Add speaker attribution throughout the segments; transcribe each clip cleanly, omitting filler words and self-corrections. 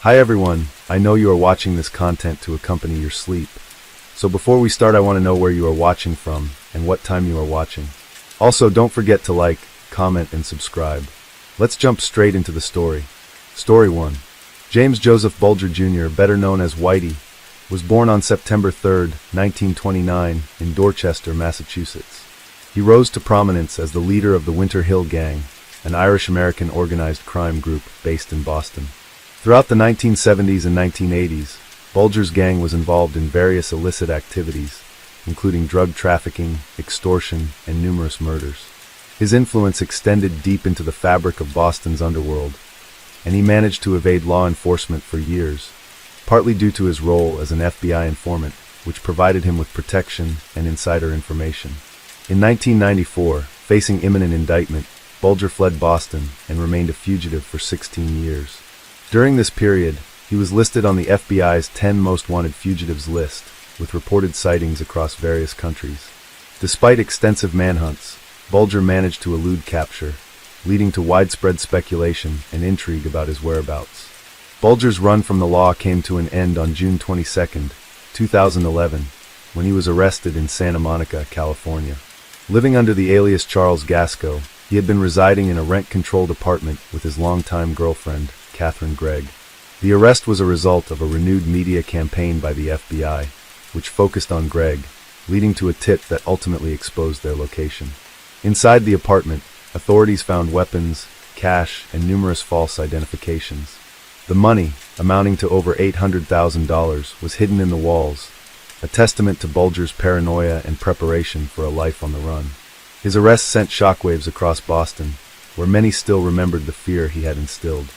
Speaker 1: Hi everyone, I know you are watching this content to accompany your sleep. So before we start, I want to know where you are watching from and what time you are watching. Also, don't forget to like, comment, and subscribe. Let's jump straight into the story. Story 1. James Joseph Bulger Jr., better known as Whitey, was born on September 3, 1929, in Dorchester, Massachusetts. He rose to prominence as the leader of the Winter Hill Gang, an Irish-American organized crime group based in Boston. Throughout the 1970s and 1980s, Bulger's gang was involved in various illicit activities, including drug trafficking, extortion, and numerous murders. His influence extended deep into the fabric of Boston's underworld, and he managed to evade law enforcement for years, partly due to his role as an FBI informant, which provided him with protection and insider information. In 1994, facing imminent indictment, Bulger fled Boston and remained a fugitive for 16 years. During this period, he was listed on the FBI's 10 most wanted fugitives list, with reported sightings across various countries. Despite extensive manhunts, Bulger managed to elude capture, leading to widespread speculation and intrigue about his whereabouts. Bulger's run from the law came to an end on June 22, 2011, when he was arrested in Santa Monica, California. Living under the alias Charles Gasco, he had been residing in a rent-controlled apartment with his longtime girlfriend, Catherine Gregg. The arrest was a result of a renewed media campaign by the FBI, which focused on Gregg, leading to a tip that ultimately exposed their location. Inside the apartment, authorities found weapons, cash, and numerous false identifications. The money, amounting to over $800,000, was hidden in the walls, a testament to Bulger's paranoia and preparation for a life on the run. His arrest sent shockwaves across Boston, where many still remembered the fear he had instilled.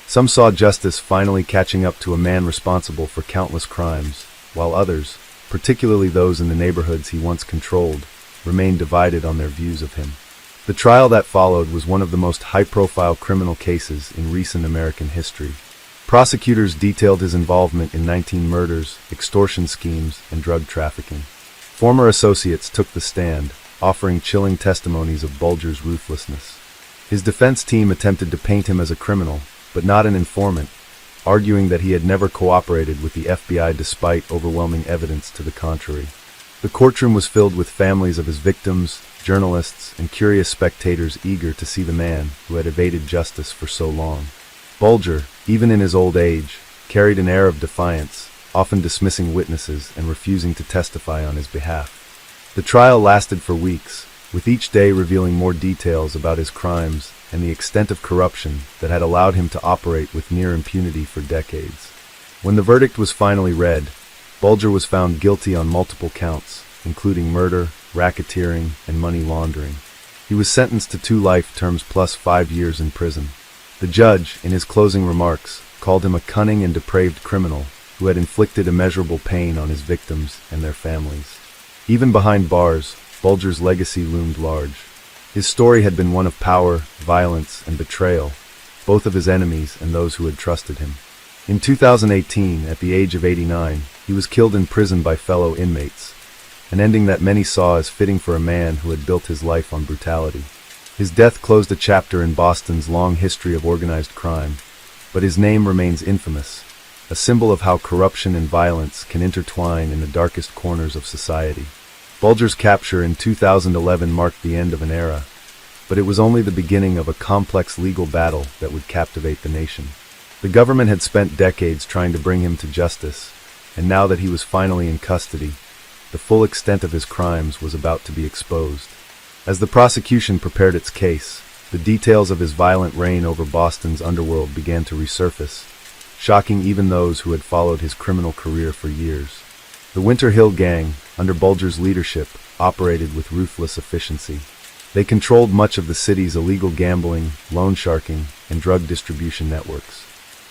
Speaker 1: Some saw justice finally catching up to a man responsible for countless crimes, while others, particularly those in the neighborhoods he once controlled, remained divided on their views of him. The trial that followed was one of the most high-profile criminal cases in recent American history. Prosecutors detailed his involvement in 19 murders, extortion schemes, and drug trafficking. Former associates took the stand, offering chilling testimonies of Bulger's ruthlessness. His defense team attempted to paint him as a criminal, but not an informant, arguing that he had never cooperated with the FBI despite overwhelming evidence to the contrary. The courtroom was filled with families of his victims, journalists, and curious spectators eager to see the man who had evaded justice for so long. Bulger, even in his old age, carried an air of defiance, often dismissing witnesses and refusing to testify on his behalf. The trial lasted for weeks, with each day revealing more details about his crimes and the extent of corruption that had allowed him to operate with near impunity for decades. When the verdict was finally read, Bulger was found guilty on multiple counts, including murder, racketeering, and money laundering. He was sentenced to 2 life terms plus 5 years in prison. The judge, in his closing remarks, called him a cunning and depraved criminal who had inflicted immeasurable pain on his victims and their families. Even behind bars, Bulger's legacy loomed large. His story had been one of power, violence, and betrayal, both of his enemies and those who had trusted him. In 2018, at the age of 89, he was killed in prison by fellow inmates, an ending that many saw as fitting for a man who had built his life on brutality. His death closed a chapter in Boston's long history of organized crime, but his name remains infamous, a symbol of how corruption and violence can intertwine in the darkest corners of society. Bulger's capture in 2011 marked the end of an era, but it was only the beginning of a complex legal battle that would captivate the nation. The government had spent decades trying to bring him to justice, and now that he was finally in custody, the full extent of his crimes was about to be exposed. As the prosecution prepared its case, the details of his violent reign over Boston's underworld began to resurface, shocking even those who had followed his criminal career for years. The Winter Hill Gang, under Bulger's leadership, operated with ruthless efficiency. They controlled much of the city's illegal gambling, loan sharking, and drug distribution networks.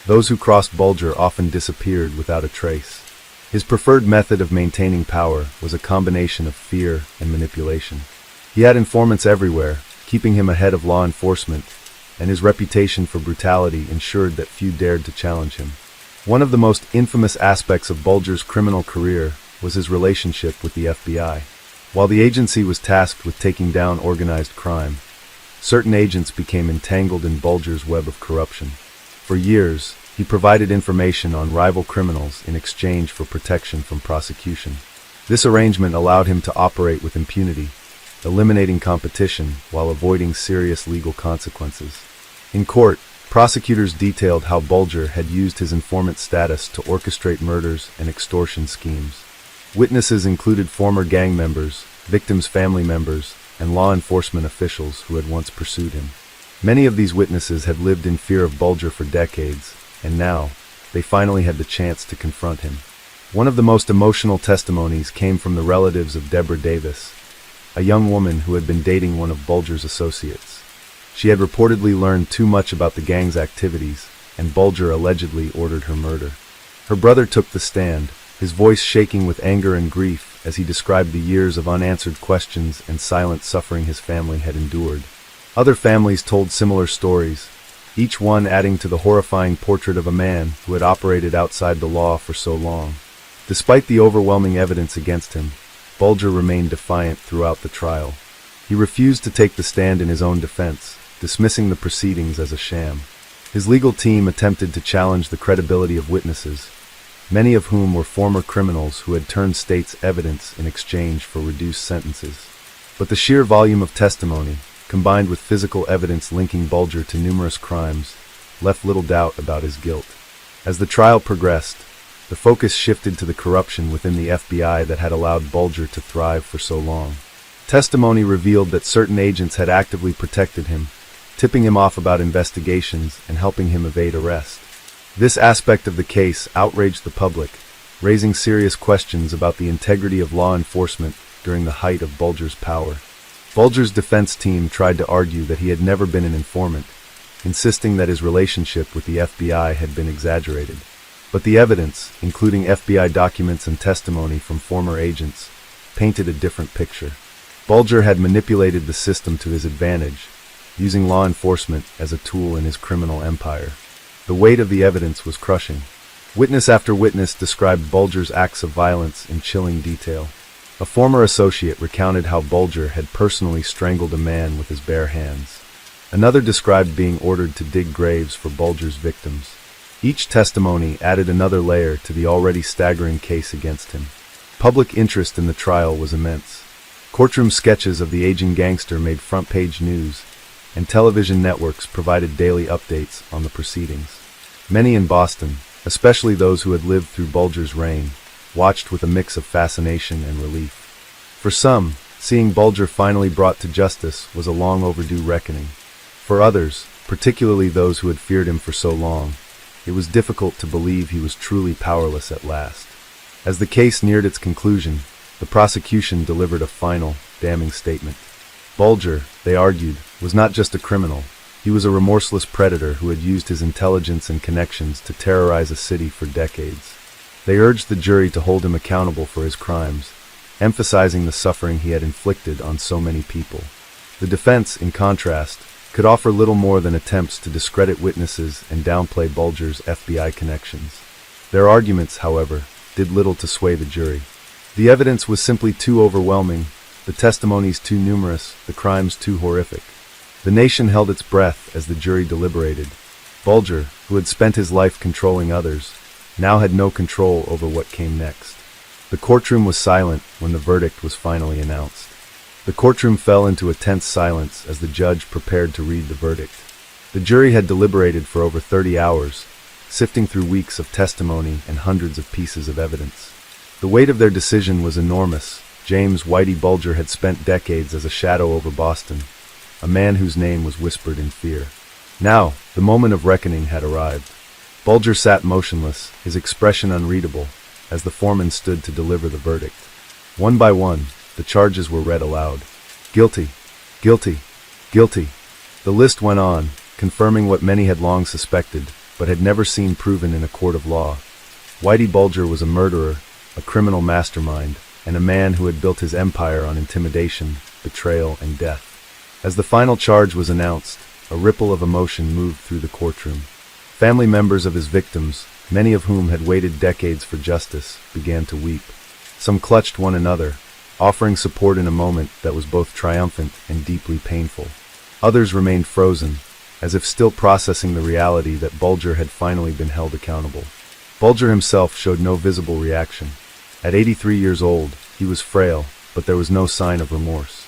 Speaker 1: Those who crossed Bulger often disappeared without a trace. His preferred method of maintaining power was a combination of fear and manipulation. He had informants everywhere, keeping him ahead of law enforcement, and his reputation for brutality ensured that few dared to challenge him. One of the most infamous aspects of Bulger's criminal career was his relationship with the FBI. While the agency was tasked with taking down organized crime, certain agents became entangled in Bulger's web of corruption. For years, He provided information on rival criminals in exchange for protection from prosecution. This arrangement allowed him to operate with impunity, eliminating competition while avoiding serious legal consequences. In court, prosecutors detailed how Bulger had used his informant status to orchestrate murders and extortion schemes. Witnesses included former gang members, victims' family members, and law enforcement officials who had once pursued him. Many of these witnesses had lived in fear of Bulger for decades, and now, they finally had the chance to confront him. One of the most emotional testimonies came from the relatives of Deborah Davis, a young woman who had been dating one of Bulger's associates. She had reportedly learned too much about the gang's activities, and Bulger allegedly ordered her murder. Her brother took the stand, his voice shaking with anger and grief as he described the years of unanswered questions and silent suffering his family had endured. Other families told similar stories, each one adding to the horrifying portrait of a man who had operated outside the law for so long. Despite the overwhelming evidence against him, Bulger remained defiant throughout the trial. He refused to take the stand in his own defense, dismissing the proceedings as a sham. His legal team attempted to challenge the credibility of witnesses, many of whom were former criminals who had turned state's evidence in exchange for reduced sentences. But the sheer volume of testimony, combined with physical evidence linking Bulger to numerous crimes, left little doubt about his guilt. As the trial progressed, the focus shifted to the corruption within the FBI that had allowed Bulger to thrive for so long. Testimony revealed that certain agents had actively protected him, tipping him off about investigations and helping him evade arrest. This aspect of the case outraged the public, raising serious questions about the integrity of law enforcement during the height of Bulger's power. Bulger's defense team tried to argue that he had never been an informant, insisting that his relationship with the FBI had been exaggerated. But the evidence, including FBI documents and testimony from former agents, painted a different picture. Bulger had manipulated the system to his advantage, using law enforcement as a tool in his criminal empire. The weight of the evidence was crushing. Witness after witness described Bulger's acts of violence in chilling detail. A former associate recounted how Bulger had personally strangled a man with his bare hands. Another described being ordered to dig graves for Bulger's victims. Each testimony added another layer to the already staggering case against him. Public interest in the trial was immense. Courtroom sketches of the aging gangster made front-page news, and television networks provided daily updates on the proceedings. Many in Boston, especially those who had lived through Bulger's reign, watched with a mix of fascination and relief. For some, seeing Bulger finally brought to justice was a long overdue reckoning. For others, particularly those who had feared him for so long, it was difficult to believe he was truly powerless at last. As the case neared its conclusion, the prosecution delivered a final, damning statement. Bulger, they argued, was not just a criminal. He was a remorseless predator who had used his intelligence and connections to terrorize a city for decades. They urged the jury to hold him accountable for his crimes, emphasizing the suffering he had inflicted on so many people. The defense, in contrast, could offer little more than attempts to discredit witnesses and downplay Bulger's FBI connections. Their arguments, however, did little to sway the jury. The evidence was simply too overwhelming, the testimonies too numerous, the crimes too horrific. The nation held its breath as the jury deliberated. Bulger, who had spent his life controlling others, now had no control over what came next. The courtroom was silent when the verdict was finally announced. The courtroom fell into a tense silence as the judge prepared to read the verdict. The jury had deliberated for over 30 hours, sifting through weeks of testimony and hundreds of pieces of evidence. The weight of their decision was enormous. James Whitey Bulger had spent decades as a shadow over Boston, a man whose name was whispered in fear. Now, the moment of reckoning had arrived. Bulger sat motionless, his expression unreadable, as the foreman stood to deliver the verdict. One by one, the charges were read aloud. Guilty, guilty, guilty. The list went on, confirming what many had long suspected, but had never seen proven in a court of law. Whitey Bulger was a murderer, a criminal mastermind, and a man who had built his empire on intimidation, betrayal, and death. As the final charge was announced, a ripple of emotion moved through the courtroom. Family members of his victims, many of whom had waited decades for justice, began to weep. Some clutched one another, offering support in a moment that was both triumphant and deeply painful. Others remained frozen, as if still processing the reality that Bulger had finally been held accountable. Bulger himself showed no visible reaction. At 83 years old, he was frail, but there was no sign of remorse.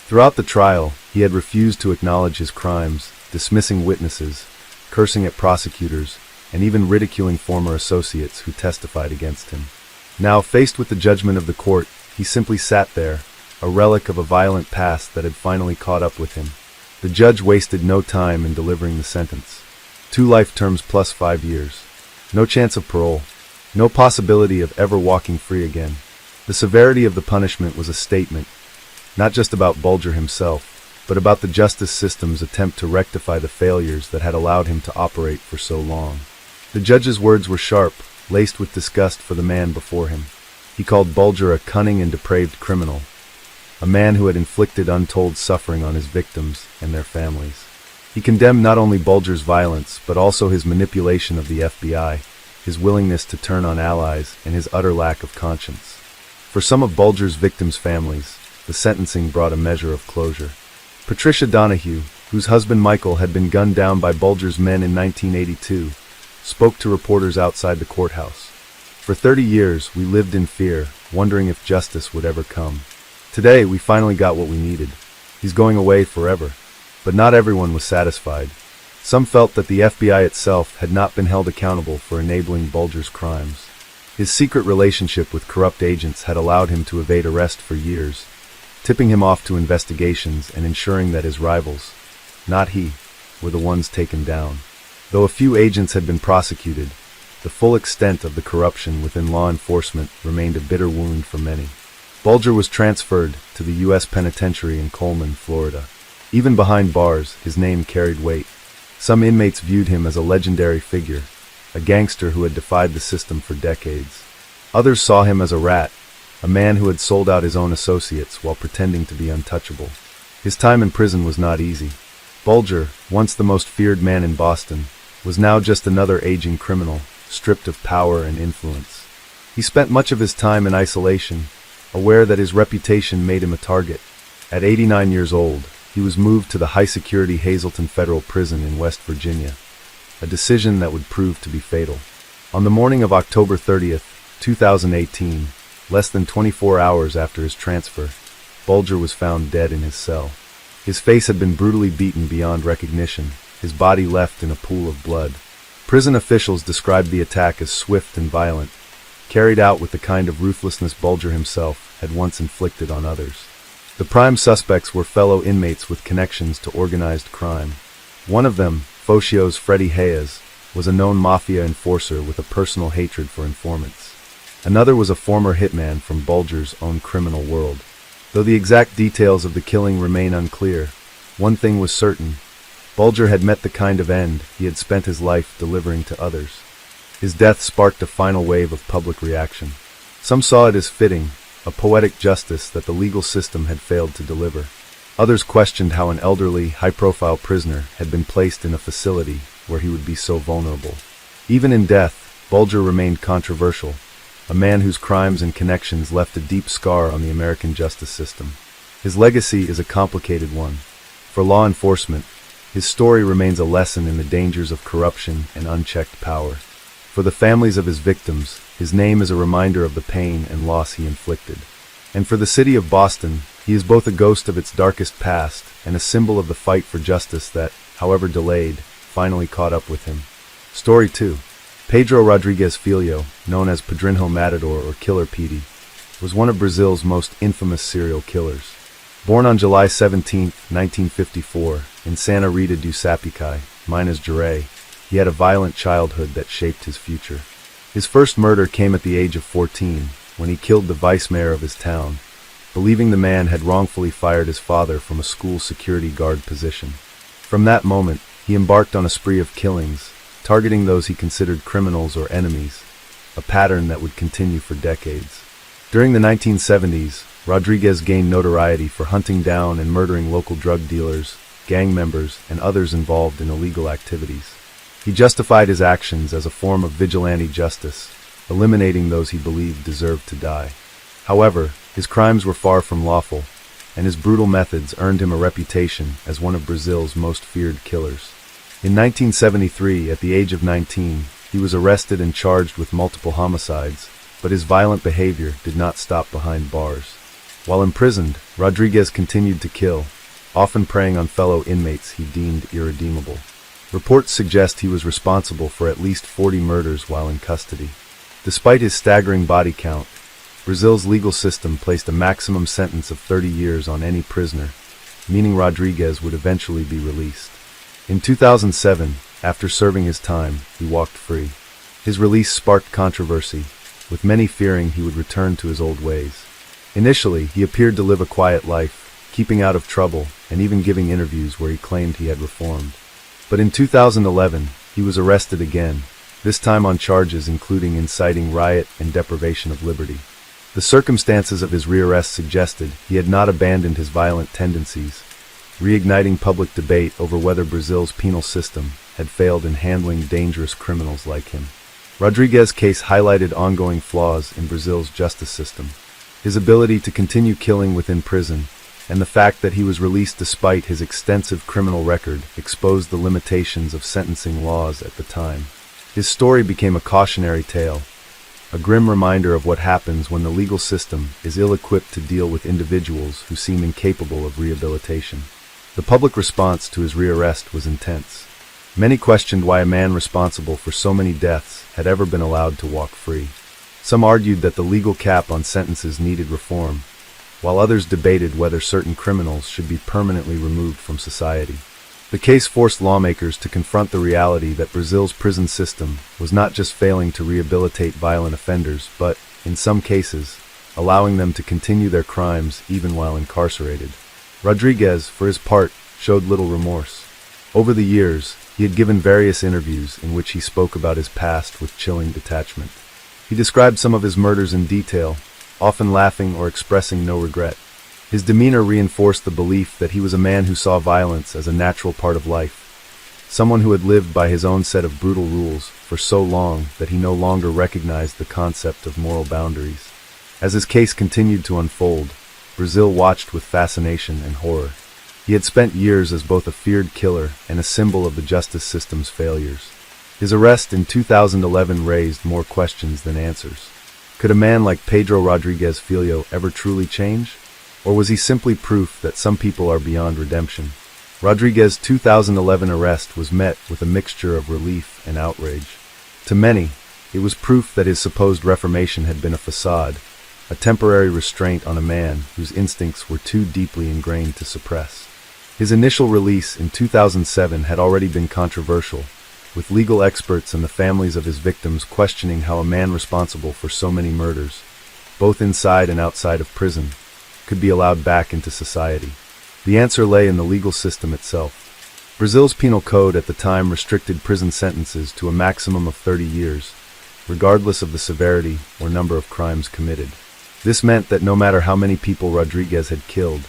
Speaker 1: Throughout the trial, he had refused to acknowledge his crimes, dismissing witnesses, cursing at prosecutors, and even ridiculing former associates who testified against him. Now, faced with the judgment of the court, he simply sat there, a relic of a violent past that had finally caught up with him. The judge wasted no time in delivering the sentence. 2 life terms plus 5 years. No chance of parole. No possibility of ever walking free again. The severity of the punishment was a statement, not just about Bulger himself, but about the justice system's attempt to rectify the failures that had allowed him to operate for so long. The judge's words were sharp, laced with disgust for the man before him. He called Bulger a cunning and depraved criminal, a man who had inflicted untold suffering on his victims and their families. He condemned not only Bulger's violence, but also his manipulation of the FBI, his willingness to turn on allies, and his utter lack of conscience. For some of Bulger's victims' families, the sentencing brought a measure of closure. Patricia Donahue, whose husband Michael had been gunned down by Bulger's men in 1982, spoke to reporters outside the courthouse. For 30 years, we lived in fear, wondering if justice would ever come. Today, we finally got what we needed. He's going away forever. But not everyone was satisfied. Some felt that the FBI itself had not been held accountable for enabling Bulger's crimes. His secret relationship with corrupt agents had allowed him to evade arrest for years, tipping him off to investigations and ensuring that his rivals, not he, were the ones taken down. Though a few agents had been prosecuted, the full extent of the corruption within law enforcement remained a bitter wound for many. Bulger was transferred to the U.S. Penitentiary in Coleman, Florida. Even behind bars, his name carried weight. Some inmates viewed him as a legendary figure, a gangster who had defied the system for decades. Others saw him as a rat, a man who had sold out his own associates while pretending to be untouchable. His time in prison was not easy. Bulger, once the most feared man in Boston, was now just another aging criminal, stripped of power and influence. He spent much of his time in isolation, aware that his reputation made him a target. At 89 years old, he was moved to the high-security Hazleton Federal Prison in West Virginia, a decision that would prove to be fatal. On the morning of October 30th, 2018, less than 24 hours after his transfer, Bulger was found dead in his cell. His face had been brutally beaten beyond recognition, his body left in a pool of blood. Prison officials described the attack as swift and violent, carried out with the kind of ruthlessness Bulger himself had once inflicted on others. The prime suspects were fellow inmates with connections to organized crime. One of them, Focio's Freddie Hayes, was a known mafia enforcer with a personal hatred for informants. Another was a former hitman from Bulger's own criminal world. Though the exact details of the killing remain unclear, one thing was certain: Bulger had met the kind of end he had spent his life delivering to others. His death sparked a final wave of public reaction. Some saw it as fitting, a poetic justice that the legal system had failed to deliver. Others questioned how an elderly, high-profile prisoner had been placed in a facility where he would be so vulnerable. Even in death, Bulger remained controversial, a man whose crimes and connections left a deep scar on the American justice system. His legacy is a complicated one. For law enforcement, his story remains a lesson in the dangers of corruption and unchecked power. For the families of his victims, his name is a reminder of the pain and loss he inflicted. And for the city of Boston, he is both a ghost of its darkest past and a symbol of the fight for justice that, however delayed, finally caught up with him. Story 2. Pedro Rodrigues Filho, known as Pedrinho Matador or Killer Petey, was one of Brazil's most infamous serial killers. Born on July 17, 1954, in Santa Rita do Sapucaí, Minas Gerais, he had a violent childhood that shaped his future. His first murder came at the age of 14, when he killed the vice mayor of his town, believing the man had wrongfully fired his father from a school security guard position. From that moment, he embarked on a spree of killings, targeting those he considered criminals or enemies, a pattern that would continue for decades. During the 1970s, Rodrigues gained notoriety for hunting down and murdering local drug dealers, gang members, and others involved in illegal activities. He justified his actions as a form of vigilante justice, eliminating those he believed deserved to die. However, his crimes were far from lawful, and his brutal methods earned him a reputation as one of Brazil's most feared killers. In 1973, at the age of 19, he was arrested and charged with multiple homicides, but his violent behavior did not stop behind bars. While imprisoned, Rodriguez continued to kill, often preying on fellow inmates he deemed irredeemable. Reports suggest he was responsible for at least 40 murders while in custody. Despite his staggering body count, Brazil's legal system placed a maximum sentence of 30 years on any prisoner, meaning Rodriguez would eventually be released. In 2007, after serving his time, he walked free. His release sparked controversy, with many fearing he would return to his old ways. Initially, he appeared to live a quiet life, keeping out of trouble and even giving interviews where he claimed he had reformed. But in 2011, he was arrested again, this time on charges including inciting riot and deprivation of liberty. The circumstances of his rearrest suggested he had not abandoned his violent tendencies, reigniting public debate over whether Brazil's penal system had failed in handling dangerous criminals like him. Rodriguez's case highlighted ongoing flaws in Brazil's justice system. His ability to continue killing within prison, and the fact that he was released despite his extensive criminal record, exposed the limitations of sentencing laws at the time. His story became a cautionary tale, a grim reminder of what happens when the legal system is ill-equipped to deal with individuals who seem incapable of rehabilitation. The public response to his rearrest was intense. Many questioned why a man responsible for so many deaths had ever been allowed to walk free. Some argued that the legal cap on sentences needed reform, while others debated whether certain criminals should be permanently removed from society. The case forced lawmakers to confront the reality that Brazil's prison system was not just failing to rehabilitate violent offenders, but, in some cases, allowing them to continue their crimes even while incarcerated. Rodriguez, for his part, showed little remorse. Over the years, he had given various interviews in which he spoke about his past with chilling detachment. He described some of his murders in detail, often laughing or expressing no regret. His demeanor reinforced the belief that he was a man who saw violence as a natural part of life, someone who had lived by his own set of brutal rules for so long that he no longer recognized the concept of moral boundaries. As his case continued to unfold, Brazil watched with fascination and horror. He had spent years as both a feared killer and a symbol of the justice system's failures. His arrest in 2011 raised more questions than answers. Could a man like Pedro Rodrigues Filho ever truly change? Or was he simply proof that some people are beyond redemption? Rodrigues' 2011 arrest was met with a mixture of relief and outrage. To many, it was proof that his supposed reformation had been a facade, a temporary restraint on a man whose instincts were too deeply ingrained to suppress. His initial release in 2007 had already been controversial, with legal experts and the families of his victims questioning how a man responsible for so many murders, both inside and outside of prison, could be allowed back into society. The answer lay in the legal system itself. Brazil's penal code at the time restricted prison sentences to a maximum of 30 years, regardless of the severity or number of crimes committed. This meant that no matter how many people Rodrigues had killed,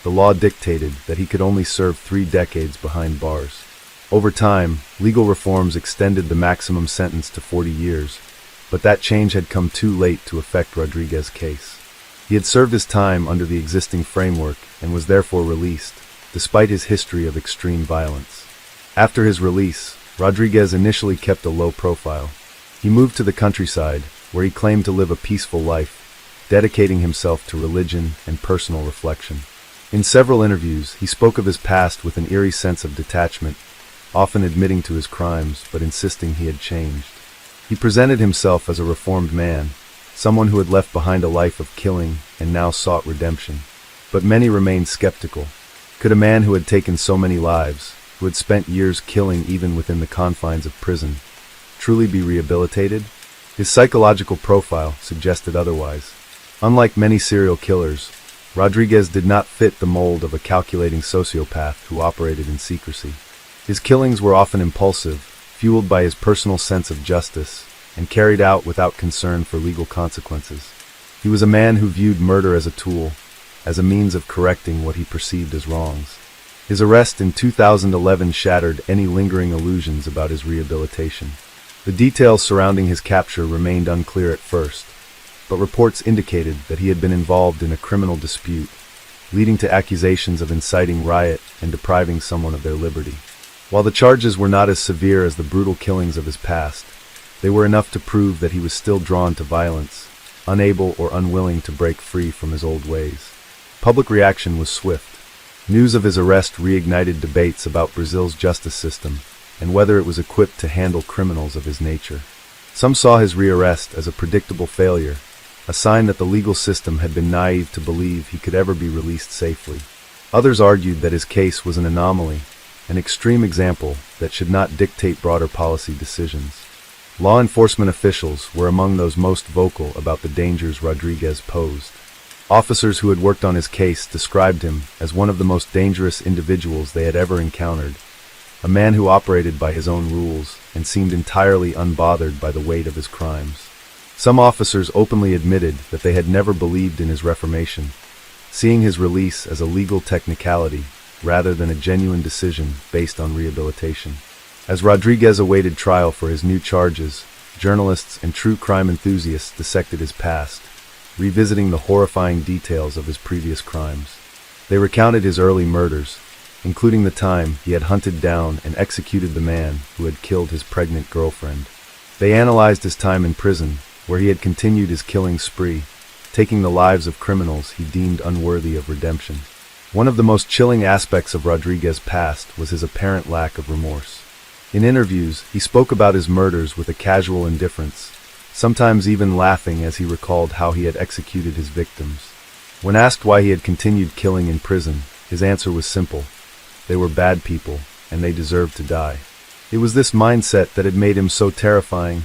Speaker 1: the law dictated that he could only serve 3 decades behind bars. Over time, legal reforms extended the maximum sentence to 40 years, but that change had come too late to affect Rodrigues' case. He had served his time under the existing framework and was therefore released, despite his history of extreme violence. After his release, Rodrigues initially kept a low profile. He moved to the countryside, where he claimed to live a peaceful life, dedicating himself to religion and personal reflection. In several interviews, he spoke of his past with an eerie sense of detachment, often admitting to his crimes but insisting he had changed. He presented himself as a reformed man, someone who had left behind a life of killing and now sought redemption. But many remained skeptical. Could a man who had taken so many lives, who had spent years killing even within the confines of prison, truly be rehabilitated? His psychological profile suggested otherwise. Unlike many serial killers, Rodrigues did not fit the mold of a calculating sociopath who operated in secrecy. His killings were often impulsive, fueled by his personal sense of justice, and carried out without concern for legal consequences. He was a man who viewed murder as a tool, as a means of correcting what he perceived as wrongs. His arrest in 2011 shattered any lingering illusions about his rehabilitation. The details surrounding his capture remained unclear at first, but reports indicated that he had been involved in a criminal dispute, leading to accusations of inciting riot and depriving someone of their liberty. While the charges were not as severe as the brutal killings of his past, they were enough to prove that he was still drawn to violence, unable or unwilling to break free from his old ways. Public reaction was swift. News of his arrest reignited debates about Brazil's justice system and whether it was equipped to handle criminals of his nature. Some saw his rearrest as a predictable failure, a sign that the legal system had been naive to believe he could ever be released safely. Others argued that his case was an anomaly, an extreme example that should not dictate broader policy decisions. Law enforcement officials were among those most vocal about the dangers Rodriguez posed. Officers who had worked on his case described him as one of the most dangerous individuals they had ever encountered, a man who operated by his own rules and seemed entirely unbothered by the weight of his crimes. Some officers openly admitted that they had never believed in his reformation, seeing his release as a legal technicality rather than a genuine decision based on rehabilitation. As Rodriguez awaited trial for his new charges, journalists and true crime enthusiasts dissected his past, revisiting the horrifying details of his previous crimes. They recounted his early murders, including the time he had hunted down and executed the man who had killed his pregnant girlfriend. They analyzed his time in prison, where he had continued his killing spree, taking the lives of criminals he deemed unworthy of redemption. One of the most chilling aspects of Rodriguez's past was his apparent lack of remorse. In interviews, he spoke about his murders with a casual indifference, sometimes even laughing as he recalled how he had executed his victims. When asked why he had continued killing in prison, his answer was simple: they were bad people, and they deserved to die. It was this mindset that had made him so terrifying,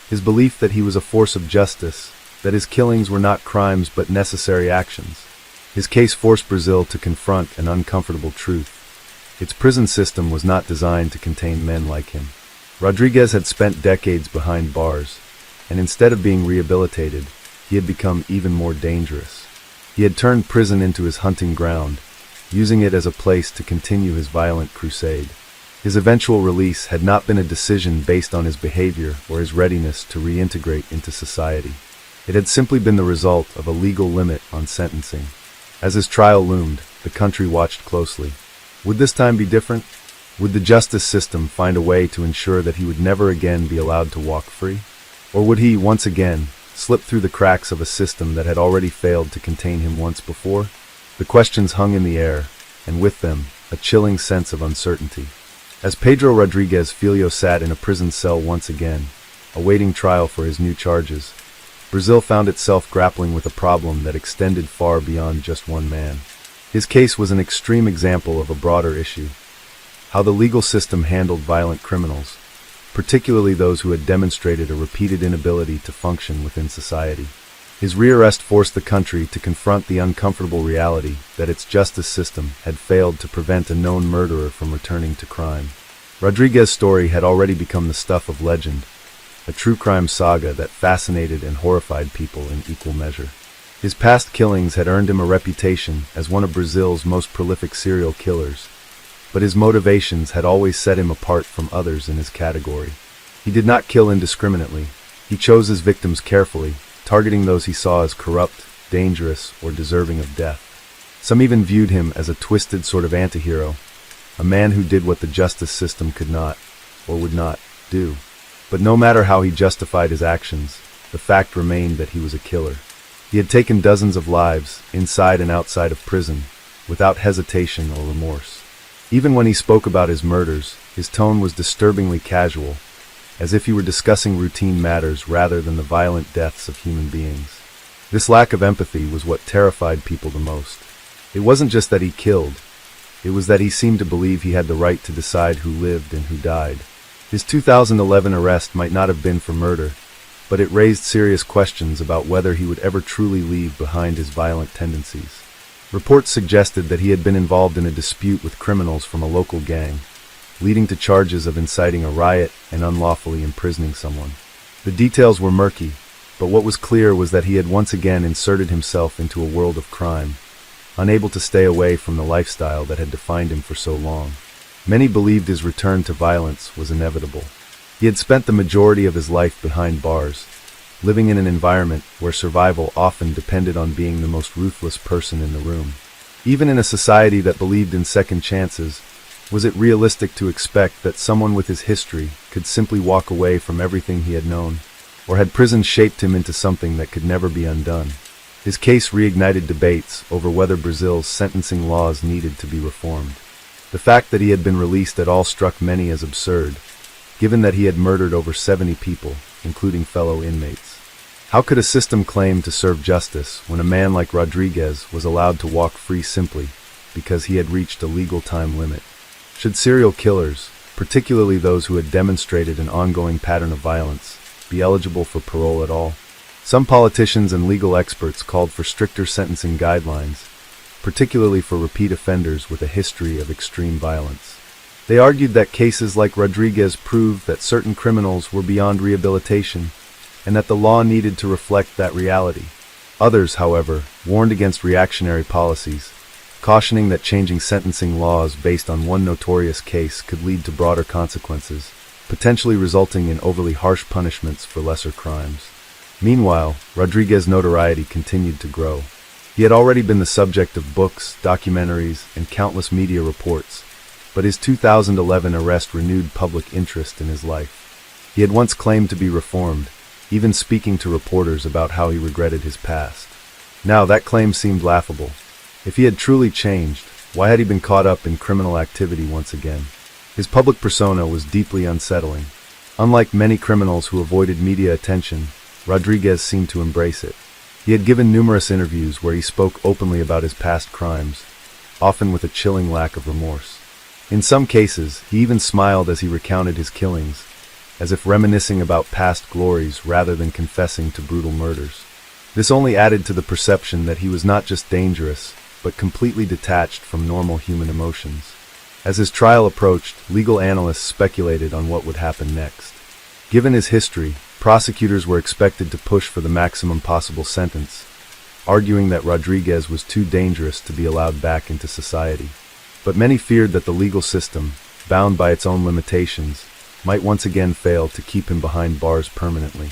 Speaker 1: his belief that he was a force of justice, that his killings were not crimes but necessary actions. His case forced Brazil to confront an uncomfortable truth. Its prison system was not designed to contain men like him. Rodriguez had spent decades behind bars, and instead of being rehabilitated, he had become even more dangerous. He had turned prison into his hunting ground, using it as a place to continue his violent crusade. His eventual release had not been a decision based on his behavior or his readiness to reintegrate into society. It had simply been the result of a legal limit on sentencing. As his trial loomed, the country watched closely. Would this time be different? Would the justice system find a way to ensure that he would never again be allowed to walk free? Or would he, once again, slip through the cracks of a system that had already failed to contain him once before? The questions hung in the air, and with them, a chilling sense of uncertainty. As Pedro Rodriguez Filho sat in a prison cell once again, awaiting trial for his new charges, Brazil found itself grappling with a problem that extended far beyond just one man. His case was an extreme example of a broader issue: how the legal system handled violent criminals, particularly those who had demonstrated a repeated inability to function within society. His rearrest forced the country to confront the uncomfortable reality that its justice system had failed to prevent a known murderer from returning to crime. Rodriguez's story had already become the stuff of legend, a true crime saga that fascinated and horrified people in equal measure. His past killings had earned him a reputation as one of Brazil's most prolific serial killers, but his motivations had always set him apart from others in his category. He did not kill indiscriminately. He chose his victims carefully, targeting those he saw as corrupt, dangerous, or deserving of death. Some even viewed him as a twisted sort of antihero, a man who did what the justice system could not, or would not, do. But no matter how he justified his actions, the fact remained that he was a killer. He had taken dozens of lives, inside and outside of prison, without hesitation or remorse. Even when he spoke about his murders, his tone was disturbingly casual, as if he were discussing routine matters rather than the violent deaths of human beings. This lack of empathy was what terrified people the most. It wasn't just that he killed, it was that he seemed to believe he had the right to decide who lived and who died. His 2011 arrest might not have been for murder, but it raised serious questions about whether he would ever truly leave behind his violent tendencies. Reports suggested that he had been involved in a dispute with criminals from a local gang, leading to charges of inciting a riot and unlawfully imprisoning someone. The details were murky, but what was clear was that he had once again inserted himself into a world of crime, unable to stay away from the lifestyle that had defined him for so long. Many believed his return to violence was inevitable. He had spent the majority of his life behind bars, living in an environment where survival often depended on being the most ruthless person in the room. Even in a society that believed in second chances, Was it realistic to expect that someone with his history could simply walk away from everything he had known? Or had prison shaped him into something that could never be undone? His case reignited debates over whether Brazil's sentencing laws needed to be reformed. The fact that he had been released at all struck many as absurd, given that he had murdered over 70 people, including fellow inmates. How could a system claim to serve justice when a man like Rodriguez was allowed to walk free simply because he had reached a legal time limit? Should serial killers, particularly those who had demonstrated an ongoing pattern of violence, be eligible for parole at all? Some politicians and legal experts called for stricter sentencing guidelines, particularly for repeat offenders with a history of extreme violence. They argued that cases like Rodriguez proved that certain criminals were beyond rehabilitation and that the law needed to reflect that reality. Others, however, warned against reactionary policies, cautioning that changing sentencing laws based on one notorious case could lead to broader consequences, potentially resulting in overly harsh punishments for lesser crimes. Meanwhile, Rodriguez's notoriety continued to grow. He had already been the subject of books, documentaries, and countless media reports, but his 2011 arrest renewed public interest in his life. He had once claimed to be reformed, even speaking to reporters about how he regretted his past. Now that claim seemed laughable. If he had truly changed, why had he been caught up in criminal activity once again? His public persona was deeply unsettling. Unlike many criminals who avoided media attention, Rodriguez seemed to embrace it. He had given numerous interviews where he spoke openly about his past crimes, often with a chilling lack of remorse. In some cases, he even smiled as he recounted his killings, as if reminiscing about past glories rather than confessing to brutal murders. This only added to the perception that he was not just dangerous, but completely detached from normal human emotions. As his trial approached, legal analysts speculated on what would happen next. Given his history, prosecutors were expected to push for the maximum possible sentence, arguing that Rodriguez was too dangerous to be allowed back into society. But many feared that the legal system, bound by its own limitations, might once again fail to keep him behind bars permanently.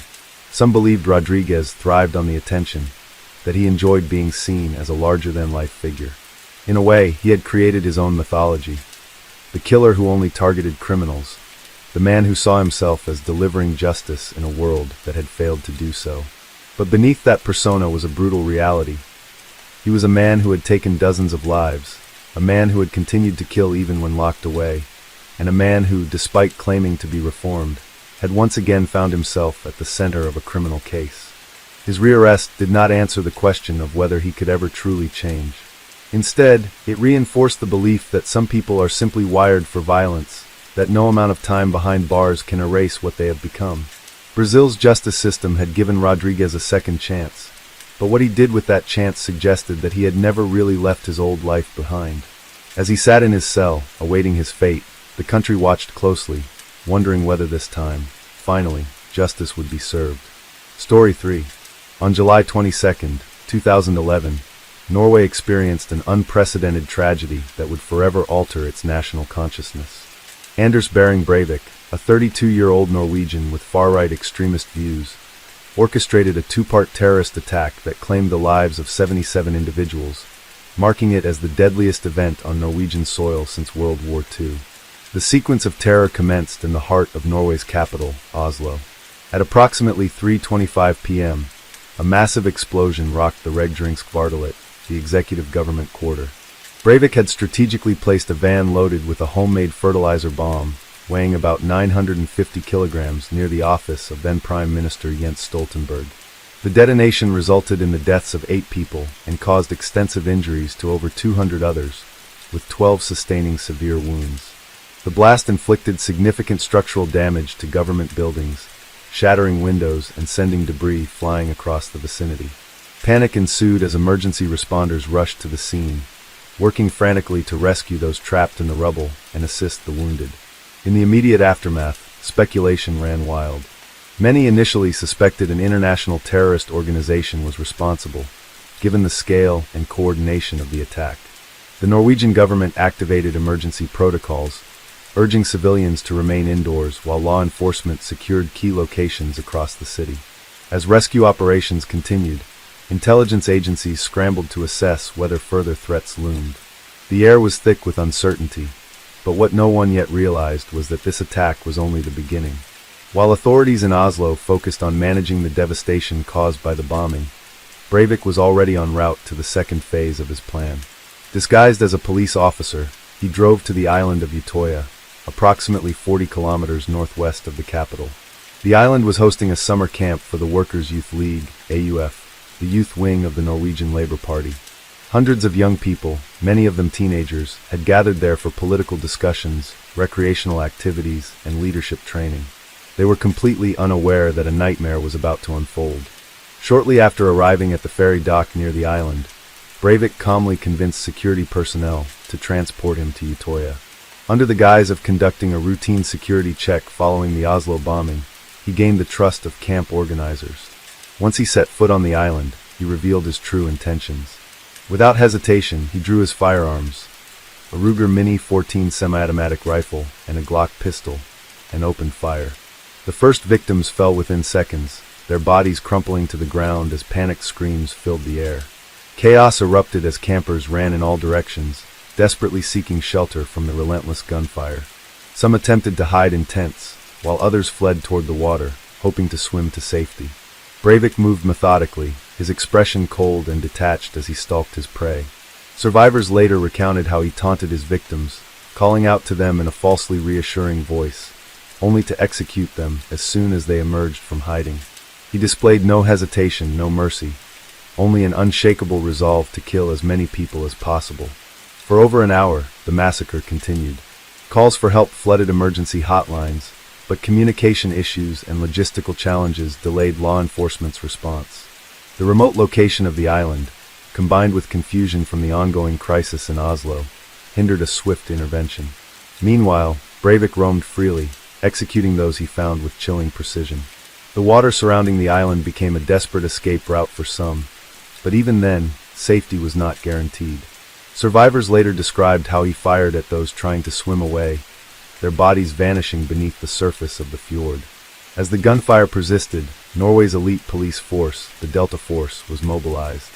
Speaker 1: Some believed Rodriguez thrived on the attention, that he enjoyed being seen as a larger-than-life figure. In a way, he had created his own mythology. The killer who only targeted criminals, the man who saw himself as delivering justice in a world that had failed to do so. But beneath that persona was a brutal reality. He was a man who had taken dozens of lives, a man who had continued to kill even when locked away, and a man who, despite claiming to be reformed, had once again found himself at the center of a criminal case. His rearrest did not answer the question of whether he could ever truly change. Instead, it reinforced the belief that some people are simply wired for violence, that no amount of time behind bars can erase what they have become. Brazil's justice system had given Rodriguez a second chance, but what he did with that chance suggested that he had never really left his old life behind. As he sat in his cell, awaiting his fate, the country watched closely, wondering whether this time, finally, justice would be served. Story 3. On July 22, 2011, Norway experienced an unprecedented tragedy that would forever alter its national consciousness. Anders Behring Breivik, a 32-year-old Norwegian with far-right extremist views, orchestrated a two-part terrorist attack that claimed the lives of 77 individuals, marking it as the deadliest event on Norwegian soil since World War II. The sequence of terror commenced in the heart of Norway's capital, Oslo. At approximately 3:25 p.m., a massive explosion rocked the Regjeringskvartalet, the executive government quarter. Breivik had strategically placed a van loaded with a homemade fertilizer bomb, weighing about 950 kilograms, near the office of then Prime Minister Jens Stoltenberg. The detonation resulted in the deaths of 8 people and caused extensive injuries to over 200 others, with 12 sustaining severe wounds. The blast inflicted significant structural damage to government buildings, shattering windows and sending debris flying across the vicinity. Panic ensued as emergency responders rushed to the scene, working frantically to rescue those trapped in the rubble and assist the wounded. In the immediate aftermath, speculation ran wild. Many initially suspected an international terrorist organization was responsible, given the scale and coordination of the attack. The Norwegian government activated emergency protocols, urging civilians to remain indoors while law enforcement secured key locations across the city. As rescue operations continued, intelligence agencies scrambled to assess whether further threats loomed. The air was thick with uncertainty, But what no one yet realized was that this attack was only the beginning. While authorities in Oslo focused on managing the devastation caused by the bombing, Breivik was already en route to the second phase of his plan. Disguised as a police officer, he drove to the island of Utøya, approximately 40 kilometers northwest of the capital. The island was hosting a summer camp for the Workers' Youth League, AUF, the youth wing of the Norwegian Labour Party. Hundreds of young people, many of them teenagers, had gathered there for political discussions, recreational activities, and leadership training. They were completely unaware that a nightmare was about to unfold. Shortly after arriving at the ferry dock near the island, Breivik calmly convinced security personnel to transport him to Utøya. Under the guise of conducting a routine security check following the Oslo bombing, he gained the trust of camp organizers. Once he set foot on the island, he revealed his true intentions. Without hesitation, he drew his firearms, a Ruger Mini 14 semi-automatic rifle and a Glock pistol, and opened fire. The first victims fell within seconds, their bodies crumpling to the ground as panicked screams filled the air. Chaos erupted as campers ran in all directions, desperately seeking shelter from the relentless gunfire. Some attempted to hide in tents, while others fled toward the water, hoping to swim to safety. Breivik moved methodically, his expression cold and detached as he stalked his prey. Survivors later recounted how he taunted his victims, calling out to them in a falsely reassuring voice, only to execute them as soon as they emerged from hiding. He displayed no hesitation, no mercy, only an unshakable resolve to kill as many people as possible. For over an hour, the massacre continued. Calls for help flooded emergency hotlines, but communication issues and logistical challenges delayed law enforcement's response. The remote location of the island, combined with confusion from the ongoing crisis in Oslo, hindered a swift intervention. Meanwhile, Breivik roamed freely, executing those he found with chilling precision. The water surrounding the island became a desperate escape route for some, but even then, safety was not guaranteed. Survivors later described how he fired at those trying to swim away, their bodies vanishing beneath the surface of the fjord. As the gunfire persisted, Norway's elite police force, the Delta Force, was mobilized.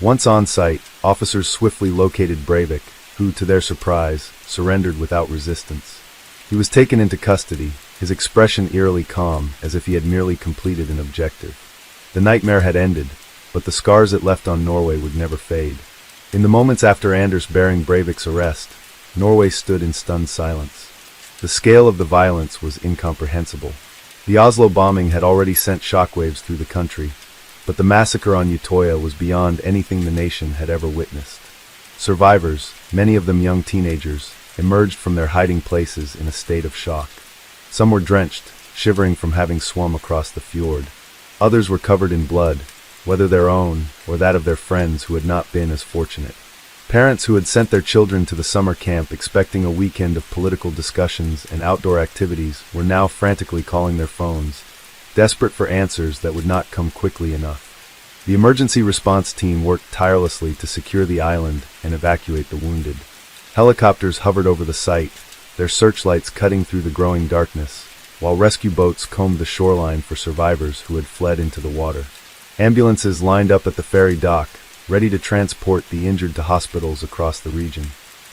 Speaker 1: Once on site, officers swiftly located Breivik, who, to their surprise, surrendered without resistance. He was taken into custody, his expression eerily calm, as if he had merely completed an objective. The nightmare had ended, but the scars it left on Norway would never fade. In the moments after Anders Behring Breivik's arrest, Norway stood in stunned silence. The scale of the violence was incomprehensible. The Oslo bombing had already sent shockwaves through the country, but the massacre on Utøya was beyond anything the nation had ever witnessed. Survivors, many of them young teenagers, emerged from their hiding places in a state of shock. Some were drenched, shivering from having swum across the fjord. Others were covered in blood, whether their own or that of their friends who had not been as fortunate. Parents who had sent their children to the summer camp expecting a weekend of political discussions and outdoor activities were now frantically calling their phones, desperate for answers that would not come quickly enough. The emergency response team worked tirelessly to secure the island and evacuate the wounded. Helicopters hovered over the site, their searchlights cutting through the growing darkness, while rescue boats combed the shoreline for survivors who had fled into the water. Ambulances lined up at the ferry dock, ready to transport the injured to hospitals across the region.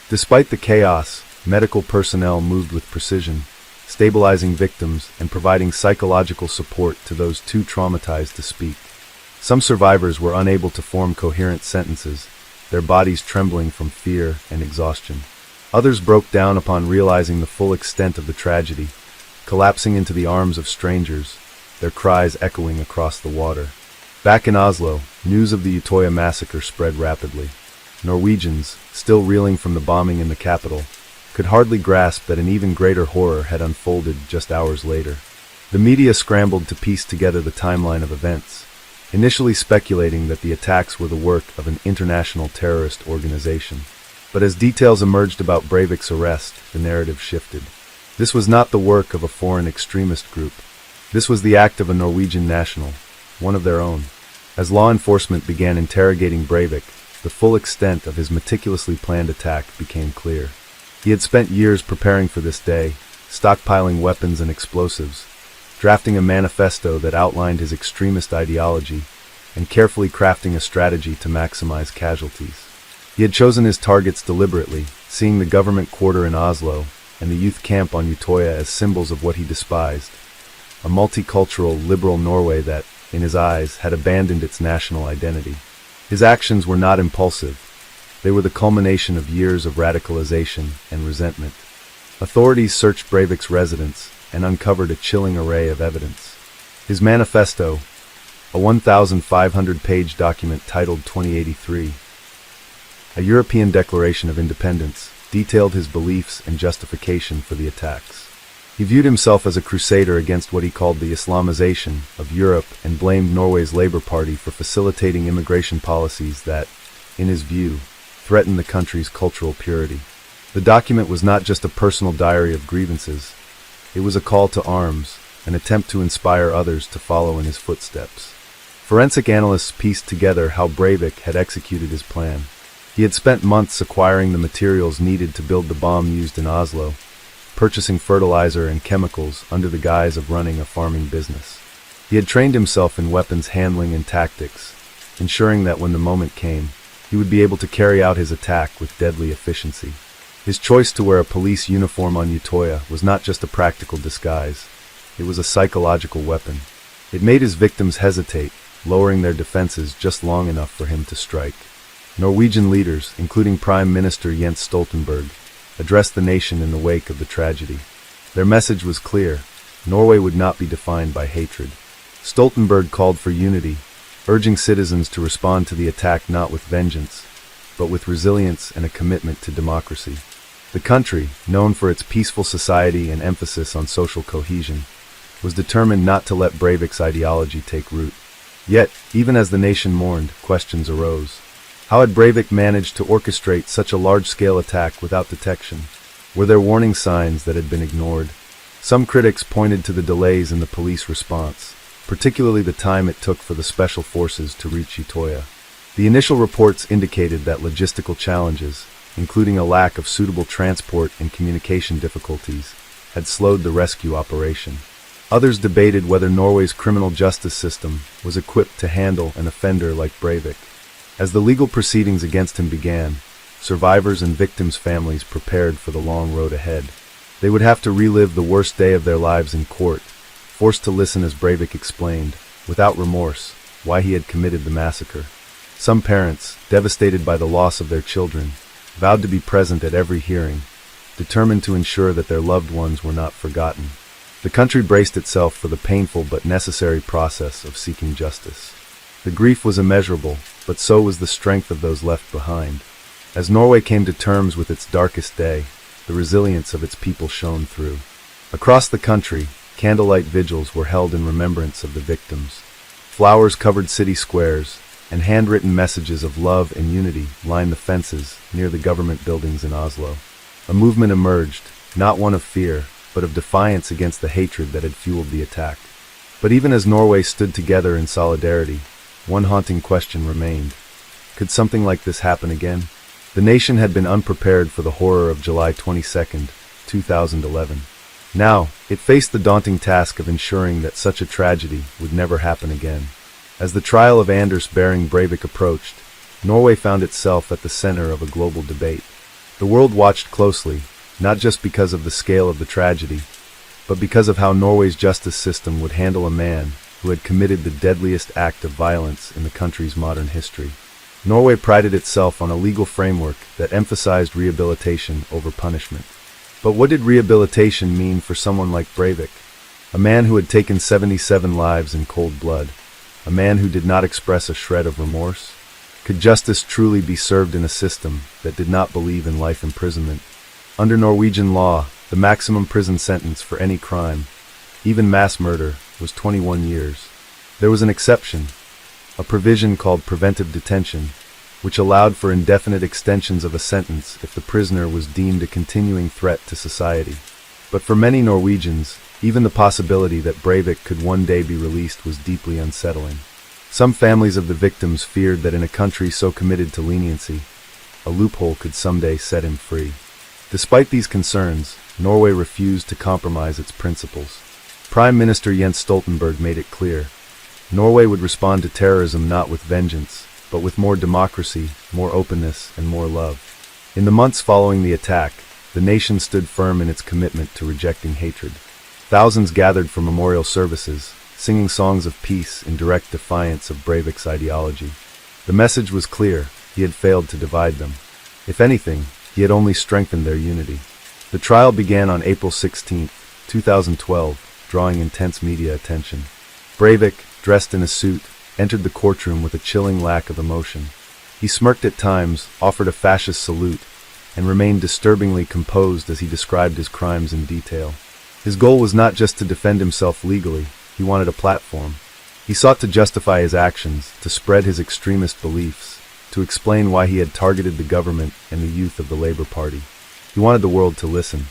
Speaker 1: Despite the chaos, medical personnel moved with precision, stabilizing victims and providing psychological support to those too traumatized to speak. Some survivors were unable to form coherent sentences, their bodies trembling from fear and exhaustion. Others broke down upon realizing the full extent of the tragedy, collapsing into the arms of strangers, their cries echoing across the water. Back in Oslo, news of the Utøya massacre spread rapidly. Norwegians, still reeling from the bombing in the capital, could hardly grasp that an even greater horror had unfolded just hours later. The media scrambled to piece together the timeline of events, initially speculating that the attacks were the work of an international terrorist organization. But as details emerged about Breivik's arrest, the narrative shifted. This was not the work of a foreign extremist group. This was the act of a Norwegian national, one of their own. As law enforcement began interrogating Breivik, the full extent of his meticulously planned attack became clear. He had spent years preparing for this day, stockpiling weapons and explosives, drafting a manifesto that outlined his extremist ideology, and carefully crafting a strategy to maximize casualties. He had chosen his targets deliberately, seeing the government quarter in Oslo, and the youth camp on Utøya as symbols of what he despised, a multicultural, liberal Norway that, in his eyes, had abandoned its national identity. His actions were not impulsive. They were the culmination of years of radicalization and resentment. Authorities searched Breivik's residence and uncovered a chilling array of evidence. His manifesto, a 1,500-page document titled 2083, a European Declaration of Independence, detailed his beliefs and justification for the attacks. He viewed himself as a crusader against what he called the Islamization of Europe and blamed Norway's Labour Party for facilitating immigration policies that, in his view, threatened the country's cultural purity. The document was not just a personal diary of grievances. It was a call to arms, an attempt to inspire others to follow in his footsteps. Forensic analysts pieced together how Breivik had executed his plan. He had spent months acquiring the materials needed to build the bomb used in Oslo, purchasing fertilizer and chemicals under the guise of running a farming business. He had trained himself in weapons handling and tactics, ensuring that when the moment came, he would be able to carry out his attack with deadly efficiency. His choice to wear a police uniform on Utøya was not just a practical disguise, it was a psychological weapon. It made his victims hesitate, lowering their defenses just long enough for him to strike. Norwegian leaders, including Prime Minister Jens Stoltenberg, addressed the nation in the wake of the tragedy. Their message was clear: Norway would not be defined by hatred. Stoltenberg called for unity, urging citizens to respond to the attack not with vengeance, but with resilience and a commitment to democracy. The country, known for its peaceful society and emphasis on social cohesion, was determined not to let Breivik's ideology take root. Yet, even as the nation mourned, questions arose. How had Breivik managed to orchestrate such a large-scale attack without detection? Were there warning signs that had been ignored? Some critics pointed to the delays in the police response, particularly the time it took for the special forces to reach Utøya. The initial reports indicated that logistical challenges, including a lack of suitable transport and communication difficulties, had slowed the rescue operation. Others debated whether Norway's criminal justice system was equipped to handle an offender like Breivik. As the legal proceedings against him began, survivors and victims' families prepared for the long road ahead. They would have to relive the worst day of their lives in court, forced to listen as Breivik explained, without remorse, why he had committed the massacre. Some parents, devastated by the loss of their children, vowed to be present at every hearing, determined to ensure that their loved ones were not forgotten. The country braced itself for the painful but necessary process of seeking justice. The grief was immeasurable, but so was the strength of those left behind. As Norway came to terms with its darkest day, the resilience of its people shone through. Across the country, candlelight vigils were held in remembrance of the victims. Flowers covered city squares, and handwritten messages of love and unity lined the fences near the government buildings in Oslo. A movement emerged, not one of fear, but of defiance against the hatred that had fueled the attack. But even as Norway stood together in solidarity, one haunting question remained. Could something like this happen again? The nation had been unprepared for the horror of July 22, 2011. Now, it faced the daunting task of ensuring that such a tragedy would never happen again. As the trial of Anders Behring Breivik approached, Norway found itself at the center of a global debate. The world watched closely, not just because of the scale of the tragedy, but because of how Norway's justice system would handle a man who had committed the deadliest act of violence in the country's modern history. Norway prided itself on a legal framework that emphasized rehabilitation over punishment. But what did rehabilitation mean for someone like Breivik? A man who had taken 77 lives in cold blood, a man who did not express a shred of remorse? Could justice truly be served in a system that did not believe in life imprisonment? Under Norwegian law, the maximum prison sentence for any crime, even mass murder, was 21 years. There was an exception, a provision called preventive detention, which allowed for indefinite extensions of a sentence if the prisoner was deemed a continuing threat to society. But for many Norwegians, even the possibility that Breivik could one day be released was deeply unsettling. Some families of the victims feared that in a country so committed to leniency, a loophole could someday set him free. Despite these concerns, Norway refused to compromise its principles. Prime Minister Jens Stoltenberg made it clear: Norway would respond to terrorism not with vengeance, but with more democracy, more openness, and more love. In the months following the attack, the nation stood firm in its commitment to rejecting hatred. Thousands gathered for memorial services, singing songs of peace in direct defiance of Breivik's ideology. The message was clear: he had failed to divide them. If anything, he had only strengthened their unity. The trial began on April 16, 2012, drawing intense media attention. Breivik, dressed in a suit, entered the courtroom with a chilling lack of emotion. He smirked at times, offered a fascist salute, and remained disturbingly composed as he described his crimes in detail. His goal was not just to defend himself legally, he wanted a platform. He sought to justify his actions, to spread his extremist beliefs, to explain why he had targeted the government and the youth of the Labour Party. He wanted the world to listen,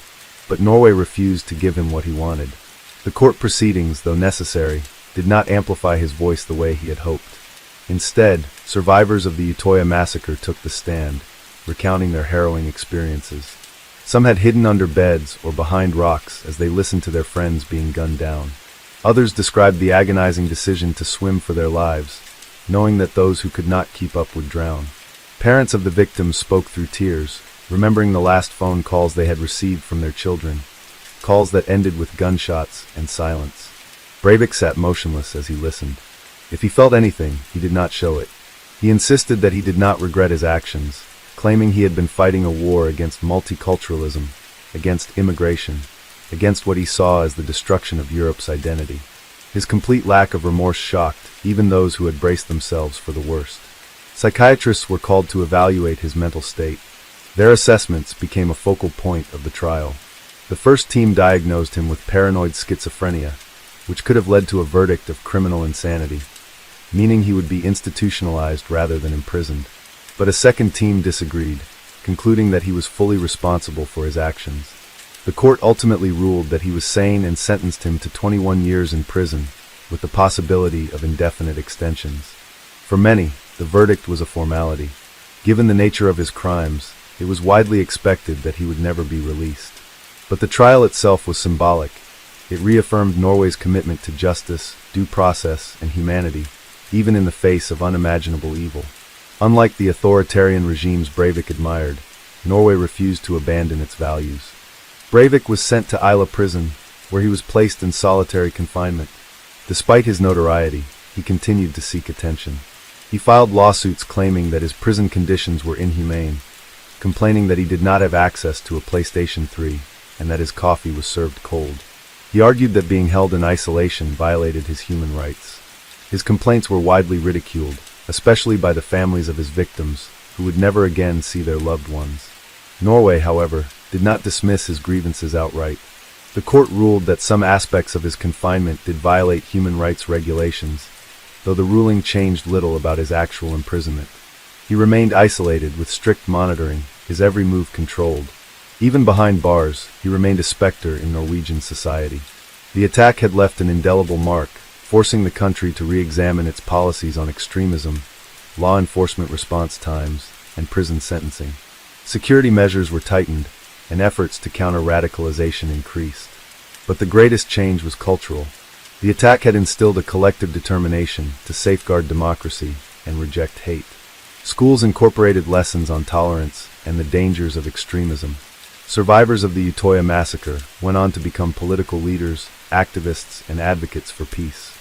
Speaker 1: but Norway refused to give him what he wanted. The court proceedings, though necessary, did not amplify his voice the way he had hoped. Instead, survivors of the Utøya massacre took the stand, recounting their harrowing experiences. Some had hidden under beds or behind rocks as they listened to their friends being gunned down. Others described the agonizing decision to swim for their lives, knowing that those who could not keep up would drown. Parents of the victims spoke through tears, remembering the last phone calls they had received from their children, calls that ended with gunshots and silence. Breivik sat motionless as he listened. If he felt anything, he did not show it. He insisted that he did not regret his actions, claiming he had been fighting a war against multiculturalism, against immigration, against what he saw as the destruction of Europe's identity. His complete lack of remorse shocked even those who had braced themselves for the worst. Psychiatrists were called to evaluate his mental state. Their assessments became a focal point of the trial. The first team diagnosed him with paranoid schizophrenia, which could have led to a verdict of criminal insanity, meaning he would be institutionalized rather than imprisoned. But a second team disagreed, concluding that he was fully responsible for his actions. The court ultimately ruled that he was sane and sentenced him to 21 years in prison, with the possibility of indefinite extensions. For many, the verdict was a formality. Given the nature of his crimes, it was widely expected that he would never be released. But the trial itself was symbolic. It reaffirmed Norway's commitment to justice, due process, and humanity, even in the face of unimaginable evil. Unlike the authoritarian regimes Breivik admired, Norway refused to abandon its values. Breivik was sent to Ila prison, where he was placed in solitary confinement. Despite his notoriety, he continued to seek attention. He filed lawsuits claiming that his prison conditions were inhumane, complaining that he did not have access to a PlayStation 3 and that his coffee was served cold. He argued that being held in isolation violated his human rights. His complaints were widely ridiculed, especially by the families of his victims, who would never again see their loved ones. Norway, however, did not dismiss his grievances outright. The court ruled that some aspects of his confinement did violate human rights regulations, though the ruling changed little about his actual imprisonment. He remained isolated with strict monitoring, his every move controlled. Even behind bars, he remained a specter in Norwegian society. The attack had left an indelible mark, forcing the country to re-examine its policies on extremism, law enforcement response times, and prison sentencing. Security measures were tightened, and efforts to counter radicalization increased. But the greatest change was cultural. The attack had instilled a collective determination to safeguard democracy and reject hate. Schools incorporated lessons on tolerance and the dangers of extremism. Survivors of the Utøya massacre went on to become political leaders, activists, and advocates for peace.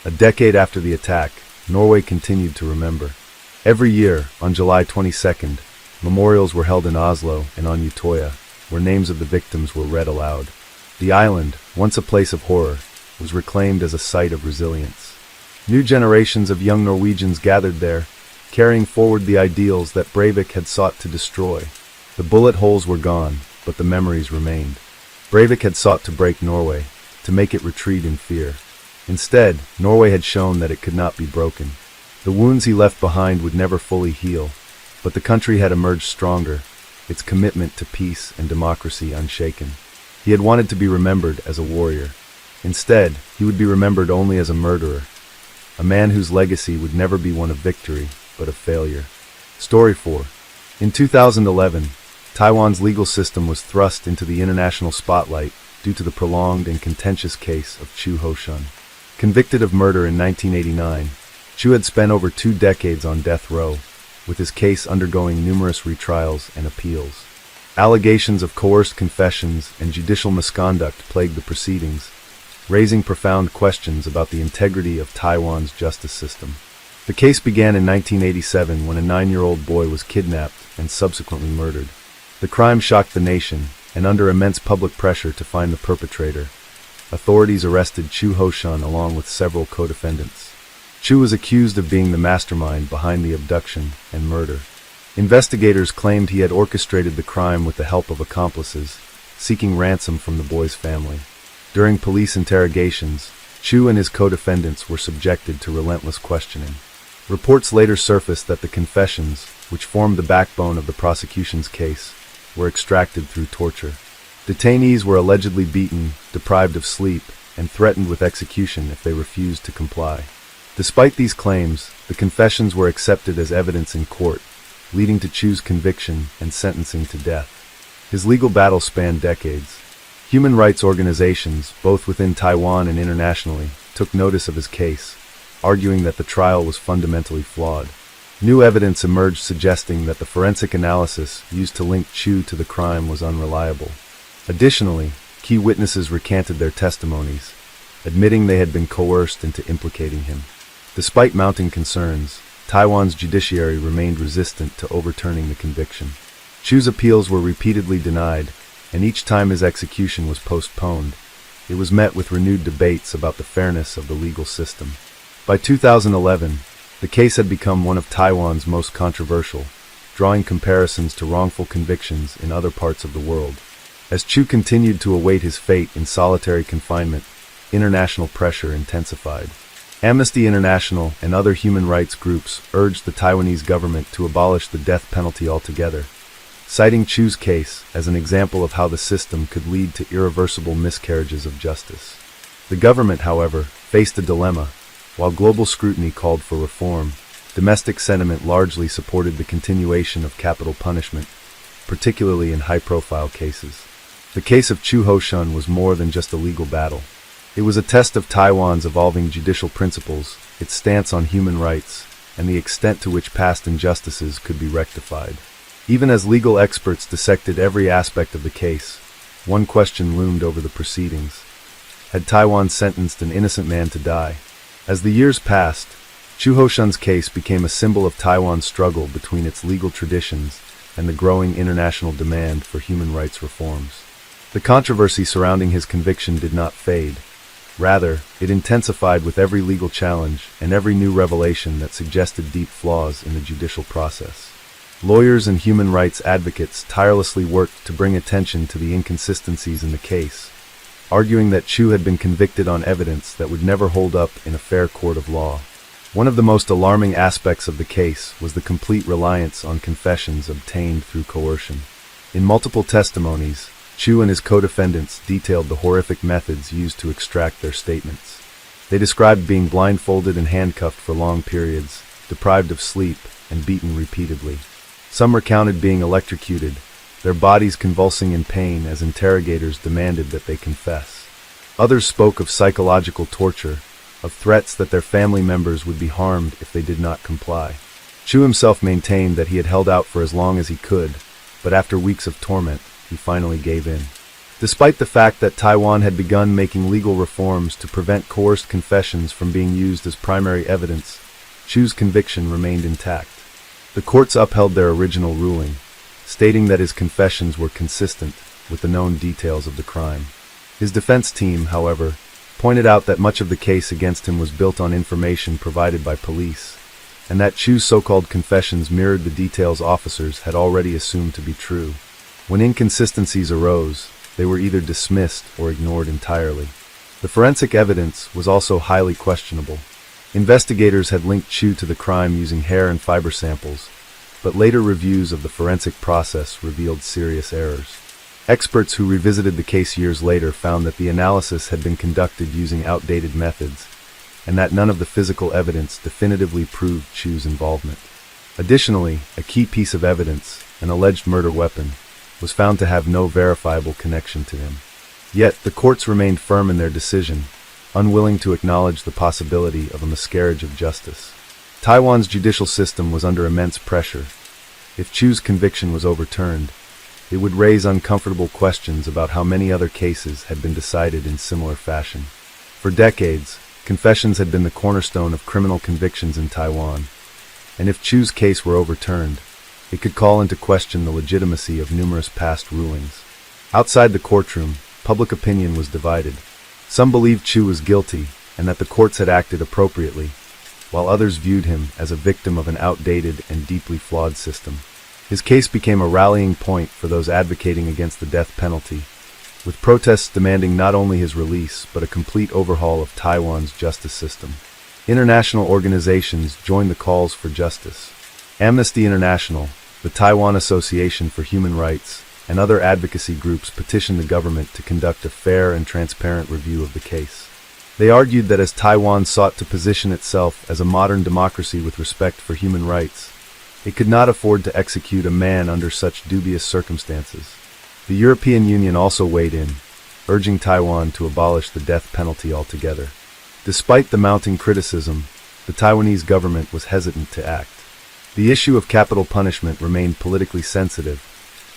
Speaker 1: A decade after the attack, Norway continued to remember. Every year, on July 22nd, memorials were held in Oslo and on Utøya, where names of the victims were read aloud. The island, once a place of horror, was reclaimed as a site of resilience. New generations of young Norwegians gathered there, carrying forward the ideals that Breivik had sought to destroy. The bullet holes were gone, but the memories remained. Breivik had sought to break Norway, to make it retreat in fear. Instead, Norway had shown that it could not be broken. The wounds he left behind would never fully heal, but the country had emerged stronger, its commitment to peace and democracy unshaken. He had wanted to be remembered as a warrior. Instead, he would be remembered only as a murderer, a man whose legacy would never be one of victory, but of failure. Story 4. In 2011, Taiwan's legal system was thrust into the international spotlight due to the prolonged and contentious case of Chu Ho-shun. Convicted of murder in 1989, Chu had spent over 2 decades on death row, with his case undergoing numerous retrials and appeals. Allegations of coerced confessions and judicial misconduct plagued the proceedings, raising profound questions about the integrity of Taiwan's justice system. The case began in 1987 when a 9-year-old boy was kidnapped and subsequently murdered. The crime shocked the nation, and under immense public pressure to find the perpetrator, authorities arrested Chu Ho-shun along with several co-defendants. Chu was accused of being the mastermind behind the abduction and murder. Investigators claimed he had orchestrated the crime with the help of accomplices, seeking ransom from the boy's family. During police interrogations, Chu and his co-defendants were subjected to relentless questioning. Reports later surfaced that the confessions, which formed the backbone of the prosecution's case, were extracted through torture. Detainees were allegedly beaten, deprived of sleep, and threatened with execution if they refused to comply. Despite these claims, the confessions were accepted as evidence in court, leading to Chu's conviction and sentencing to death. His legal battle spanned decades. Human rights organizations, both within Taiwan and internationally, took notice of his case, arguing that the trial was fundamentally flawed. New evidence emerged suggesting that the forensic analysis used to link Chu to the crime was unreliable. Additionally, key witnesses recanted their testimonies, admitting they had been coerced into implicating him. Despite mounting concerns, Taiwan's judiciary remained resistant to overturning the conviction. Chu's appeals were repeatedly denied, and each time his execution was postponed, it was met with renewed debates about the fairness of the legal system. By 2011, the case had become one of Taiwan's most controversial, drawing comparisons to wrongful convictions in other parts of the world. As Chu continued to await his fate in solitary confinement, international pressure intensified. Amnesty International and other human rights groups urged the Taiwanese government to abolish the death penalty altogether, citing Chu's case as an example of how the system could lead to irreversible miscarriages of justice. The government, however, faced a dilemma. While global scrutiny called for reform, domestic sentiment largely supported the continuation of capital punishment, particularly in high-profile cases. The case of Chu Ho-shun was more than just a legal battle. It was a test of Taiwan's evolving judicial principles, its stance on human rights, and the extent to which past injustices could be rectified. Even as legal experts dissected every aspect of the case, one question loomed over the proceedings. Had Taiwan sentenced an innocent man to die? As the years passed, Chu Ho-shun's case became a symbol of Taiwan's struggle between its legal traditions and the growing international demand for human rights reforms. The controversy surrounding his conviction did not fade. Rather, it intensified with every legal challenge and every new revelation that suggested deep flaws in the judicial process. Lawyers and human rights advocates tirelessly worked to bring attention to the inconsistencies in the case, arguing that Chu had been convicted on evidence that would never hold up in a fair court of law. One of the most alarming aspects of the case was the complete reliance on confessions obtained through coercion. In multiple testimonies, Chu and his co-defendants detailed the horrific methods used to extract their statements. They described being blindfolded and handcuffed for long periods, deprived of sleep, and beaten repeatedly. Some recounted being electrocuted, their bodies convulsing in pain as interrogators demanded that they confess. Others spoke of psychological torture, of threats that their family members would be harmed if they did not comply. Chu himself maintained that he had held out for as long as he could, but after weeks of torment, he finally gave in. Despite the fact that Taiwan had begun making legal reforms to prevent coerced confessions from being used as primary evidence, Chu's conviction remained intact. The courts upheld their original ruling, stating that his confessions were consistent with the known details of the crime. His defense team, however, pointed out that much of the case against him was built on information provided by police, and that Chu's so-called confessions mirrored the details officers had already assumed to be true. When inconsistencies arose, they were either dismissed or ignored entirely. The forensic evidence was also highly questionable. Investigators had linked Chu to the crime using hair and fiber samples, but later reviews of the forensic process revealed serious errors. Experts who revisited the case years later found that the analysis had been conducted using outdated methods, and that none of the physical evidence definitively proved Chu's involvement. Additionally, a key piece of evidence, an alleged murder weapon, was found to have no verifiable connection to him. Yet, the courts remained firm in their decision, unwilling to acknowledge the possibility of a miscarriage of justice. Taiwan's judicial system was under immense pressure. If Chu's conviction was overturned, It would raise uncomfortable questions about how many other cases had been decided in similar fashion. For decades, confessions had been the cornerstone of criminal convictions in Taiwan, and if Chu's case were overturned, it could call into question the legitimacy of numerous past rulings. Outside the courtroom, public opinion was divided. Some believed Chu was guilty and that the courts had acted appropriately, while others viewed him as a victim of an outdated and deeply flawed system. His case became a rallying point for those advocating against the death penalty, with protests demanding not only his release but a complete overhaul of Taiwan's justice system. International organizations joined the calls for justice. Amnesty International, the Taiwan Association for Human Rights, and other advocacy groups petitioned the government to conduct a fair and transparent review of the case. They argued that as Taiwan sought to position itself as a modern democracy with respect for human rights, it could not afford to execute a man under such dubious circumstances. The European Union also weighed in, urging Taiwan to abolish the death penalty altogether. Despite the mounting criticism, the Taiwanese government was hesitant to act. The issue of capital punishment remained politically sensitive,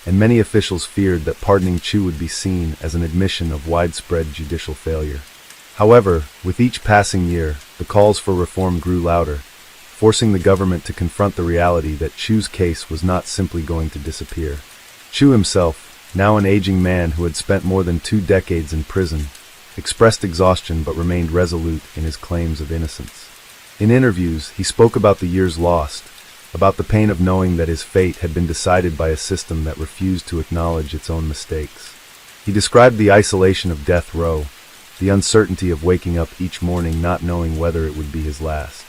Speaker 1: and many officials feared that pardoning Chu would be seen as an admission of widespread judicial failure. However, with each passing year, the calls for reform grew louder, forcing the government to confront the reality that Chu's case was not simply going to disappear. Chu himself, now an aging man who had spent more than 2 decades in prison, expressed exhaustion but remained resolute in his claims of innocence. In interviews, he spoke about the years lost, about the pain of knowing that his fate had been decided by a system that refused to acknowledge its own mistakes. He described the isolation of death row, the uncertainty of waking up each morning not knowing whether it would be his last.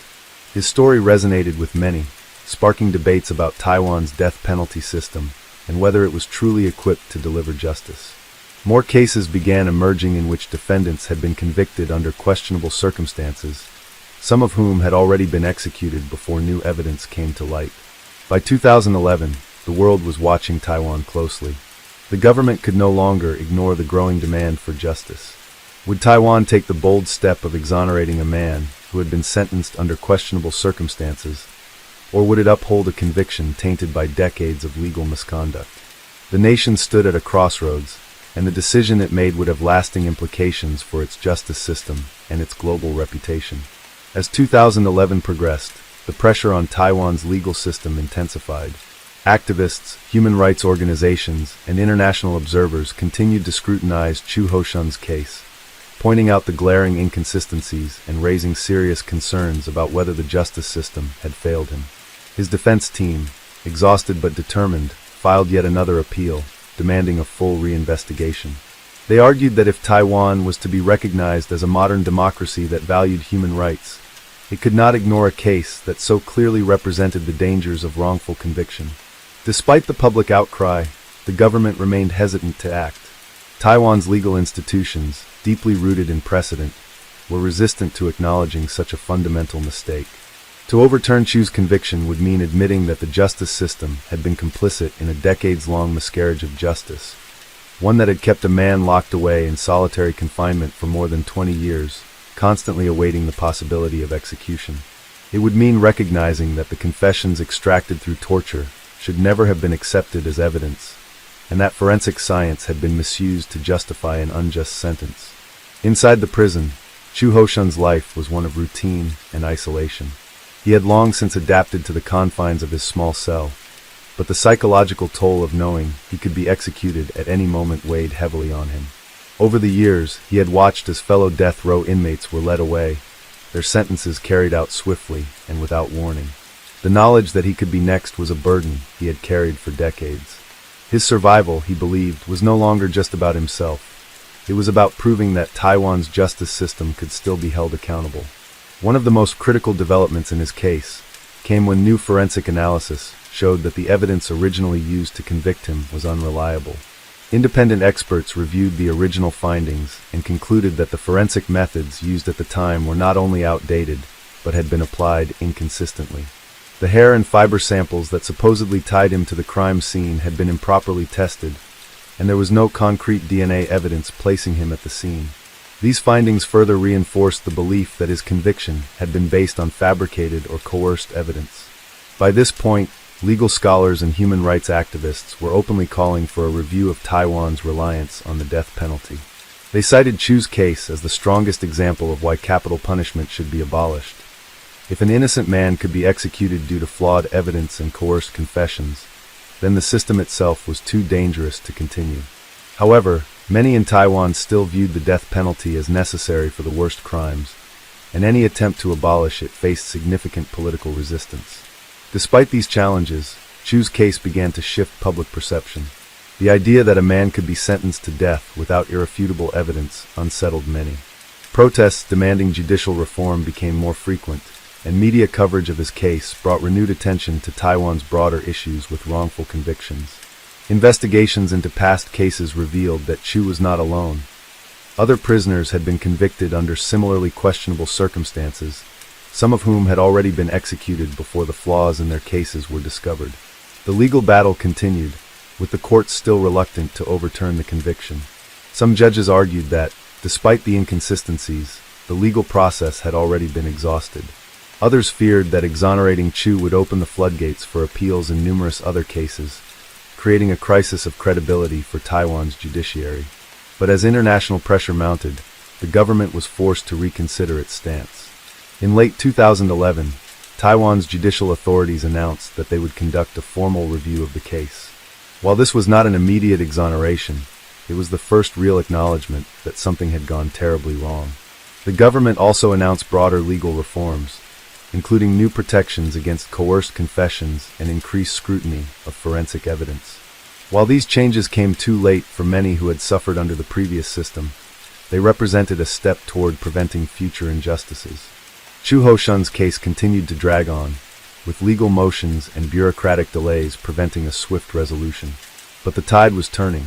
Speaker 1: His story resonated with many, sparking debates about Taiwan's death penalty system and whether it was truly equipped to deliver justice. More cases began emerging in which defendants had been convicted under questionable circumstances, some of whom had already been executed before new evidence came to light. By 2011, the world was watching Taiwan closely. The government could no longer ignore the growing demand for justice. Would Taiwan take the bold step of exonerating a man who had been sentenced under questionable circumstances, or would it uphold a conviction tainted by decades of legal misconduct? The nation stood at a crossroads, and the decision it made would have lasting implications for its justice system and its global reputation. As 2011 progressed, the pressure on Taiwan's legal system intensified. Activists, human rights organizations, and international observers continued to scrutinize Chu Hoshun's case, pointing out the glaring inconsistencies and raising serious concerns about whether the justice system had failed him. His defense team, exhausted but determined, filed yet another appeal, demanding a full reinvestigation. They argued that if Taiwan was to be recognized as a modern democracy that valued human rights, it could not ignore a case that so clearly represented the dangers of wrongful conviction. Despite the public outcry, the government remained hesitant to act. Taiwan's legal institutions, deeply rooted in precedent, were resistant to acknowledging such a fundamental mistake. To overturn Chu's conviction would mean admitting that the justice system had been complicit in a decades-long miscarriage of justice, one that had kept a man locked away in solitary confinement for more than 20 years, constantly awaiting the possibility of execution. It would mean recognizing that the confessions extracted through torture should never have been accepted as evidence, and that forensic science had been misused to justify an unjust sentence. Inside the prison, Chu Hoshun's life was one of routine and isolation. He had long since adapted to the confines of his small cell, but the psychological toll of knowing he could be executed at any moment weighed heavily on him. Over the years, he had watched as fellow death row inmates were led away, their sentences carried out swiftly and without warning. The knowledge that he could be next was a burden he had carried for decades. His survival, he believed, was no longer just about himself. It was about proving that Taiwan's justice system could still be held accountable. One of the most critical developments in his case came when new forensic analysis showed that the evidence originally used to convict him was unreliable. Independent experts reviewed the original findings and concluded that the forensic methods used at the time were not only outdated, but had been applied inconsistently. The hair and fiber samples that supposedly tied him to the crime scene had been improperly tested, and there was no concrete DNA evidence placing him at the scene. These findings further reinforced the belief that his conviction had been based on fabricated or coerced evidence. By this point, legal scholars and human rights activists were openly calling for a review of Taiwan's reliance on the death penalty. They cited Chu's case as the strongest example of why capital punishment should be abolished. If an innocent man could be executed due to flawed evidence and coerced confessions, then the system itself was too dangerous to continue. However, many in Taiwan still viewed the death penalty as necessary for the worst crimes, and any attempt to abolish it faced significant political resistance. Despite these challenges, Chu's case began to shift public perception. The idea that a man could be sentenced to death without irrefutable evidence unsettled many. Protests demanding judicial reform became more frequent, and media coverage of his case brought renewed attention to Taiwan's broader issues with wrongful convictions. Investigations into past cases revealed that Chu was not alone. Other prisoners had been convicted under similarly questionable circumstances, some of whom had already been executed before the flaws in their cases were discovered. The legal battle continued, with the courts still reluctant to overturn the conviction. Some judges argued that, despite the inconsistencies, the legal process had already been exhausted. Others feared that exonerating Chu would open the floodgates for appeals in numerous other cases, creating a crisis of credibility for Taiwan's judiciary. But as international pressure mounted, the government was forced to reconsider its stance. In late 2011, Taiwan's judicial authorities announced that they would conduct a formal review of the case. While this was not an immediate exoneration, it was the first real acknowledgement that something had gone terribly wrong. The government also announced broader legal reforms, including new protections against coerced confessions and increased scrutiny of forensic evidence. While these changes came too late for many who had suffered under the previous system, they represented a step toward preventing future injustices. Chu Hoshun's case continued to drag on, with legal motions and bureaucratic delays preventing a swift resolution. But the tide was turning.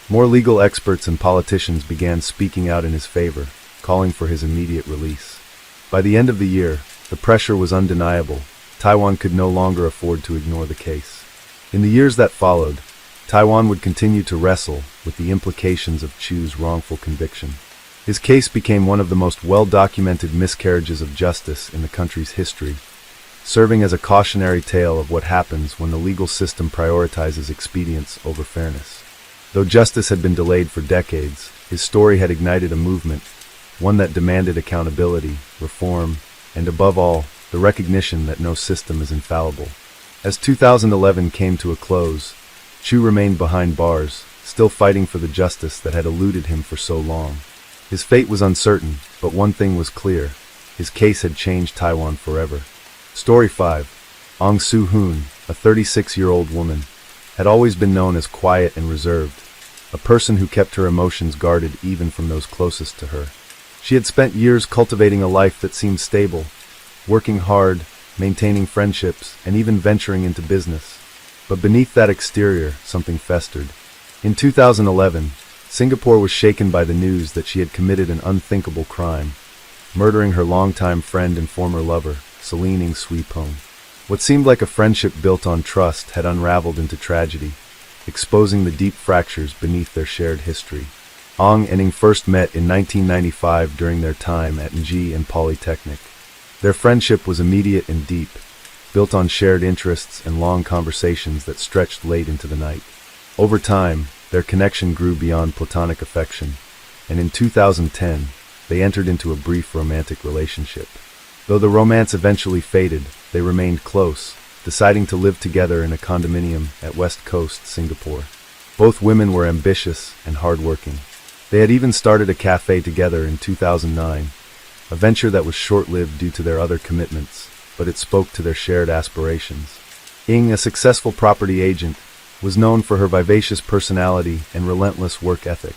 Speaker 1: More legal experts and politicians began speaking out in his favor, calling for his immediate release. By the end of the year, the pressure was undeniable. Taiwan could no longer afford to ignore the case. In the years that followed, Taiwan would continue to wrestle with the implications of Chu's wrongful conviction. His case became one of the most well-documented miscarriages of justice in the country's history, serving as a cautionary tale of what happens when the legal system prioritizes expedience over fairness. Though justice had been delayed for decades, his story had ignited a movement, one that demanded accountability, reform, and above all, the recognition that no system is infallible. As 2011 came to a close, Chu remained behind bars, still fighting for the justice that had eluded him for so long. His fate was uncertain, but one thing was clear: his case had changed Taiwan forever. Story 5. Ong Soo-hoon, a 36-year-old woman, had always been known as quiet and reserved, a person who kept her emotions guarded even from those closest to her. She had spent years cultivating a life that seemed stable, working hard, maintaining friendships, and even venturing into business. But beneath that exterior, something festered. In 2011, Singapore was shaken by the news that she had committed an unthinkable crime, murdering her longtime friend and former lover, Celine Ng Sui Pung. What seemed like a friendship built on trust had unraveled into tragedy, exposing the deep fractures beneath their shared history. Ong and Ng first met in 1995 during their time at NG and Polytechnic. Their friendship was immediate and deep, built on shared interests and long conversations that stretched late into the night. Over time, their connection grew beyond platonic affection, and in 2010, they entered into a brief romantic relationship. Though the romance eventually faded, they remained close, deciding to live together in a condominium at West Coast, Singapore. Both women were ambitious and hardworking. They had even started a cafe together in 2009, a venture that was short-lived due to their other commitments, but it spoke to their shared aspirations. Ng, a successful property agent, was known for her vivacious personality and relentless work ethic.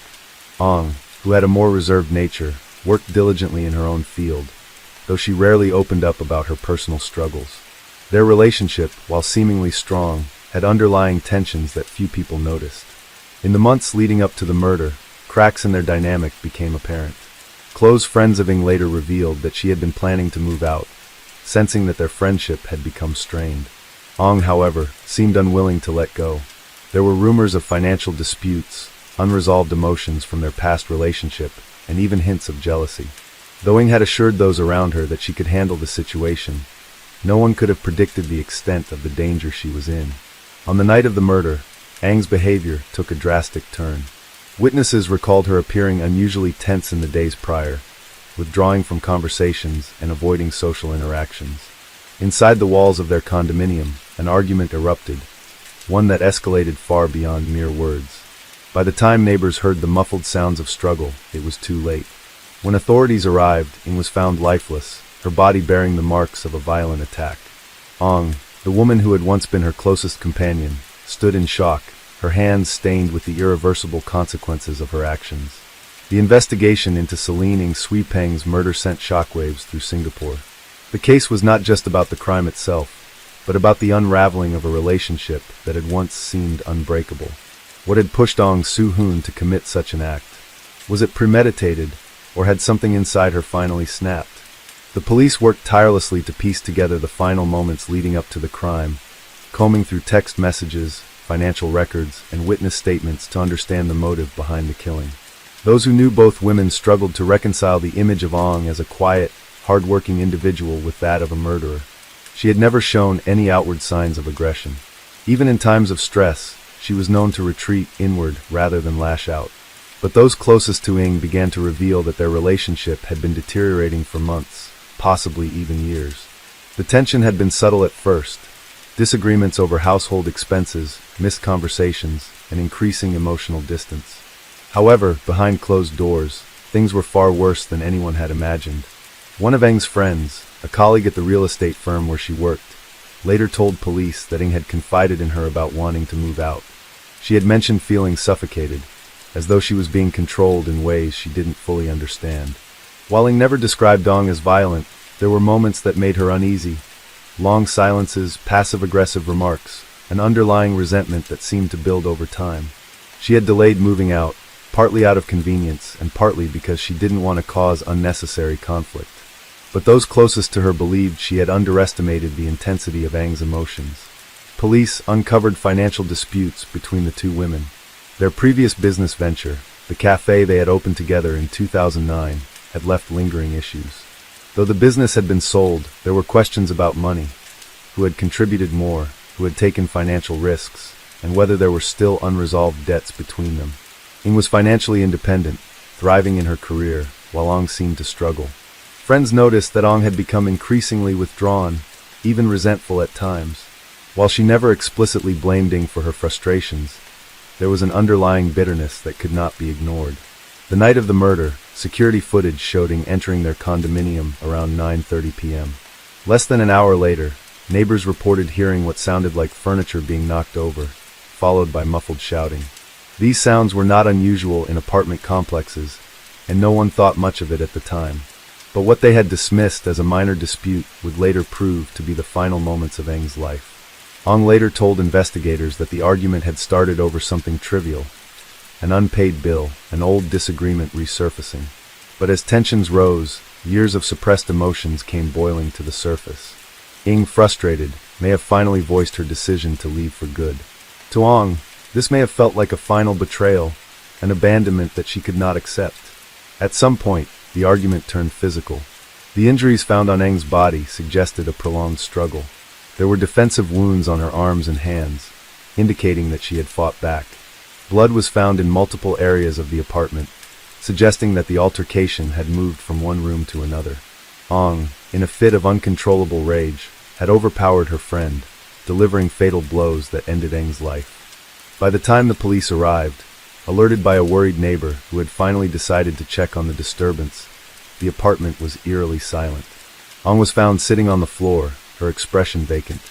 Speaker 1: Ong, who had a more reserved nature, worked diligently in her own field, though she rarely opened up about her personal struggles. Their relationship, while seemingly strong, had underlying tensions that few people noticed. In the months leading up to the murder, cracks in their dynamic became apparent. Close friends of Ng later revealed that she had been planning to move out, sensing that their friendship had become strained. Ong, however, seemed unwilling to let go. There were rumors of financial disputes, unresolved emotions from their past relationship, and even hints of jealousy. Though Ng had assured those around her that she could handle the situation, No one could have predicted the extent of the danger she was in. On the night of the murder, Ang's behavior took a drastic turn. Witnesses recalled her appearing unusually tense in the days prior, withdrawing from conversations and avoiding social interactions. Inside the walls of their condominium, an argument erupted, one that escalated far beyond mere words. By the time neighbors heard the muffled sounds of struggle, it was too late. When authorities arrived, Ing was found lifeless, her body bearing the marks of a violent attack. Ong, the woman who had once been her closest companion, stood in shock, her hands stained with the irreversible consequences of her actions. The investigation into Celine Ing Sui Peng's murder sent shockwaves through Singapore. The case was not just about the crime itself, but about the unraveling of a relationship that had once seemed unbreakable. What had pushed Ong Soo-hoon to commit such an act? Was it premeditated, or had something inside her finally snapped? The police worked tirelessly to piece together the final moments leading up to the crime, combing through text messages, financial records, and witness statements to understand the motive behind the killing. Those who knew both women struggled to reconcile the image of Ong as a quiet, hard-working individual with that of a murderer. She had never shown any outward signs of aggression. Even in times of stress, she was known to retreat inward rather than lash out. But those closest to Ing began to reveal that their relationship had been deteriorating for months, possibly even years. The tension had been subtle at first, disagreements over household expenses, missed conversations, and increasing emotional distance. However, behind closed doors, things were far worse than anyone had imagined. One of Eng's friends, a colleague at the real estate firm where she worked, later told police that Ing had confided in her about wanting to move out. She had mentioned feeling suffocated, as though she was being controlled in ways she didn't fully understand. While Ing never described Ong as violent, there were moments that made her uneasy. Long silences, passive-aggressive remarks, an underlying resentment that seemed to build over time. She had delayed moving out, partly out of convenience and partly because she didn't want to cause unnecessary conflict. But those closest to her believed she had underestimated the intensity of Ang's emotions. Police uncovered financial disputes between the two women. Their previous business venture, the cafe they had opened together in 2009, had left lingering issues. Though the business had been sold, there were questions about money, who had contributed more, who had taken financial risks, and whether there were still unresolved debts between them. Ing was financially independent, thriving in her career, while Ong seemed to struggle. Friends noticed that Ong had become increasingly withdrawn, even resentful at times. While she never explicitly blamed Ing for her frustrations, there was an underlying bitterness that could not be ignored. The night of the murder, security footage showed Ing entering their condominium around 9:30 p.m. Less than an hour later, neighbors reported hearing what sounded like furniture being knocked over, followed by muffled shouting. These sounds were not unusual in apartment complexes, and no one thought much of it at the time. But what they had dismissed as a minor dispute would later prove to be the final moments of Eng's life. Ong later told investigators that the argument had started over something trivial, an unpaid bill, an old disagreement resurfacing. But as tensions rose, years of suppressed emotions came boiling to the surface. Ing, frustrated, may have finally voiced her decision to leave for good. To Ong, this may have felt like a final betrayal, an abandonment that she could not accept. At some point, the argument turned physical. The injuries found on Eng's body suggested a prolonged struggle. There were defensive wounds on her arms and hands, indicating that she had fought back. Blood was found in multiple areas of the apartment, suggesting that the altercation had moved from one room to another. Ong, in a fit of uncontrollable rage, had overpowered her friend, delivering fatal blows that ended Eng's life. By the time the police arrived, alerted by a worried neighbor who had finally decided to check on the disturbance, the apartment was eerily silent. Ong was found sitting on the floor, her expression vacant.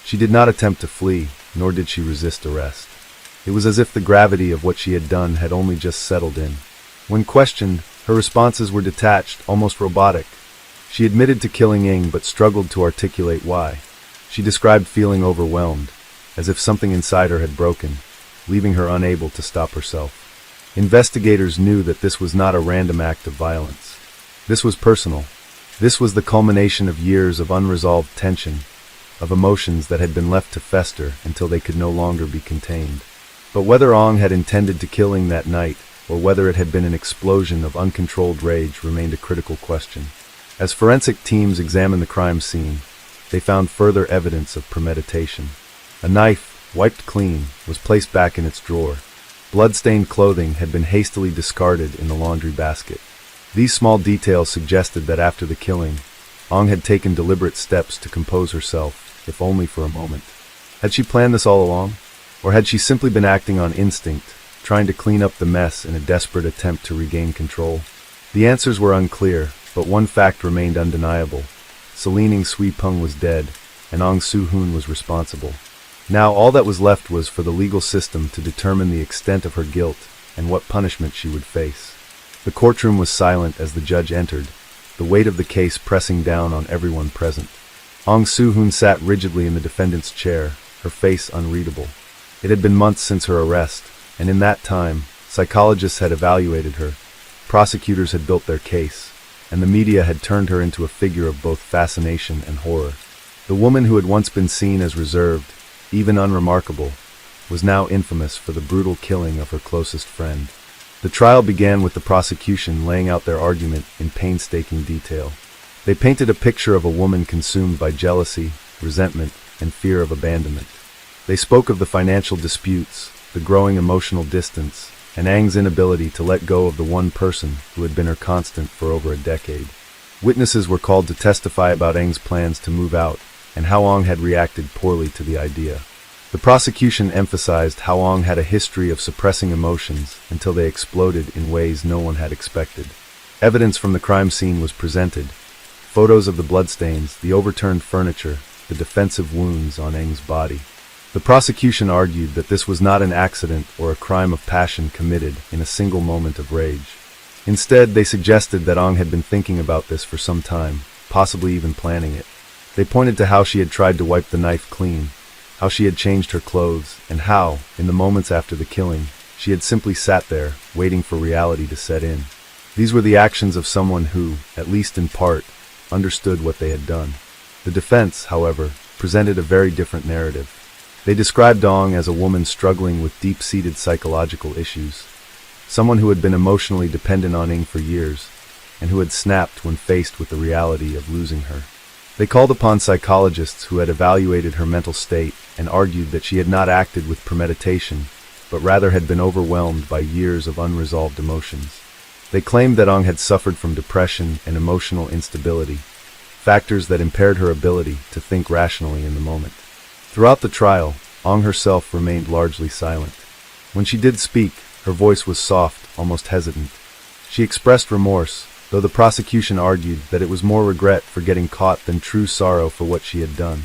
Speaker 1: She did not attempt to flee, nor did she resist arrest. It was as if the gravity of what she had done had only just settled in. When questioned, her responses were detached, almost robotic. She admitted to killing Ing but struggled to articulate why. She described feeling overwhelmed, as if something inside her had broken, leaving her unable to stop herself. Investigators knew that this was not a random act of violence. This was personal. This was the culmination of years of unresolved tension, of emotions that had been left to fester until they could no longer be contained. But whether Ong had intended to kill Ing that night, or whether it had been an explosion of uncontrolled rage, remained a critical question. As forensic teams examined the crime scene, they found further evidence of premeditation. A knife, wiped clean, was placed back in its drawer. Blood-stained clothing had been hastily discarded in the laundry basket. These small details suggested that after the killing, Ong had taken deliberate steps to compose herself, if only for a moment. Had she planned this all along? Or had she simply been acting on instinct, trying to clean up the mess in a desperate attempt to regain control? The answers were unclear, but one fact remained undeniable. Celine Sui Peng was dead, and Ong Soo-hoon was responsible. Now all that was left was for the legal system to determine the extent of her guilt and what punishment she would face. The courtroom was silent as the judge entered, the weight of the case pressing down on everyone present. Ong Soo-hoon sat rigidly in the defendant's chair, her face unreadable. It had been months since her arrest, and in that time, psychologists had evaluated her, prosecutors had built their case, and the media had turned her into a figure of both fascination and horror. The woman who had once been seen as reserved, even unremarkable, was now infamous for the brutal killing of her closest friend. The trial began with the prosecution laying out their argument in painstaking detail. They painted a picture of a woman consumed by jealousy, resentment, and fear of abandonment. They spoke of the financial disputes, the growing emotional distance, and Ang's inability to let go of the one person who had been her constant for over a decade. Witnesses were called to testify about Ang's plans to move out, and how Ong had reacted poorly to the idea. The prosecution emphasized how Ong had a history of suppressing emotions until they exploded in ways no one had expected. Evidence from the crime scene was presented. Photos of the bloodstains, the overturned furniture, the defensive wounds on Ang's body. The prosecution argued that this was not an accident or a crime of passion committed in a single moment of rage. Instead, they suggested that Ong had been thinking about this for some time, possibly even planning it. They pointed to how she had tried to wipe the knife clean, how she had changed her clothes, and how, in the moments after the killing, she had simply sat there, waiting for reality to set in. These were the actions of someone who, at least in part, understood what they had done. The defense, however, presented a very different narrative. They described Ong as a woman struggling with deep-seated psychological issues, someone who had been emotionally dependent on Ing for years, and who had snapped when faced with the reality of losing her. They called upon psychologists who had evaluated her mental state and argued that she had not acted with premeditation, but rather had been overwhelmed by years of unresolved emotions. They claimed that Ong had suffered from depression and emotional instability, factors that impaired her ability to think rationally in the moment. Throughout the trial, Ong herself remained largely silent. When she did speak, her voice was soft, almost hesitant. She expressed remorse, though the prosecution argued that it was more regret for getting caught than true sorrow for what she had done.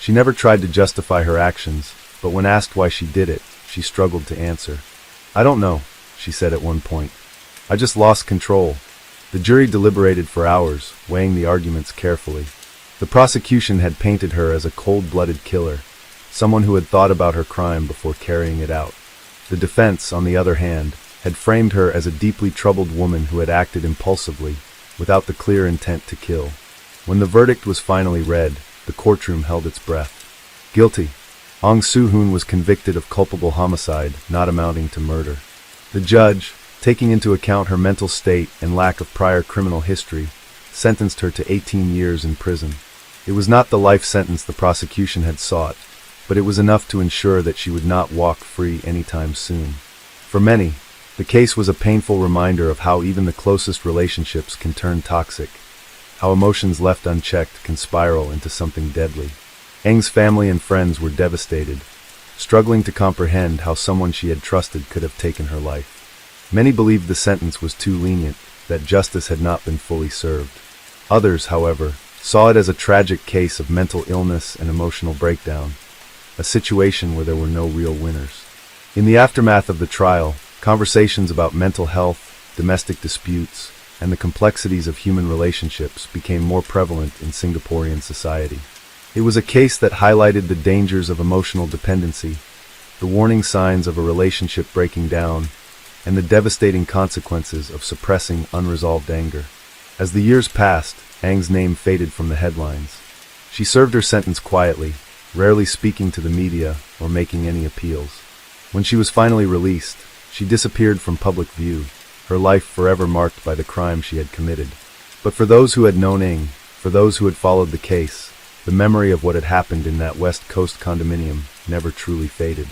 Speaker 1: She never tried to justify her actions, but when asked why she did it, she struggled to answer. "I don't know," she said at one point. "I just lost control." The jury deliberated for hours, weighing the arguments carefully. The prosecution had painted her as a cold-blooded killer, someone who had thought about her crime before carrying it out. The defense, on the other hand, had framed her as a deeply troubled woman who had acted impulsively, without the clear intent to kill. When the verdict was finally read, the courtroom held its breath. Guilty. Ong Soo-hoon was convicted of culpable homicide, not amounting to murder. The judge, taking into account her mental state and lack of prior criminal history, sentenced her to 18 years in prison. It was not the life sentence the prosecution had sought, but it was enough to ensure that she would not walk free anytime soon. For many, the case was a painful reminder of how even the closest relationships can turn toxic, how emotions left unchecked can spiral into something deadly. Eng's family and friends were devastated, struggling to comprehend how someone she had trusted could have taken her life. Many believed the sentence was too lenient, that justice had not been fully served. Others, however, saw it as a tragic case of mental illness and emotional breakdown, a situation where there were no real winners. In the aftermath of the trial, conversations about mental health, domestic disputes, and the complexities of human relationships became more prevalent in Singaporean society. It was a case that highlighted the dangers of emotional dependency, the warning signs of a relationship breaking down, and the devastating consequences of suppressing unresolved anger. As the years passed, Ang's name faded from the headlines. She served her sentence quietly, rarely speaking to the media or making any appeals. When she was finally released, she disappeared from public view, her life forever marked by the crime she had committed. But for those who had known Ing, for those who had followed the case, the memory of what had happened in that West Coast condominium never truly faded.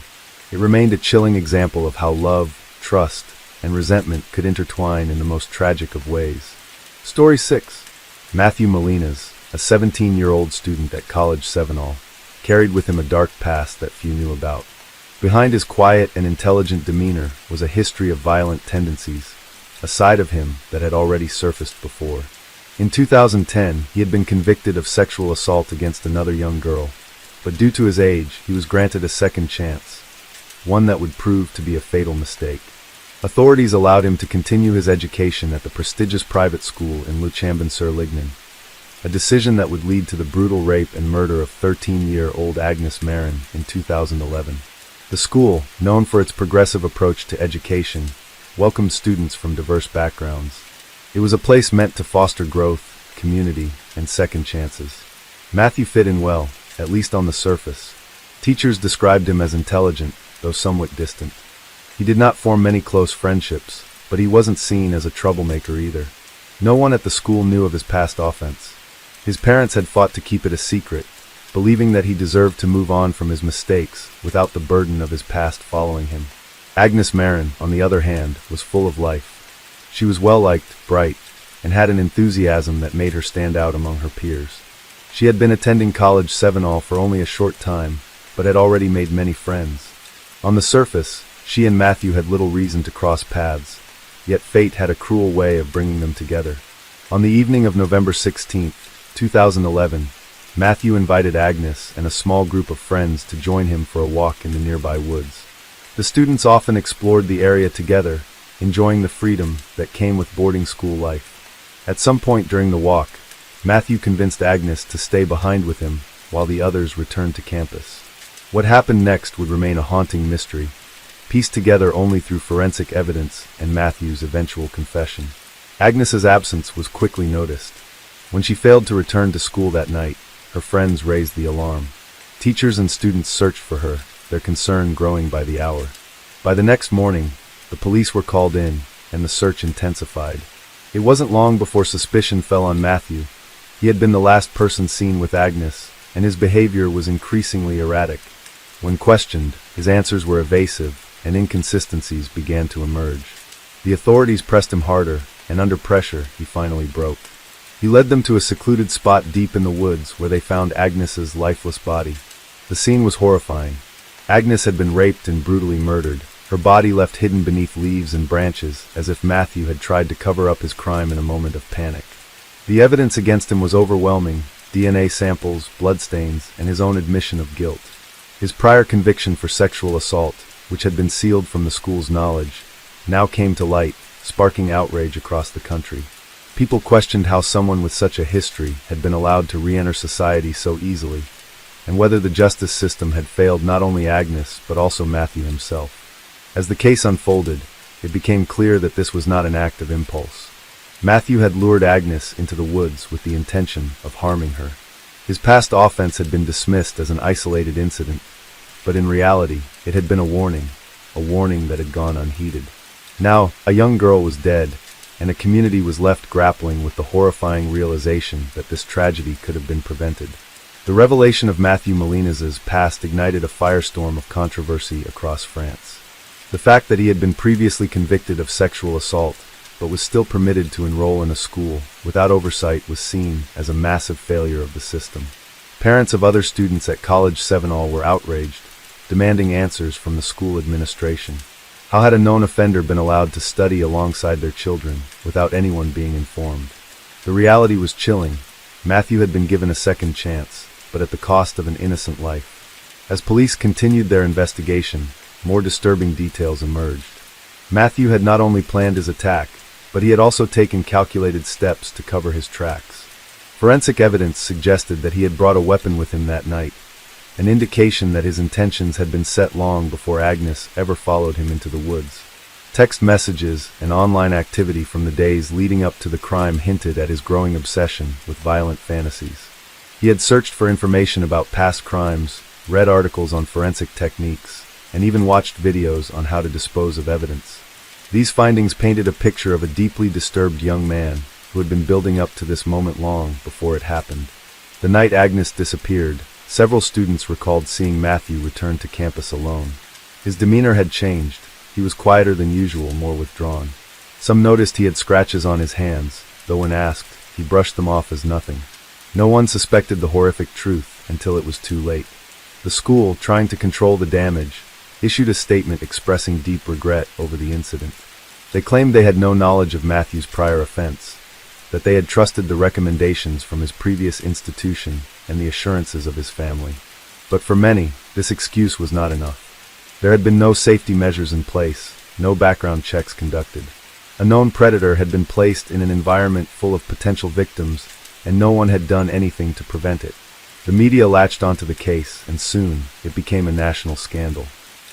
Speaker 1: It remained a chilling example of how love, trust, and resentment could intertwine in the most tragic of ways. Story 6. Matthew Molinas, a 17-year-old student at College Sevenol, carried with him a dark past that few knew about. Behind his quiet and intelligent demeanor was a history of violent tendencies, a side of him that had already surfaced before. In 2010, he had been convicted of sexual assault against another young girl, but due to his age, he was granted a second chance, one that would prove to be a fatal mistake. Authorities allowed him to continue his education at the prestigious private school in Luchambon-sur-Lignon, a decision that would lead to the brutal rape and murder of 13-year-old Agnes Marin in 2011. The school, known for its progressive approach to education, welcomed students from diverse backgrounds. It was a place meant to foster growth, community, and second chances. Matthew fit in well, at least on the surface. Teachers described him as intelligent, though somewhat distant. He did not form many close friendships, but he wasn't seen as a troublemaker either. No one at the school knew of his past offense. His parents had fought to keep it a secret, believing that he deserved to move on from his mistakes without the burden of his past following him. Agnes Marin, on the other hand, was full of life. She was well-liked, bright, and had an enthusiasm that made her stand out among her peers. She had been attending College Sevenol for only a short time, but had already made many friends. On the surface, she and Matthew had little reason to cross paths, yet fate had a cruel way of bringing them together. On the evening of November 16, 2011, Matthew invited Agnes and a small group of friends to join him for a walk in the nearby woods. The students often explored the area together, enjoying the freedom that came with boarding school life. At some point during the walk, Matthew convinced Agnes to stay behind with him while the others returned to campus. What happened next would remain a haunting mystery, pieced together only through forensic evidence and Matthew's eventual confession. Agnes's absence was quickly noticed. When she failed to return to school that night, her friends raised the alarm. Teachers and students searched for her, their concern growing by the hour. By the next morning, the police were called in, and the search intensified. It wasn't long before suspicion fell on Matthew. He had been the last person seen with Agnes, and his behavior was increasingly erratic. When questioned, his answers were evasive, and inconsistencies began to emerge. The authorities pressed him harder, and under pressure, he finally broke. He led them to a secluded spot deep in the woods where they found Agnes's lifeless body. The scene was horrifying. Agnes had been raped and brutally murdered, her body left hidden beneath leaves and branches, as if Matthew had tried to cover up his crime in a moment of panic. The evidence against him was overwhelming: DNA samples, bloodstains, and his own admission of guilt. His prior conviction for sexual assault, which had been sealed from the school's knowledge, now came to light, sparking outrage across the country. People questioned how someone with such a history had been allowed to re-enter society so easily, and whether the justice system had failed not only Agnes, but also Matthew himself. As the case unfolded, it became clear that this was not an act of impulse. Matthew had lured Agnes into the woods with the intention of harming her. His past offense had been dismissed as an isolated incident, but in reality, it had been a warning that had gone unheeded. Now, a young girl was dead, and a community was left grappling with the horrifying realization that this tragedy could have been prevented. The revelation of Matthew Molinas's past ignited a firestorm of controversy across France. The fact that he had been previously convicted of sexual assault, but was still permitted to enroll in a school without oversight, was seen as a massive failure of the system. Parents of other students at College Sevenol were outraged, demanding answers from the school administration. How had a known offender been allowed to study alongside their children without anyone being informed? The reality was chilling. Matthew had been given a second chance, but at the cost of an innocent life. As police continued their investigation, more disturbing details emerged. Matthew had not only planned his attack, but he had also taken calculated steps to cover his tracks. Forensic evidence suggested that he had brought a weapon with him that night, an indication that his intentions had been set long before Agnes ever followed him into the woods. Text messages and online activity from the days leading up to the crime hinted at his growing obsession with violent fantasies. He had searched for information about past crimes, read articles on forensic techniques, and even watched videos on how to dispose of evidence. These findings painted a picture of a deeply disturbed young man who had been building up to this moment long before it happened. The night Agnes disappeared, several students recalled seeing Matthew return to campus alone. His demeanor had changed. He was quieter than usual, more withdrawn. Some noticed he had scratches on his hands, though when asked, he brushed them off as nothing. No one suspected the horrific truth until it was too late. The school, trying to control the damage, issued a statement expressing deep regret over the incident. They claimed they had no knowledge of Matthew's prior offense, that they had trusted the recommendations from his previous institution and the assurances of his family. But for many, this excuse was not enough. There had been no safety measures in place, no background checks conducted. A known predator had been placed in an environment full of potential victims, and no one had done anything to prevent it. The media latched onto the case, and soon it became a national scandal.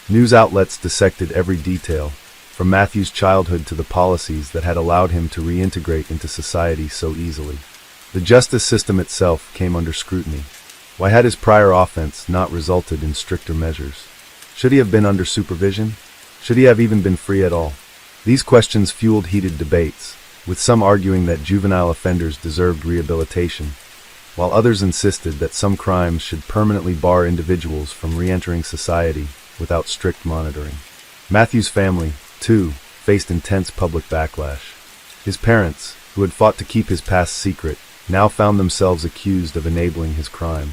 Speaker 1: News outlets dissected every detail, from Matthew's childhood to the policies that had allowed him to reintegrate into society so easily. The justice system itself came under scrutiny. Why had his prior offense not resulted in stricter measures? Should he have been under supervision? Should he have even been free at all? These questions fueled heated debates, with some arguing that juvenile offenders deserved rehabilitation, while others insisted that some crimes should permanently bar individuals from re-entering society without strict monitoring. Matthew's family, too, faced intense public backlash. His parents, who had fought to keep his past secret, now found themselves accused of enabling his crime.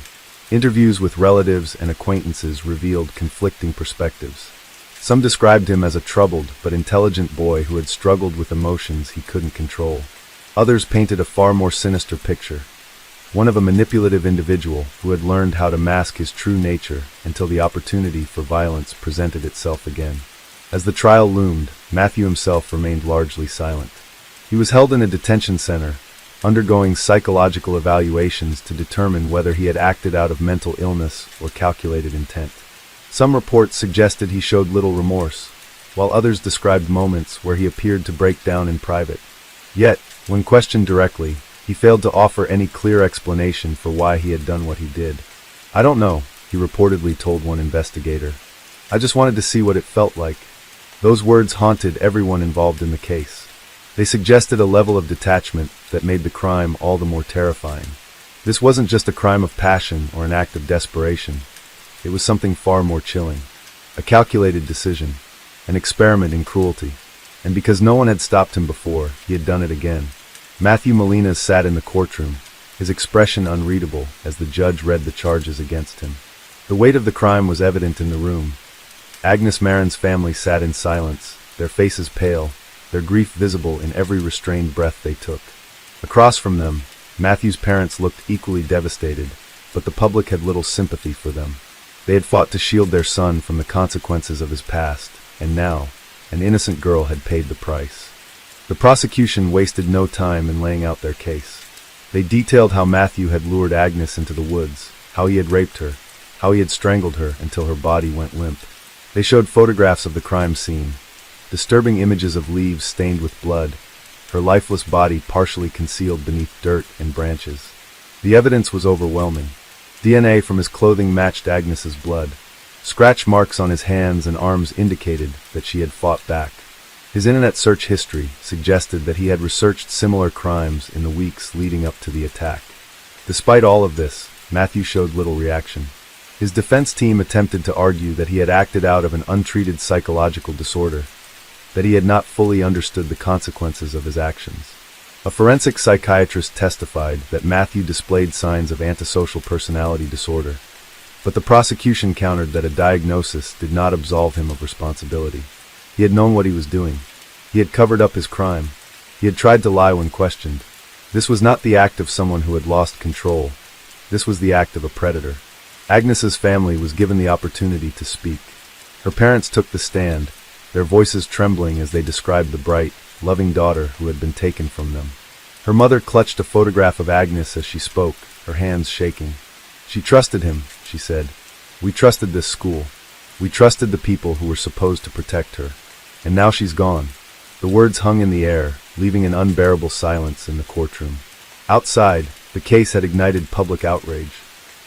Speaker 1: Interviews with relatives and acquaintances revealed conflicting perspectives. Some described him as a troubled but intelligent boy who had struggled with emotions he couldn't control. Others painted a far more sinister picture, one of a manipulative individual who had learned how to mask his true nature until the opportunity for violence presented itself again. As the trial loomed, Matthew himself remained largely silent. He was held in a detention center, undergoing psychological evaluations to determine whether he had acted out of mental illness or calculated intent. Some reports suggested he showed little remorse, while others described moments where he appeared to break down in private. Yet, when questioned directly, he failed to offer any clear explanation for why he had done what he did. "I don't know," he reportedly told one investigator. "I just wanted to see what it felt like." Those words haunted everyone involved in the case. They suggested a level of detachment that made the crime all the more terrifying. This wasn't just a crime of passion or an act of desperation. It was something far more chilling. A calculated decision, an experiment in cruelty. And because no one had stopped him before, he had done it again. Matthew Molina sat in the courtroom, his expression unreadable as the judge read the charges against him. The weight of the crime was evident in the room. Agnes Marin's family sat in silence, their faces pale, their grief visible in every restrained breath they took. Across from them, Matthew's parents looked equally devastated, but the public had little sympathy for them. They had fought to shield their son from the consequences of his past, and now, an innocent girl had paid the price. The prosecution wasted no time in laying out their case. They detailed how Matthew had lured Agnes into the woods, how he had raped her, how he had strangled her until her body went limp. They showed photographs of the crime scene, disturbing images of leaves stained with blood, her lifeless body partially concealed beneath dirt and branches. The evidence was overwhelming. DNA from his clothing matched Agnes's blood. Scratch marks on his hands and arms indicated that she had fought back. His internet search history suggested that he had researched similar crimes in the weeks leading up to the attack. Despite all of this, Matthew showed little reaction. His defense team attempted to argue that he had acted out of an untreated psychological disorder, that he had not fully understood the consequences of his actions. A forensic psychiatrist testified that Matthew displayed signs of antisocial personality disorder, but the prosecution countered that a diagnosis did not absolve him of responsibility. He had known what he was doing. He had covered up his crime. He had tried to lie when questioned. This was not the act of someone who had lost control. This was the act of a predator. Agnes's family was given the opportunity to speak. Her parents took the stand, their voices trembling as they described the bright, loving daughter who had been taken from them. Her mother clutched a photograph of Agnes as she spoke, her hands shaking. "She trusted him," she said. "We trusted this school. We trusted the people who were supposed to protect her. And now she's gone." The words hung in the air, leaving an unbearable silence in the courtroom. Outside, the case had ignited public outrage.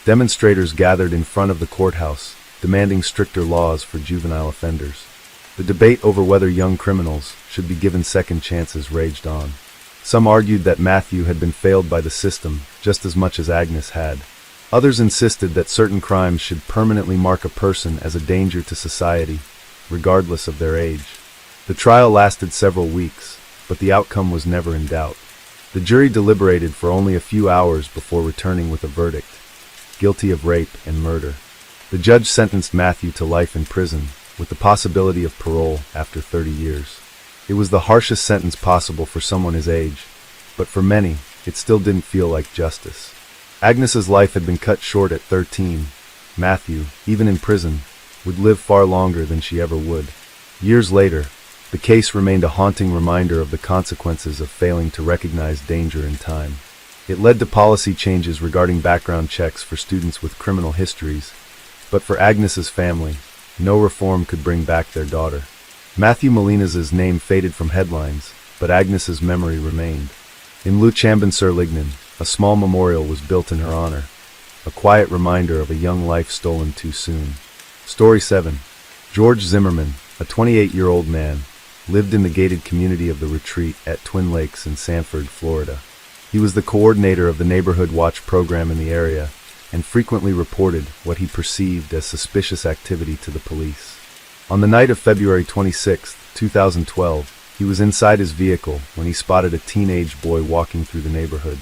Speaker 1: Demonstrators gathered in front of the courthouse, demanding stricter laws for juvenile offenders. The debate over whether young criminals should be given second chances raged on. Some argued that Matthew had been failed by the system just as much as Agnes had. Others insisted that certain crimes should permanently mark a person as a danger to society, regardless of their age. The trial lasted several weeks, but the outcome was never in doubt. The jury deliberated for only a few hours before returning with a verdict: guilty of rape and murder. The judge sentenced Matthew to life in prison, with the possibility of parole after 30 years. It was the harshest sentence possible for someone his age, but for many, it still didn't feel like justice. Agnes's life had been cut short at 13. Matthew, even in prison, would live far longer than she ever would. Years later, the case remained a haunting reminder of the consequences of failing to recognize danger in time. It led to policy changes regarding background checks for students with criminal histories, but for Agnes's family, no reform could bring back their daughter. Matthew Molina's name faded from headlines, but Agnes's memory remained. In Luchambon-sur-Lignon, a small memorial was built in her honor, a quiet reminder of a young life stolen too soon. Story 7. George Zimmerman, a 28-year-old man, lived in the gated community of The Retreat at Twin Lakes in Sanford, Florida. He was the coordinator of the Neighborhood Watch program in the area and frequently reported what he perceived as suspicious activity to the police. On the night of February 26, 2012, he was inside his vehicle when he spotted a teenage boy walking through the neighborhood.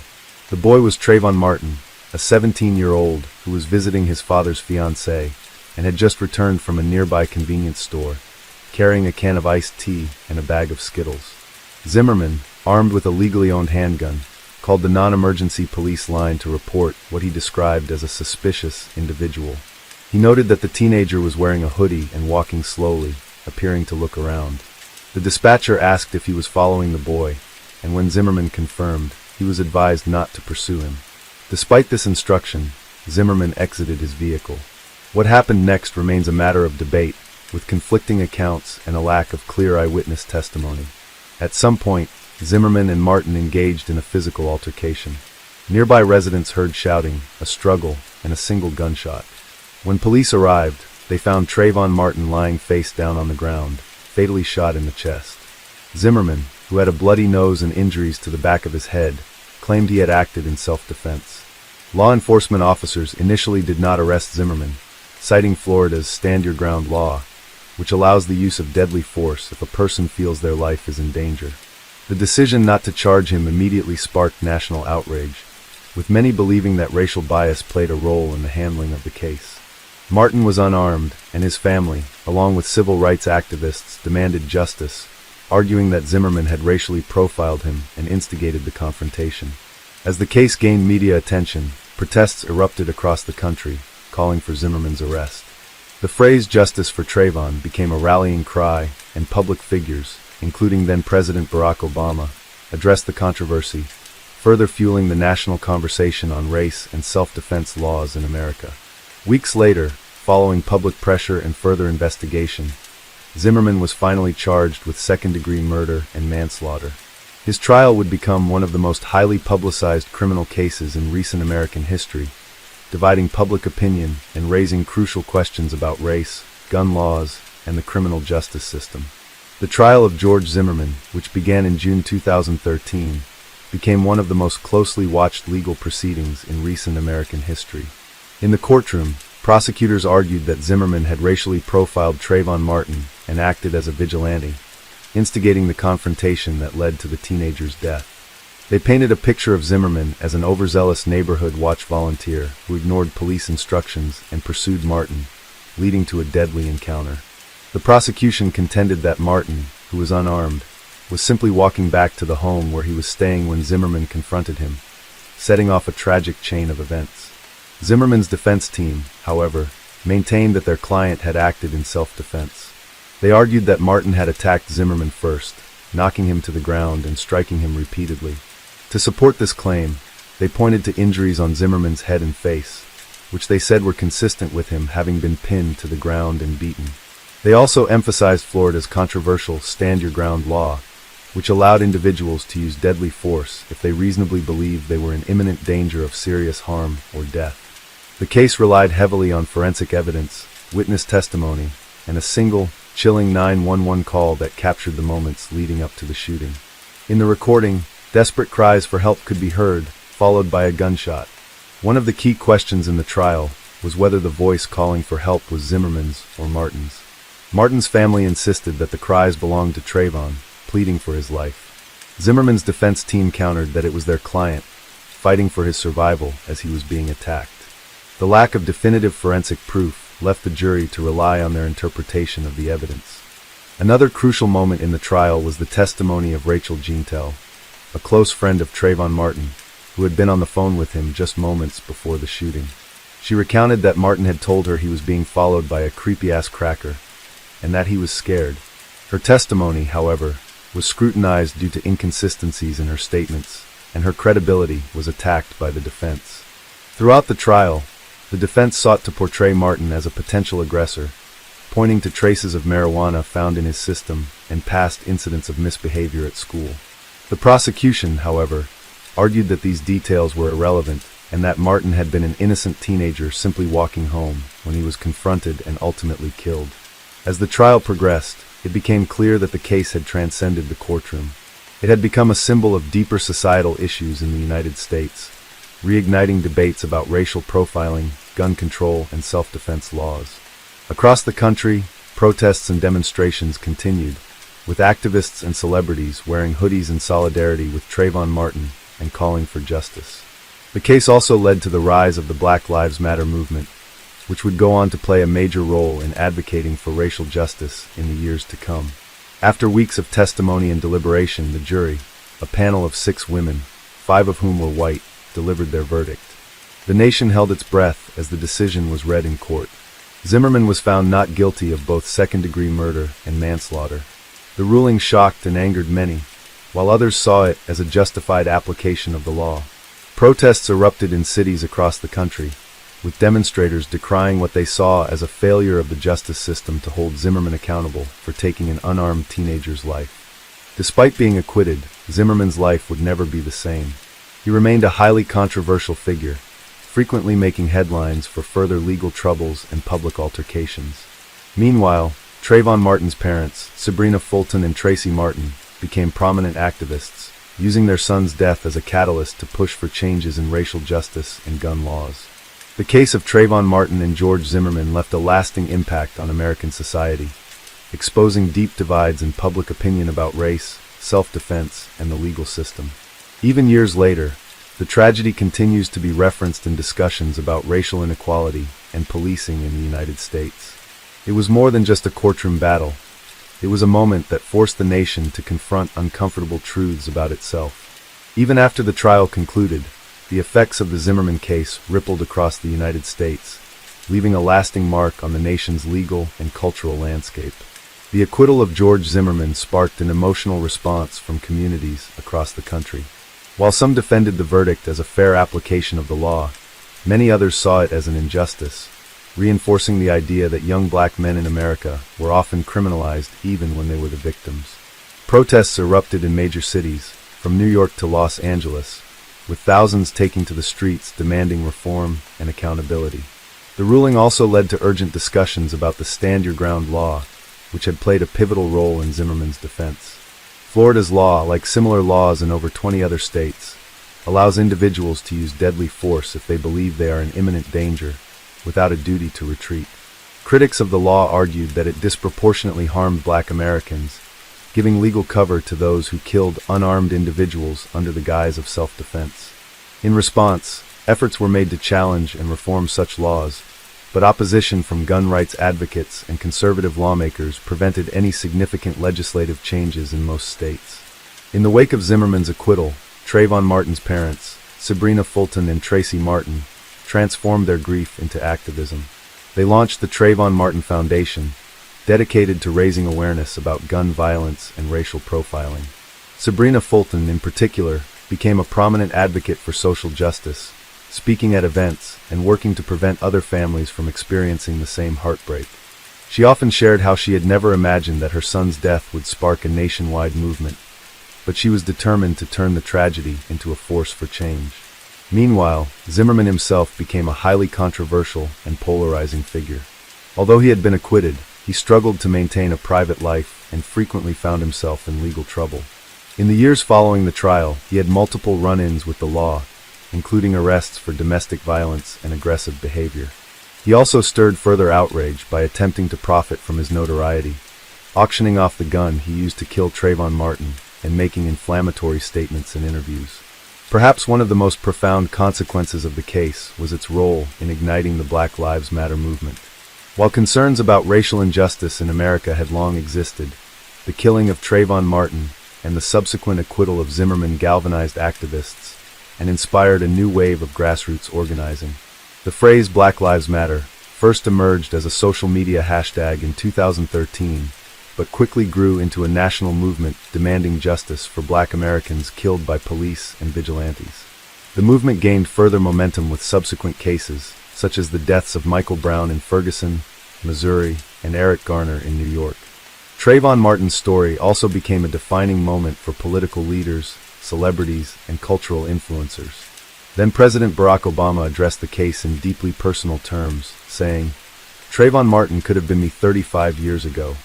Speaker 1: The boy was Trayvon Martin, a 17-year-old who was visiting his father's fiancée and had just returned from a nearby convenience store, carrying a can of iced tea and a bag of Skittles. Zimmerman, armed with a legally owned handgun, called the non-emergency police line to report what he described as a suspicious individual. He noted that the teenager was wearing a hoodie and walking slowly, appearing to look around. The dispatcher asked if he was following the boy, and when Zimmerman confirmed, he was advised not to pursue him. Despite this instruction, Zimmerman exited his vehicle. What happened next remains a matter of debate, with conflicting accounts and a lack of clear eyewitness testimony. At some point, Zimmerman and Martin engaged in a physical altercation. Nearby residents heard shouting, a struggle, and a single gunshot. When police arrived, they found Trayvon Martin lying face down on the ground, fatally shot in the chest. Zimmerman, who had a bloody nose and injuries to the back of his head, claimed he had acted in self-defense. Law enforcement officers initially did not arrest Zimmerman, citing Florida's Stand Your Ground law, which allows the use of deadly force if a person feels their life is in danger. The decision not to charge him immediately sparked national outrage, with many believing that racial bias played a role in the handling of the case. Martin was unarmed, and his family, along with civil rights activists, demanded justice, arguing that Zimmerman had racially profiled him and instigated the confrontation. As the case gained media attention, protests erupted across the country, calling for Zimmerman's arrest. The phrase "Justice for Trayvon" became a rallying cry, and public figures, including then-President Barack Obama, addressed the controversy, further fueling the national conversation on race and self-defense laws in America. Weeks later, following public pressure and further investigation, Zimmerman was finally charged with second-degree murder and manslaughter. His trial would become one of the most highly publicized criminal cases in recent American history, dividing public opinion and raising crucial questions about race, gun laws, and the criminal justice system. The trial of George Zimmerman, which began in June 2013, became one of the most closely watched legal proceedings in recent American history. In the courtroom, prosecutors argued that Zimmerman had racially profiled Trayvon Martin and acted as a vigilante, instigating the confrontation that led to the teenager's death. They painted a picture of Zimmerman as an overzealous neighborhood watch volunteer who ignored police instructions and pursued Martin, leading to a deadly encounter. The prosecution contended that Martin, who was unarmed, was simply walking back to the home where he was staying when Zimmerman confronted him, setting off a tragic chain of events. Zimmerman's defense team, however, maintained that their client had acted in self-defense. They argued that Martin had attacked Zimmerman first, knocking him to the ground and striking him repeatedly. To support this claim, they pointed to injuries on Zimmerman's head and face, which they said were consistent with him having been pinned to the ground and beaten. They also emphasized Florida's controversial Stand Your Ground law, which allowed individuals to use deadly force if they reasonably believed they were in imminent danger of serious harm or death. The case relied heavily on forensic evidence, witness testimony, and a single, chilling 911 call that captured the moments leading up to the shooting. In the recording, Desperate cries for help could be heard, followed by a gunshot. One of the key questions in the trial was whether the voice calling for help was Zimmerman's or Martin's. Martin's family insisted that the cries belonged to Trayvon, pleading for his life. Zimmerman's defense team countered that it was their client, fighting for his survival as he was being attacked. The lack of definitive forensic proof left the jury to rely on their interpretation of the evidence. Another crucial moment in the trial was the testimony of Rachel Jeantel, a close friend of Trayvon Martin, who had been on the phone with him just moments before the shooting. She recounted that Martin had told her he was being followed by a creepy-ass cracker, and that he was scared. Her testimony, however, was scrutinized due to inconsistencies in her statements, and her credibility was attacked by the defense. Throughout the trial, the defense sought to portray Martin as a potential aggressor, pointing to traces of marijuana found in his system and past incidents of misbehavior at school. The prosecution, however, argued that these details were irrelevant and that Martin had been an innocent teenager simply walking home when he was confronted and ultimately killed. As the trial progressed, it became clear that the case had transcended the courtroom. It had become a symbol of deeper societal issues in the United States, reigniting debates about racial profiling, gun control, and self-defense laws. Across the country, protests and demonstrations continued, with activists and celebrities wearing hoodies in solidarity with Trayvon Martin and calling for justice. The case also led to the rise of the Black Lives Matter movement, which would go on to play a major role in advocating for racial justice in the years to come. After weeks of testimony and deliberation, the jury, a panel of 6 women, 5 of whom were white, delivered their verdict. The nation held its breath as the decision was read in court. Zimmerman was found not guilty of both second-degree murder and manslaughter. The ruling shocked and angered many, while others saw it as a justified application of the law. Protests erupted in cities across the country, with demonstrators decrying what they saw as a failure of the justice system to hold Zimmerman accountable for taking an unarmed teenager's life. Despite being acquitted, Zimmerman's life would never be the same. He remained a highly controversial figure, frequently making headlines for further legal troubles and public altercations. Meanwhile, Trayvon Martin's parents, Sabrina Fulton and Tracy Martin, became prominent activists, using their son's death as a catalyst to push for changes in racial justice and gun laws. The case of Trayvon Martin and George Zimmerman left a lasting impact on American society, exposing deep divides in public opinion about race, self-defense, and the legal system. Even years later, the tragedy continues to be referenced in discussions about racial inequality and policing in the United States. It was more than just a courtroom battle. It was a moment that forced the nation to confront uncomfortable truths about itself. Even after the trial concluded, the effects of the Zimmerman case rippled across the United States, leaving a lasting mark on the nation's legal and cultural landscape. The acquittal of George Zimmerman sparked an emotional response from communities across the country. While some defended the verdict as a fair application of the law, many others saw it as an injustice, reinforcing the idea that young black men in America were often criminalized even when they were the victims. Protests erupted in major cities, from New York to Los Angeles, with thousands taking to the streets demanding reform and accountability. The ruling also led to urgent discussions about the Stand Your Ground law, which had played a pivotal role in Zimmerman's defense. Florida's law, like similar laws in over 20 other states, allows individuals to use deadly force if they believe they are in imminent danger, without a duty to retreat. Critics of the law argued that it disproportionately harmed black Americans, giving legal cover to those who killed unarmed individuals under the guise of self-defense. In response, efforts were made to challenge and reform such laws, but opposition from gun rights advocates and conservative lawmakers prevented any significant legislative changes in most states. In the wake of Zimmerman's acquittal, Trayvon Martin's parents, Sabrina Fulton and Tracy Martin, transformed their grief into activism. They launched the Trayvon Martin Foundation, dedicated to raising awareness about gun violence and racial profiling. Sabrina Fulton, in particular, became a prominent advocate for social justice, speaking at events and working to prevent other families from experiencing the same heartbreak. She often shared how she had never imagined that her son's death would spark a nationwide movement, but she was determined to turn the tragedy into a force for change. Meanwhile, Zimmerman himself became a highly controversial and polarizing figure. Although he had been acquitted, he struggled to maintain a private life and frequently found himself in legal trouble. In the years following the trial, he had multiple run-ins with the law, including arrests for domestic violence and aggressive behavior. He also stirred further outrage by attempting to profit from his notoriety, auctioning off the gun he used to kill Trayvon Martin and making inflammatory statements in interviews. Perhaps one of the most profound consequences of the case was its role in igniting the Black Lives Matter movement. While concerns about racial injustice in America had long existed, the killing of Trayvon Martin and the subsequent acquittal of Zimmerman galvanized activists and inspired a new wave of grassroots organizing. The phrase Black Lives Matter first emerged as a social media hashtag in 2013, but quickly grew into a national movement demanding justice for Black Americans killed by police and vigilantes. The movement gained further momentum with subsequent cases, such as the deaths of Michael Brown in Ferguson, Missouri, and Eric Garner in New York. Trayvon Martin's story also became a defining moment for political leaders, celebrities, and cultural influencers. Then President Barack Obama addressed the case in deeply personal terms, saying, "Trayvon Martin could have been me 35 years ago."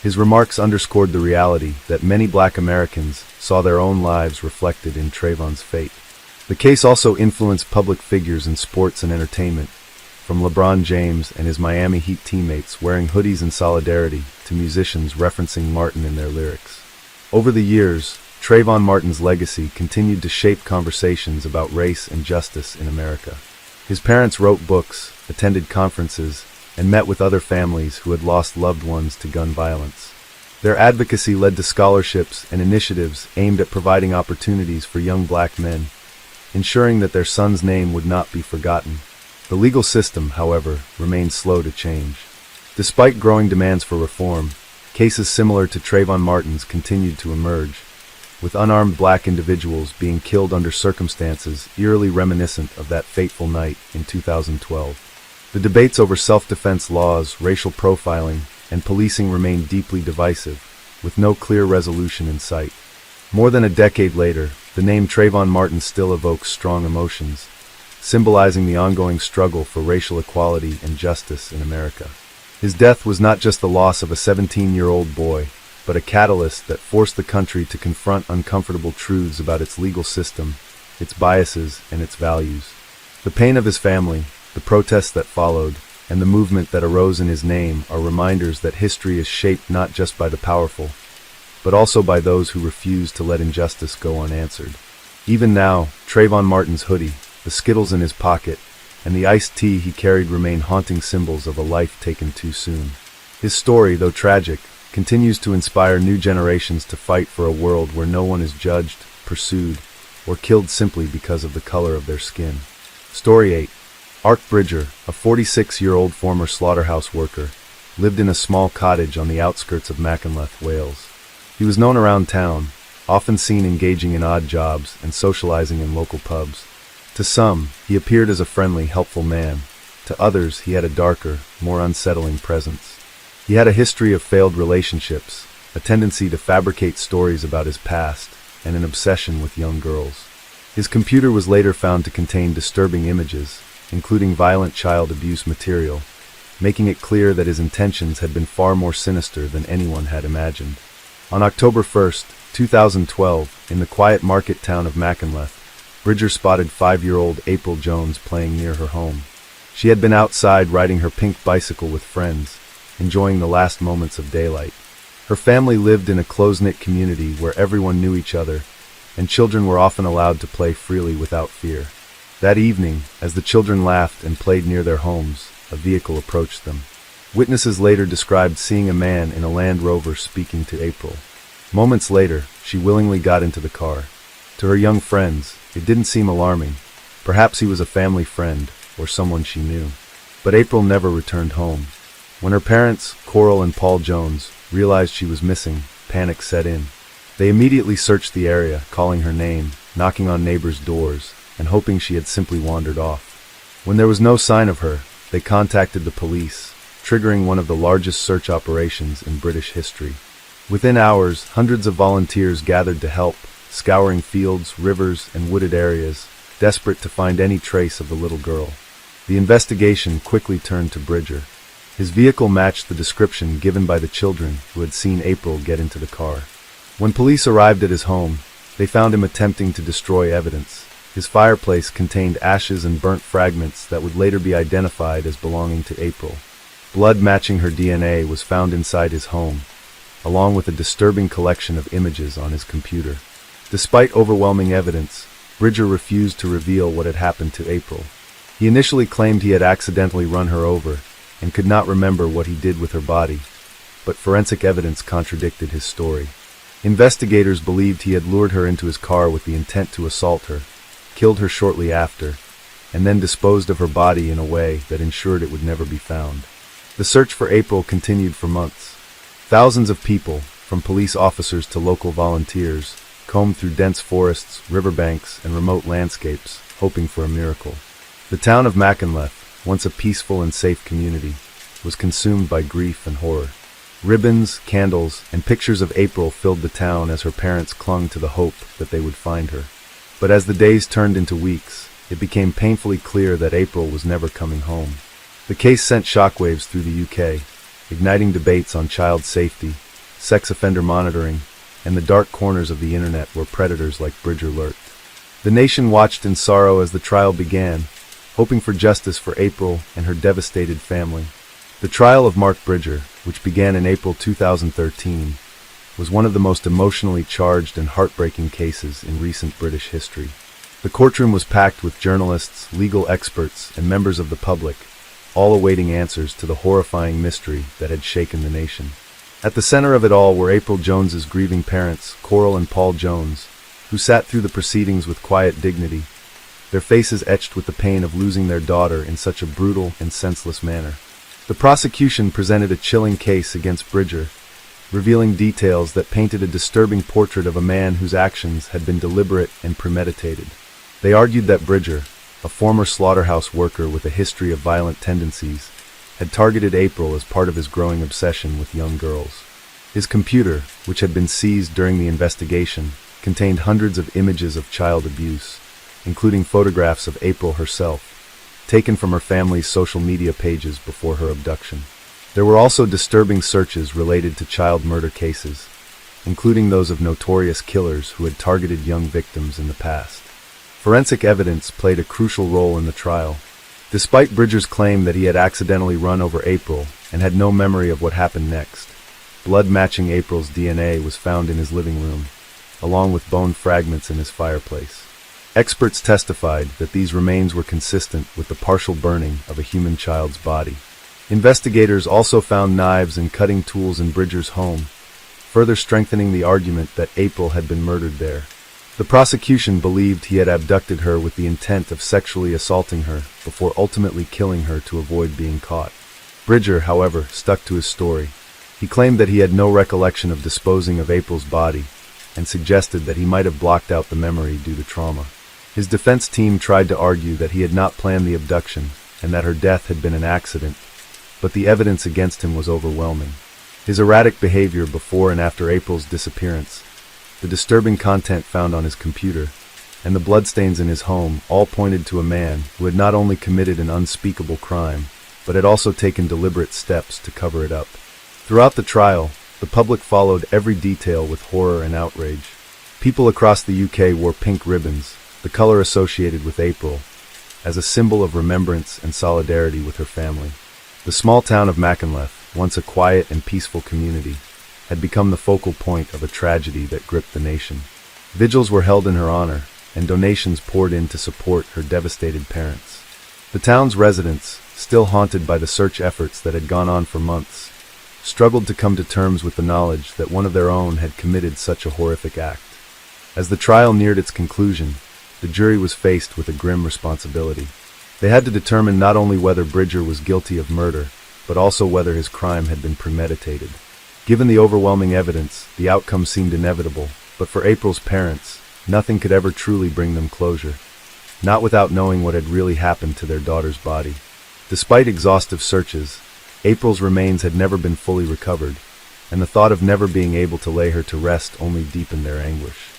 Speaker 1: His remarks underscored the reality that many Black Americans saw their own lives reflected in Trayvon's fate. The case also influenced public figures in sports and entertainment, from LeBron James and his Miami Heat teammates wearing hoodies in solidarity to musicians referencing Martin in their lyrics. Over the years, Trayvon Martin's legacy continued to shape conversations about race and justice in America. His parents wrote books, attended conferences, and met with other families who had lost loved ones to gun violence. Their advocacy led to scholarships and initiatives aimed at providing opportunities for young Black men, ensuring that their son's name would not be forgotten. The legal system, however, remained slow to change. Despite growing demands for reform, cases similar to Trayvon Martin's continued to emerge, with unarmed Black individuals being killed under circumstances eerily reminiscent of that fateful night in 2012. The debates over self-defense laws, racial profiling, and policing remain deeply divisive, with no clear resolution in sight. More than a decade later, the name Trayvon Martin still evokes strong emotions, symbolizing the ongoing struggle for racial equality and justice in America. His death was not just the loss of a 17-year-old boy, but a catalyst that forced the country to confront uncomfortable truths about its legal system, its biases, and its values. The pain of his family, the protests that followed, and the movement that arose in his name are reminders that history is shaped not just by the powerful, but also by those who refuse to let injustice go unanswered. Even now, Trayvon Martin's hoodie, the Skittles in his pocket, and the iced tea he carried remain haunting symbols of a life taken too soon. His story, though tragic, continues to inspire new generations to fight for a world where no one is judged, pursued, or killed simply because of the color of their skin. Story 8. Art Bridger, a 46-year-old former slaughterhouse worker, lived in a small cottage on the outskirts of Mackinac, Wales. He was known around town, often seen engaging in odd jobs and socializing in local pubs. To some, he appeared as a friendly, helpful man. To others, he had a darker, more unsettling presence. He had a history of failed relationships, a tendency to fabricate stories about his past, and an obsession with young girls. His computer was later found to contain disturbing images, including violent child abuse material, making it clear that his intentions had been far more sinister than anyone had imagined. On October 1, 2012, in the quiet market town of Mackinac, Bridger spotted 5-year-old April Jones playing near her home. She had been outside riding her pink bicycle with friends, enjoying the last moments of daylight. Her family lived in a close-knit community where everyone knew each other, and children were often allowed to play freely without fear. That evening, as the children laughed and played near their homes, a vehicle approached them. Witnesses later described seeing a man in a Land Rover speaking to April. Moments later, she willingly got into the car. To her young friends, it didn't seem alarming. Perhaps he was a family friend or someone she knew. But April never returned home. When her parents, Coral and Paul Jones, realized she was missing, panic set in. They immediately searched the area, calling her name, knocking on neighbors' doors, and hoping she had simply wandered off. When there was no sign of her, they contacted the police, triggering one of the largest search operations in British history. Within hours, hundreds of volunteers gathered to help, scouring fields, rivers, and wooded areas, desperate to find any trace of the little girl. The investigation quickly turned to Bridger. His vehicle matched the description given by the children who had seen April get into the car. When police arrived at his home, they found him attempting to destroy evidence. His fireplace contained ashes and burnt fragments that would later be identified as belonging to April. Blood matching her DNA was found inside his home, along with a disturbing collection of images on his computer. Despite overwhelming evidence, Bridger refused to reveal what had happened to April. He initially claimed he had accidentally run her over and could not remember what he did with her body, but forensic evidence contradicted his story. Investigators believed he had lured her into his car with the intent to assault her, killed her shortly after, and then disposed of her body in a way that ensured it would never be found. The search for April continued for months. Thousands of people, from police officers to local volunteers, combed through dense forests, riverbanks, and remote landscapes, hoping for a miracle. The town of Mackinac, once a peaceful and safe community, was consumed by grief and horror. Ribbons, candles, and pictures of April filled the town as her parents clung to the hope that they would find her. But as the days turned into weeks, it became painfully clear that April was never coming home. The case sent shockwaves through the UK, igniting debates on child safety, sex offender monitoring, and the dark corners of the internet where predators like Bridger lurked. The nation watched in sorrow as the trial began, hoping for justice for April and her devastated family. The trial of Mark Bridger, which began in April 2013, was one of the most emotionally charged and heartbreaking cases in recent British history. The courtroom was packed with journalists, legal experts, and members of the public, all awaiting answers to the horrifying mystery that had shaken the nation. At the center of it all were April Jones's grieving parents, Coral and Paul Jones, who sat through the proceedings with quiet dignity, their faces etched with the pain of losing their daughter in such a brutal and senseless manner. The prosecution presented a chilling case against Bridger, revealing details that painted a disturbing portrait of a man whose actions had been deliberate and premeditated. They argued that Bridger, a former slaughterhouse worker with a history of violent tendencies, had targeted April as part of his growing obsession with young girls. His computer, which had been seized during the investigation, contained hundreds of images of child abuse, including photographs of April herself, taken from her family's social media pages before her abduction. There were also disturbing searches related to child murder cases, including those of notorious killers who had targeted young victims in the past. Forensic evidence played a crucial role in the trial. Despite Bridger's claim that he had accidentally run over April and had no memory of what happened next, blood matching April's DNA was found in his living room, along with bone fragments in his fireplace. Experts testified that these remains were consistent with the partial burning of a human child's body. Investigators also found knives and cutting tools in Bridger's home, further strengthening the argument that April had been murdered there. The prosecution believed he had abducted her with the intent of sexually assaulting her before ultimately killing her to avoid being caught. Bridger, however, stuck to his story. He claimed that he had no recollection of disposing of April's body and suggested that he might have blocked out the memory due to trauma. His defense team tried to argue that he had not planned the abduction and that her death had been an accident, but the evidence against him was overwhelming. His erratic behavior before and after April's disappearance, the disturbing content found on his computer, and the bloodstains in his home all pointed to a man who had not only committed an unspeakable crime, but had also taken deliberate steps to cover it up. Throughout the trial, the public followed every detail with horror and outrage. People across the UK wore pink ribbons, the color associated with April, as a symbol of remembrance and solidarity with her family. The small town of Mackinac, once a quiet and peaceful community, had become the focal point of a tragedy that gripped the nation. Vigils were held in her honor, and donations poured in to support her devastated parents. The town's residents, still haunted by the search efforts that had gone on for months, struggled to come to terms with the knowledge that one of their own had committed such a horrific act. As the trial neared its conclusion, the jury was faced with a grim responsibility. They had to determine not only whether Bridger was guilty of murder, but also whether his crime had been premeditated. Given the overwhelming evidence, the outcome seemed inevitable, but for April's parents, nothing could ever truly bring them closure, not without knowing what had really happened to their daughter's body. Despite exhaustive searches, April's remains had never been fully recovered, and the thought of never being able to lay her to rest only deepened their anguish.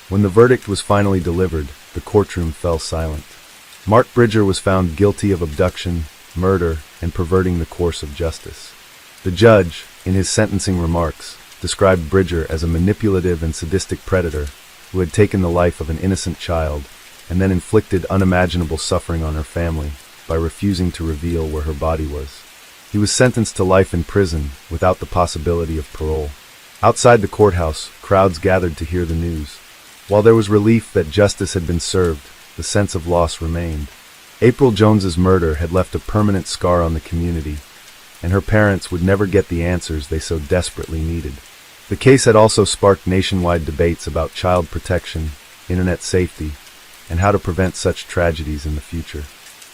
Speaker 1: When the verdict was finally delivered, the courtroom fell silent. Mark Bridger was found guilty of abduction, murder, and perverting the course of justice. The judge, in his sentencing remarks, described Bridger as a manipulative and sadistic predator who had taken the life of an innocent child and then inflicted unimaginable suffering on her family by refusing to reveal where her body was. He was sentenced to life in prison without the possibility of parole. Outside the courthouse, crowds gathered to hear the news. While there was relief that justice had been served, the sense of loss remained. April Jones's murder had left a permanent scar on the community, and her parents would never get the answers they so desperately needed. The case had also sparked nationwide debates about child protection, internet safety, and how to prevent such tragedies in the future.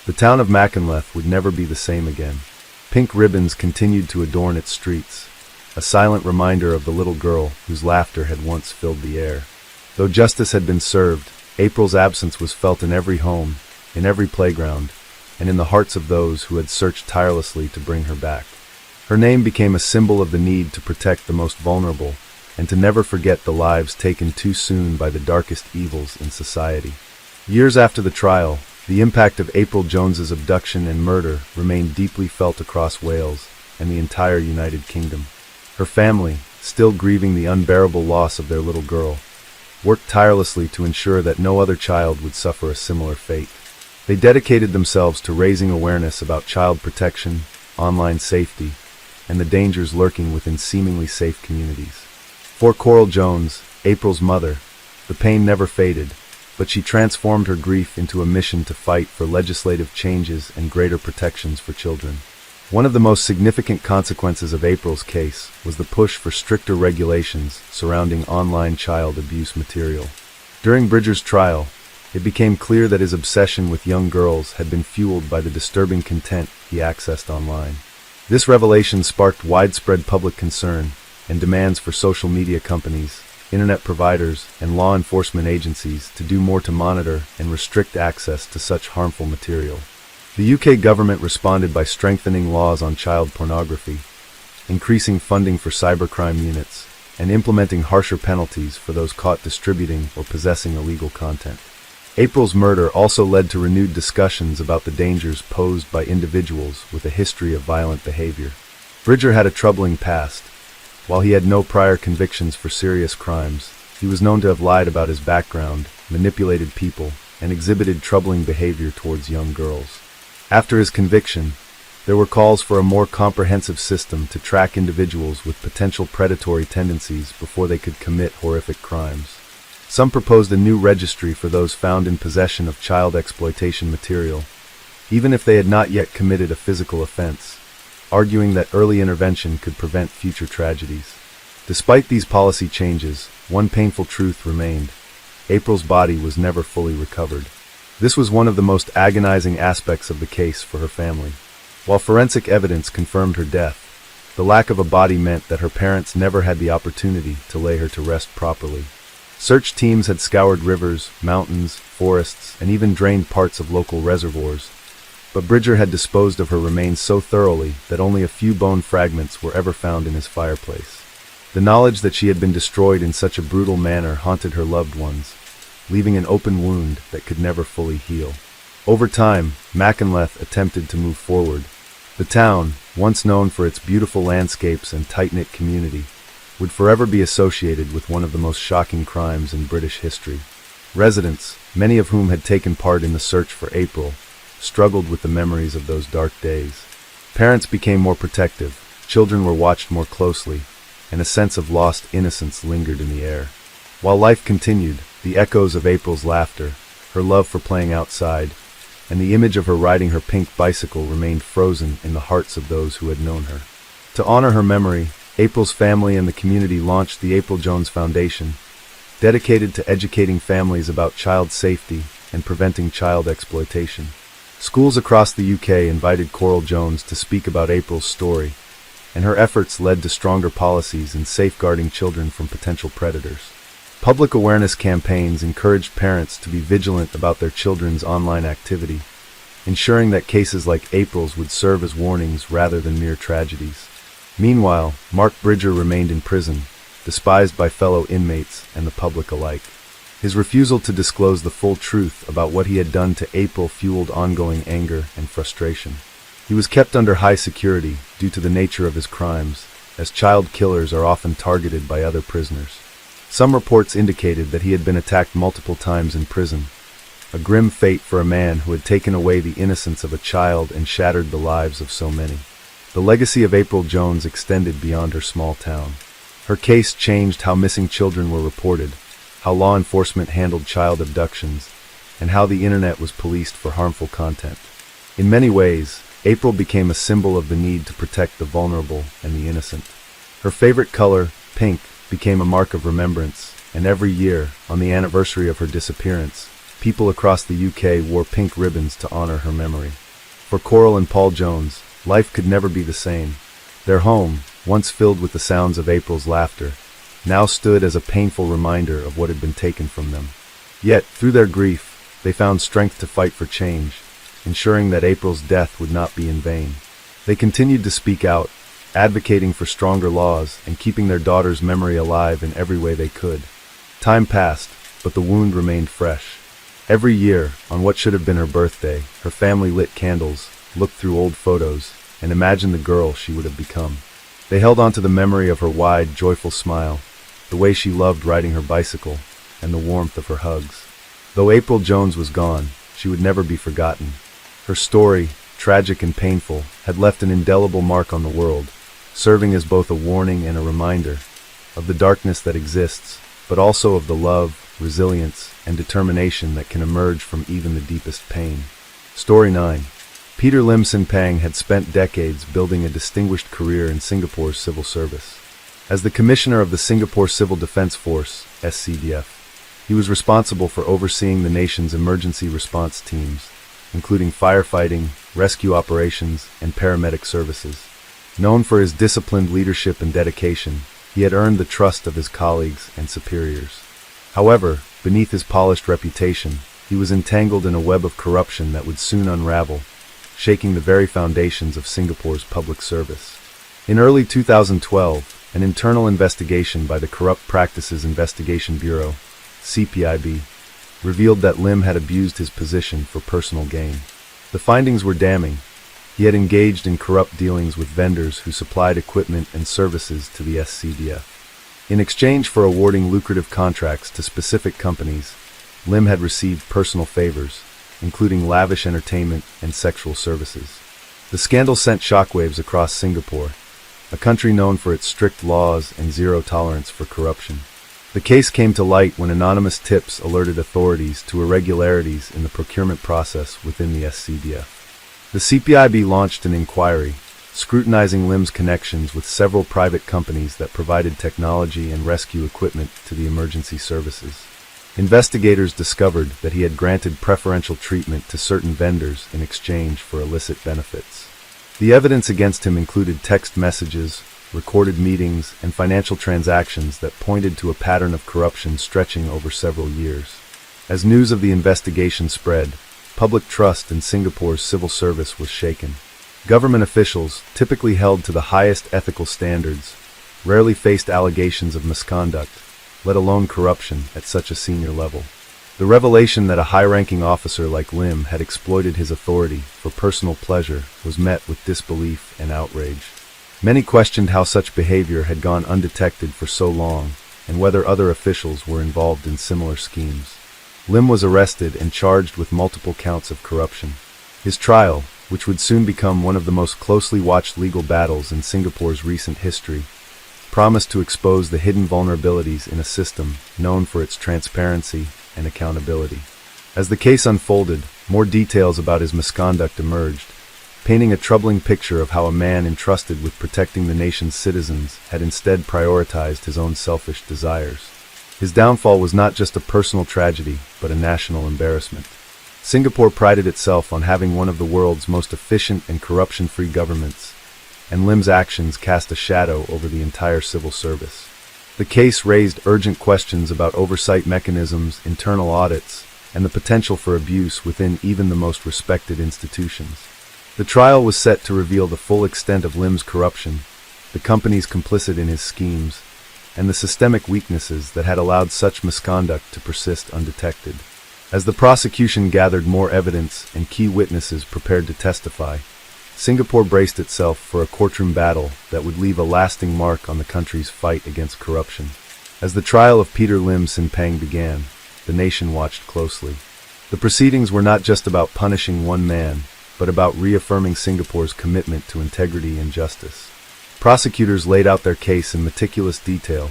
Speaker 1: The town of Mackinac would never be the same again. Pink ribbons continued to adorn its streets, a silent reminder of the little girl whose laughter had once filled the air. Though justice had been served, April's absence was felt in every home, in every playground, and in the hearts of those who had searched tirelessly to bring her back. Her name became a symbol of the need to protect the most vulnerable and to never forget the lives taken too soon by the darkest evils in society. Years after the trial, the impact of April Jones's abduction and murder remained deeply felt across Wales and the entire United Kingdom. Her family, still grieving the unbearable loss of their little girl, worked tirelessly to ensure that no other child would suffer a similar fate. They dedicated themselves to raising awareness about child protection, online safety, and the dangers lurking within seemingly safe communities. For Coral Jones, April's mother, the pain never faded, but she transformed her grief into a mission to fight for legislative changes and greater protections for children. One of the most significant consequences of April's case was the push for stricter regulations surrounding online child abuse material. During Bridger's trial, it became clear that his obsession with young girls had been fueled by the disturbing content he accessed online. This revelation sparked widespread public concern and demands for social media companies, internet providers, and law enforcement agencies to do more to monitor and restrict access to such harmful material. The UK government responded by strengthening laws on child pornography, increasing funding for cybercrime units, and implementing harsher penalties for those caught distributing or possessing illegal content. April's murder also led to renewed discussions about the dangers posed by individuals with a history of violent behavior. Bridger had a troubling past. While he had no prior convictions for serious crimes, he was known to have lied about his background, manipulated people, and exhibited troubling behavior towards young girls. After his conviction, there were calls for a more comprehensive system to track individuals with potential predatory tendencies before they could commit horrific crimes. Some proposed a new registry for those found in possession of child exploitation material, even if they had not yet committed a physical offense, arguing that early intervention could prevent future tragedies. Despite these policy changes, one painful truth remained: April's body was never fully recovered. This was one of the most agonizing aspects of the case for her family. While forensic evidence confirmed her death, the lack of a body meant that her parents never had the opportunity to lay her to rest properly. Search teams had scoured rivers, mountains, forests, and even drained parts of local reservoirs, but Bridger had disposed of her remains so thoroughly that only a few bone fragments were ever found in his fireplace. The knowledge that she had been destroyed in such a brutal manner haunted her loved ones, leaving an open wound that could never fully heal. Over time, Mackinac attempted to move forward. The town, once known for its beautiful landscapes and tight-knit community, would forever be associated with one of the most shocking crimes in British history. Residents, many of whom had taken part in the search for April, struggled with the memories of those dark days. Parents became more protective, children were watched more closely, and a sense of lost innocence lingered in the air. While life continued, the echoes of April's laughter, her love for playing outside, and the image of her riding her pink bicycle remained frozen in the hearts of those who had known her. To honor her memory, April's family and the community launched the April Jones Foundation, dedicated to educating families about child safety and preventing child exploitation. Schools across the UK invited Coral Jones to speak about April's story, and her efforts led to stronger policies in safeguarding children from potential predators. Public awareness campaigns encouraged parents to be vigilant about their children's online activity, ensuring that cases like April's would serve as warnings rather than mere tragedies. Meanwhile, Mark Bridger remained in prison, despised by fellow inmates and the public alike. His refusal to disclose the full truth about what he had done to April fueled ongoing anger and frustration. He was kept under high security due to the nature of his crimes, as child killers are often targeted by other prisoners. Some reports indicated that he had been attacked multiple times in prison, a grim fate for a man who had taken away the innocence of a child and shattered the lives of so many. The legacy of April Jones extended beyond her small town. Her case changed how missing children were reported, how law enforcement handled child abductions, and how the internet was policed for harmful content. In many ways, April became a symbol of the need to protect the vulnerable and the innocent. Her favorite color, pink, became a mark of remembrance, and every year, on the anniversary of her disappearance, people across the UK wore pink ribbons to honor her memory. For Coral and Paul Jones, life could never be the same. Their home, once filled with the sounds of April's laughter, now stood as a painful reminder of what had been taken from them. Yet, through their grief, they found strength to fight for change, ensuring that April's death would not be in vain. They continued to speak out, advocating for stronger laws and keeping their daughter's memory alive in every way they could. Time passed, but the wound remained fresh. Every year, on what should have been her birthday, her family lit candles, looked through old photos, and imagined the girl she would have become. They held on to the memory of her wide, joyful smile, the way she loved riding her bicycle, and the warmth of her hugs. Though April Jones was gone, she would never be forgotten. Her story, tragic and painful, had left an indelible mark on the world, serving as both a warning and a reminder of the darkness that exists, but also of the love, resilience, and determination that can emerge from even the deepest pain. Story 9. Peter Lim Sin Pang had spent decades building a distinguished career in Singapore's civil service. As the Commissioner of the Singapore Civil Defence Force, SCDF, he was responsible for overseeing the nation's emergency response teams, including firefighting, rescue operations, and paramedic services. Known for his disciplined leadership and dedication, he had earned the trust of his colleagues and superiors. However, beneath his polished reputation, he was entangled in a web of corruption that would soon unravel, shaking the very foundations of Singapore's public service. In early 2012, an internal investigation by the Corrupt Practices Investigation Bureau, CPIB, revealed that Lim had abused his position for personal gain. The findings were damning. He had engaged in corrupt dealings with vendors who supplied equipment and services to the SCDF. In exchange for awarding lucrative contracts to specific companies, Lim had received personal favors, including lavish entertainment and sexual services. The scandal sent shockwaves across Singapore, a country known for its strict laws and zero tolerance for corruption. The case came to light when anonymous tips alerted authorities to irregularities in the procurement process within the SCDF. The CPIB launched an inquiry, scrutinizing Lim's connections with several private companies that provided technology and rescue equipment to the emergency services. Investigators discovered that he had granted preferential treatment to certain vendors in exchange for illicit benefits. The evidence against him included text messages, recorded meetings, and financial transactions that pointed to a pattern of corruption stretching over several years. As news of the investigation spread, public trust in Singapore's civil service was shaken. Government officials, typically held to the highest ethical standards, rarely faced allegations of misconduct, let alone corruption, at such a senior level. The revelation that a high-ranking officer like Lim had exploited his authority for personal pleasure was met with disbelief and outrage. Many questioned how such behavior had gone undetected for so long, and whether other officials were involved in similar schemes. Lim was arrested and charged with multiple counts of corruption. His trial, which would soon become one of the most closely watched legal battles in Singapore's recent history, promised to expose the hidden vulnerabilities in a system known for its transparency and accountability. As the case unfolded, more details about his misconduct emerged, painting a troubling picture of how a man entrusted with protecting the nation's citizens had instead prioritized his own selfish desires. His downfall was not just a personal tragedy, but a national embarrassment. Singapore prided itself on having one of the world's most efficient and corruption-free governments, and Lim's actions cast a shadow over the entire civil service. The case raised urgent questions about oversight mechanisms, internal audits, and the potential for abuse within even the most respected institutions. The trial was set to reveal the full extent of Lim's corruption, the companies complicit in his schemes, and the systemic weaknesses that had allowed such misconduct to persist undetected. As the prosecution gathered more evidence and key witnesses prepared to testify, Singapore braced itself for a courtroom battle that would leave a lasting mark on the country's fight against corruption. As the trial of Peter Lim Sin Peng began, the nation watched closely. The proceedings were not just about punishing one man, but about reaffirming Singapore's commitment to integrity and justice. Prosecutors laid out their case in meticulous detail,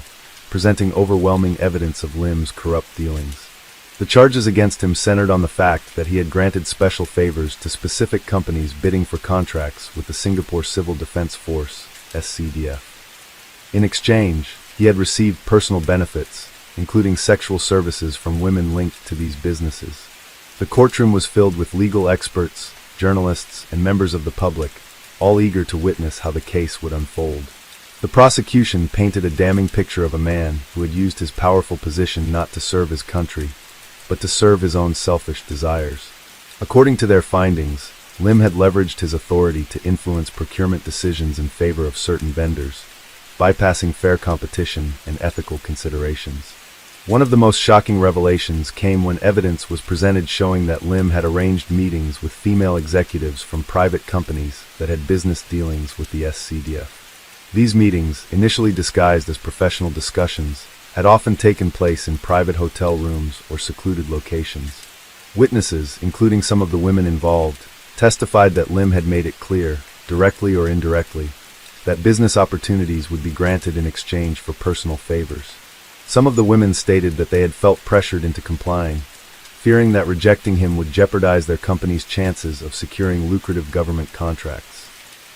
Speaker 1: presenting overwhelming evidence of Lim's corrupt dealings. The charges against him centered on the fact that he had granted special favors to specific companies bidding for contracts with the Singapore Civil Defence Force, SCDF. In exchange, he had received personal benefits, including sexual services from women linked to these businesses. The courtroom was filled with legal experts, journalists, and members of the public, all eager to witness how the case would unfold. The prosecution painted a damning picture of a man who had used his powerful position not to serve his country, but to serve his own selfish desires. According to their findings, Lim had leveraged his authority to influence procurement decisions in favor of certain vendors, bypassing fair competition and ethical considerations. One of the most shocking revelations came when evidence was presented showing that Lim had arranged meetings with female executives from private companies that had business dealings with the SCDF. These meetings, initially disguised as professional discussions, had often taken place in private hotel rooms or secluded locations. Witnesses, including some of the women involved, testified that Lim had made it clear, directly or indirectly, that business opportunities would be granted in exchange for personal favors. Some of the women stated that they had felt pressured into complying, fearing that rejecting him would jeopardize their company's chances of securing lucrative government contracts.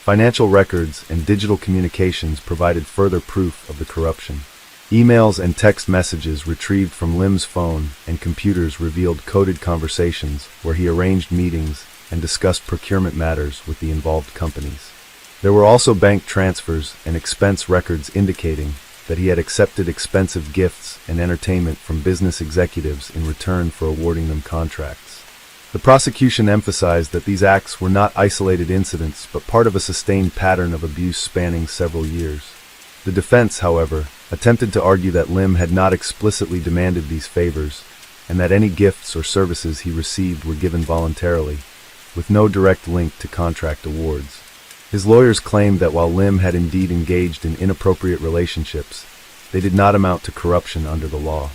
Speaker 1: Financial records and digital communications provided further proof of the corruption. Emails and text messages retrieved from Lim's phone and computers revealed coded conversations where he arranged meetings and discussed procurement matters with the involved companies. There were also bank transfers and expense records indicating that he had accepted expensive gifts and entertainment from business executives in return for awarding them contracts. The prosecution emphasized that these acts were not isolated incidents but part of a sustained pattern of abuse spanning several years. The defense, however, attempted to argue that Lim had not explicitly demanded these favors, and that any gifts or services he received were given voluntarily, with no direct link to contract awards. His lawyers claimed that while Lim had indeed engaged in inappropriate relationships, they did not amount to corruption under the law.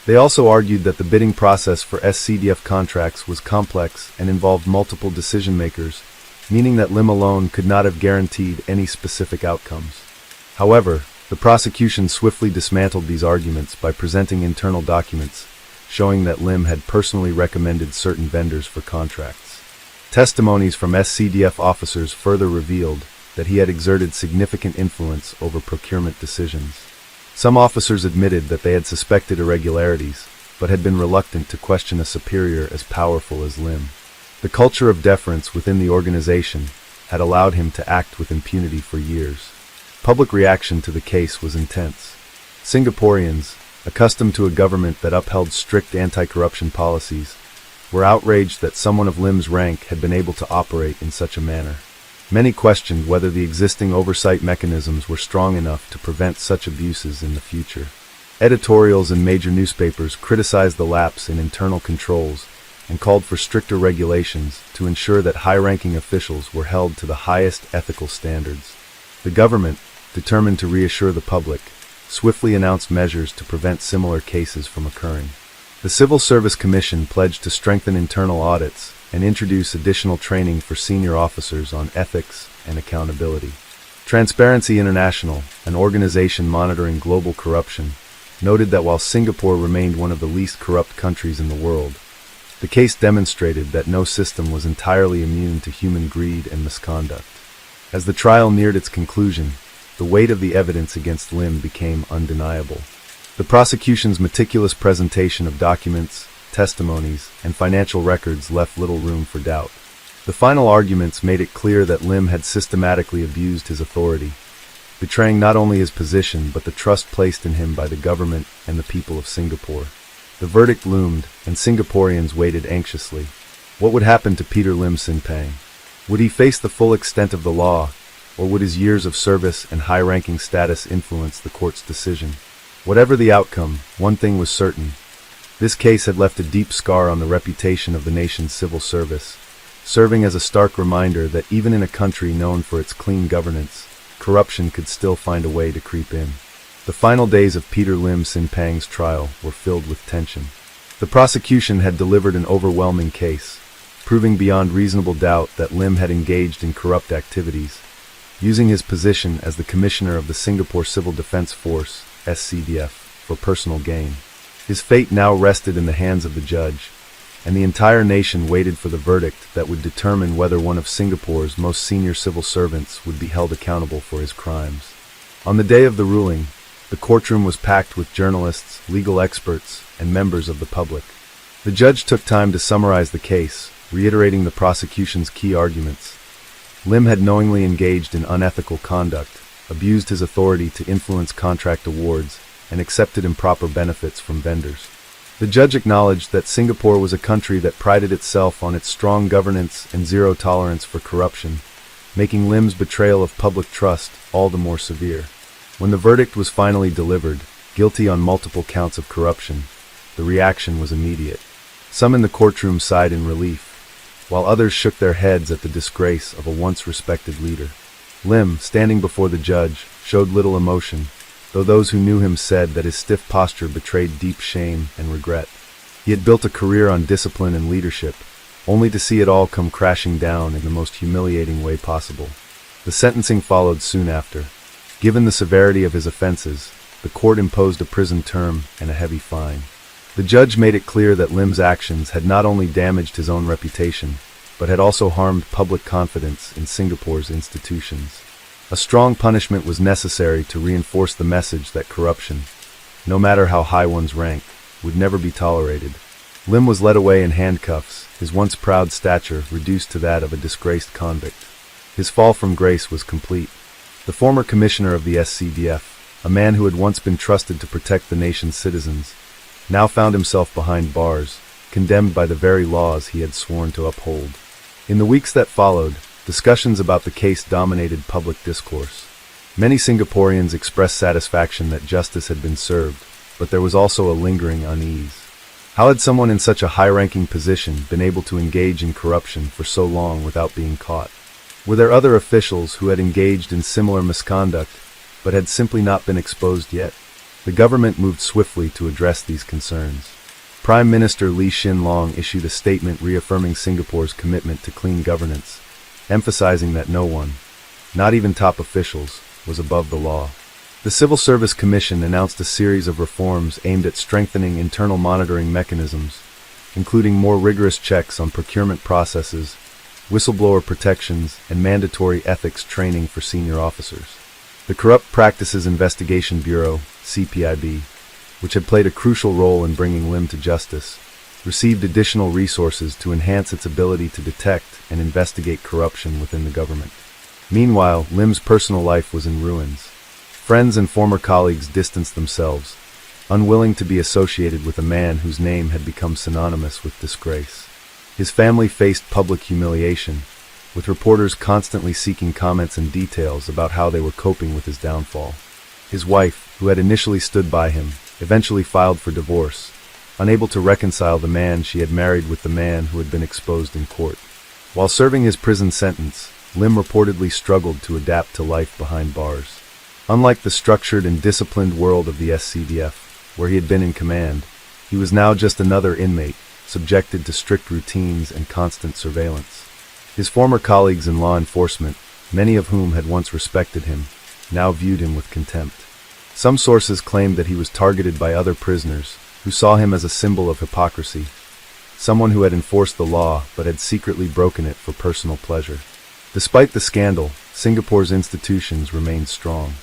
Speaker 1: They also argued that the bidding process for SCDF contracts was complex and involved multiple decision-makers, meaning that Lim alone could not have guaranteed any specific outcomes. However, the prosecution swiftly dismantled these arguments by presenting internal documents showing that Lim had personally recommended certain vendors for contracts. Testimonies from SCDF officers further revealed that he had exerted significant influence over procurement decisions. Some officers admitted that they had suspected irregularities, but had been reluctant to question a superior as powerful as Lim. The culture of deference within the organization had allowed him to act with impunity for years. Public reaction to the case was intense. Singaporeans, accustomed to a government that upheld strict anti-corruption policies, were outraged that someone of Lim's rank had been able to operate in such a manner. Many questioned whether the existing oversight mechanisms were strong enough to prevent such abuses in the future. Editorials in major newspapers criticized the lapse in internal controls and called for stricter regulations to ensure that high-ranking officials were held to the highest ethical standards. The government, determined to reassure the public, swiftly announced measures to prevent similar cases from occurring. The Civil Service Commission pledged to strengthen internal audits and introduce additional training for senior officers on ethics and accountability. Transparency International, an organization monitoring global corruption, noted that while Singapore remained one of the least corrupt countries in the world, the case demonstrated that no system was entirely immune to human greed and misconduct. As the trial neared its conclusion, the weight of the evidence against Lim became undeniable. The prosecution's meticulous presentation of documents, testimonies, and financial records left little room for doubt. The final arguments made it clear that Lim had systematically abused his authority, betraying not only his position but the trust placed in him by the government and the people of Singapore. The verdict loomed, and Singaporeans waited anxiously. What would happen to Peter Lim Sin Peng? Would he face the full extent of the law, or would his years of service and high-ranking status influence the court's decision? Whatever the outcome, one thing was certain. This case had left a deep scar on the reputation of the nation's civil service, serving as a stark reminder that even in a country known for its clean governance, corruption could still find a way to creep in. The final days of Peter Lim Sin Pang's trial were filled with tension. The prosecution had delivered an overwhelming case, proving beyond reasonable doubt that Lim had engaged in corrupt activities, using his position as the Commissioner of the Singapore Civil Defence Force, SCDF, for personal gain. His fate now rested in the hands of the judge, and the entire nation waited for the verdict that would determine whether one of Singapore's most senior civil servants would be held accountable for his crimes. On the day of the ruling, the courtroom was packed with journalists, legal experts, and members of the public. The judge took time to summarize the case, reiterating the prosecution's key arguments. Lim had knowingly engaged in unethical conduct, abused his authority to influence contract awards, and accepted improper benefits from vendors. The judge acknowledged that Singapore was a country that prided itself on its strong governance and zero tolerance for corruption, making Lim's betrayal of public trust all the more severe. When the verdict was finally delivered, guilty on multiple counts of corruption, the reaction was immediate. Some in the courtroom sighed in relief, while others shook their heads at the disgrace of a once-respected leader. Lim, standing before the judge, showed little emotion, though those who knew him said that his stiff posture betrayed deep shame and regret. He had built a career on discipline and leadership, only to see it all come crashing down in the most humiliating way possible. The sentencing followed soon after. Given the severity of his offenses, the court imposed a prison term and a heavy fine. The judge made it clear that Lim's actions had not only damaged his own reputation, but had also harmed public confidence in Singapore's institutions. A strong punishment was necessary to reinforce the message that corruption, no matter how high one's rank, would never be tolerated. Lim was led away in handcuffs, his once proud stature reduced to that of a disgraced convict. His fall from grace was complete. The former commissioner of the SCDF, a man who had once been trusted to protect the nation's citizens, now found himself behind bars, condemned by the very laws he had sworn to uphold. In the weeks that followed, discussions about the case dominated public discourse. Many Singaporeans expressed satisfaction that justice had been served, but there was also a lingering unease. How had someone in such a high-ranking position been able to engage in corruption for so long without being caught? Were there other officials who had engaged in similar misconduct, but had simply not been exposed yet? The government moved swiftly to address these concerns. Prime Minister Lee Hsien Loong issued a statement reaffirming Singapore's commitment to clean governance, emphasizing that no one, not even top officials, was above the law. The Civil Service Commission announced a series of reforms aimed at strengthening internal monitoring mechanisms, including more rigorous checks on procurement processes, whistleblower protections, and mandatory ethics training for senior officers. The Corrupt Practices Investigation Bureau, CPIB, which had played a crucial role in bringing Lim to justice, received additional resources to enhance its ability to detect and investigate corruption within the government. Meanwhile, Lim's personal life was in ruins. Friends and former colleagues distanced themselves, unwilling to be associated with a man whose name had become synonymous with disgrace. His family faced public humiliation, with reporters constantly seeking comments and details about how they were coping with his downfall. His wife, who had initially stood by him, eventually filed for divorce, unable to reconcile the man she had married with the man who had been exposed in court. While serving his prison sentence, Lim reportedly struggled to adapt to life behind bars. Unlike the structured and disciplined world of the SCDF, where he had been in command, he was now just another inmate, subjected to strict routines and constant surveillance. His former colleagues in law enforcement, many of whom had once respected him, now viewed him with contempt. Some sources claimed that he was targeted by other prisoners, who saw him as a symbol of hypocrisy, someone who had enforced the law but had secretly broken it for personal pleasure. Despite the scandal, Singapore's institutions remained strong.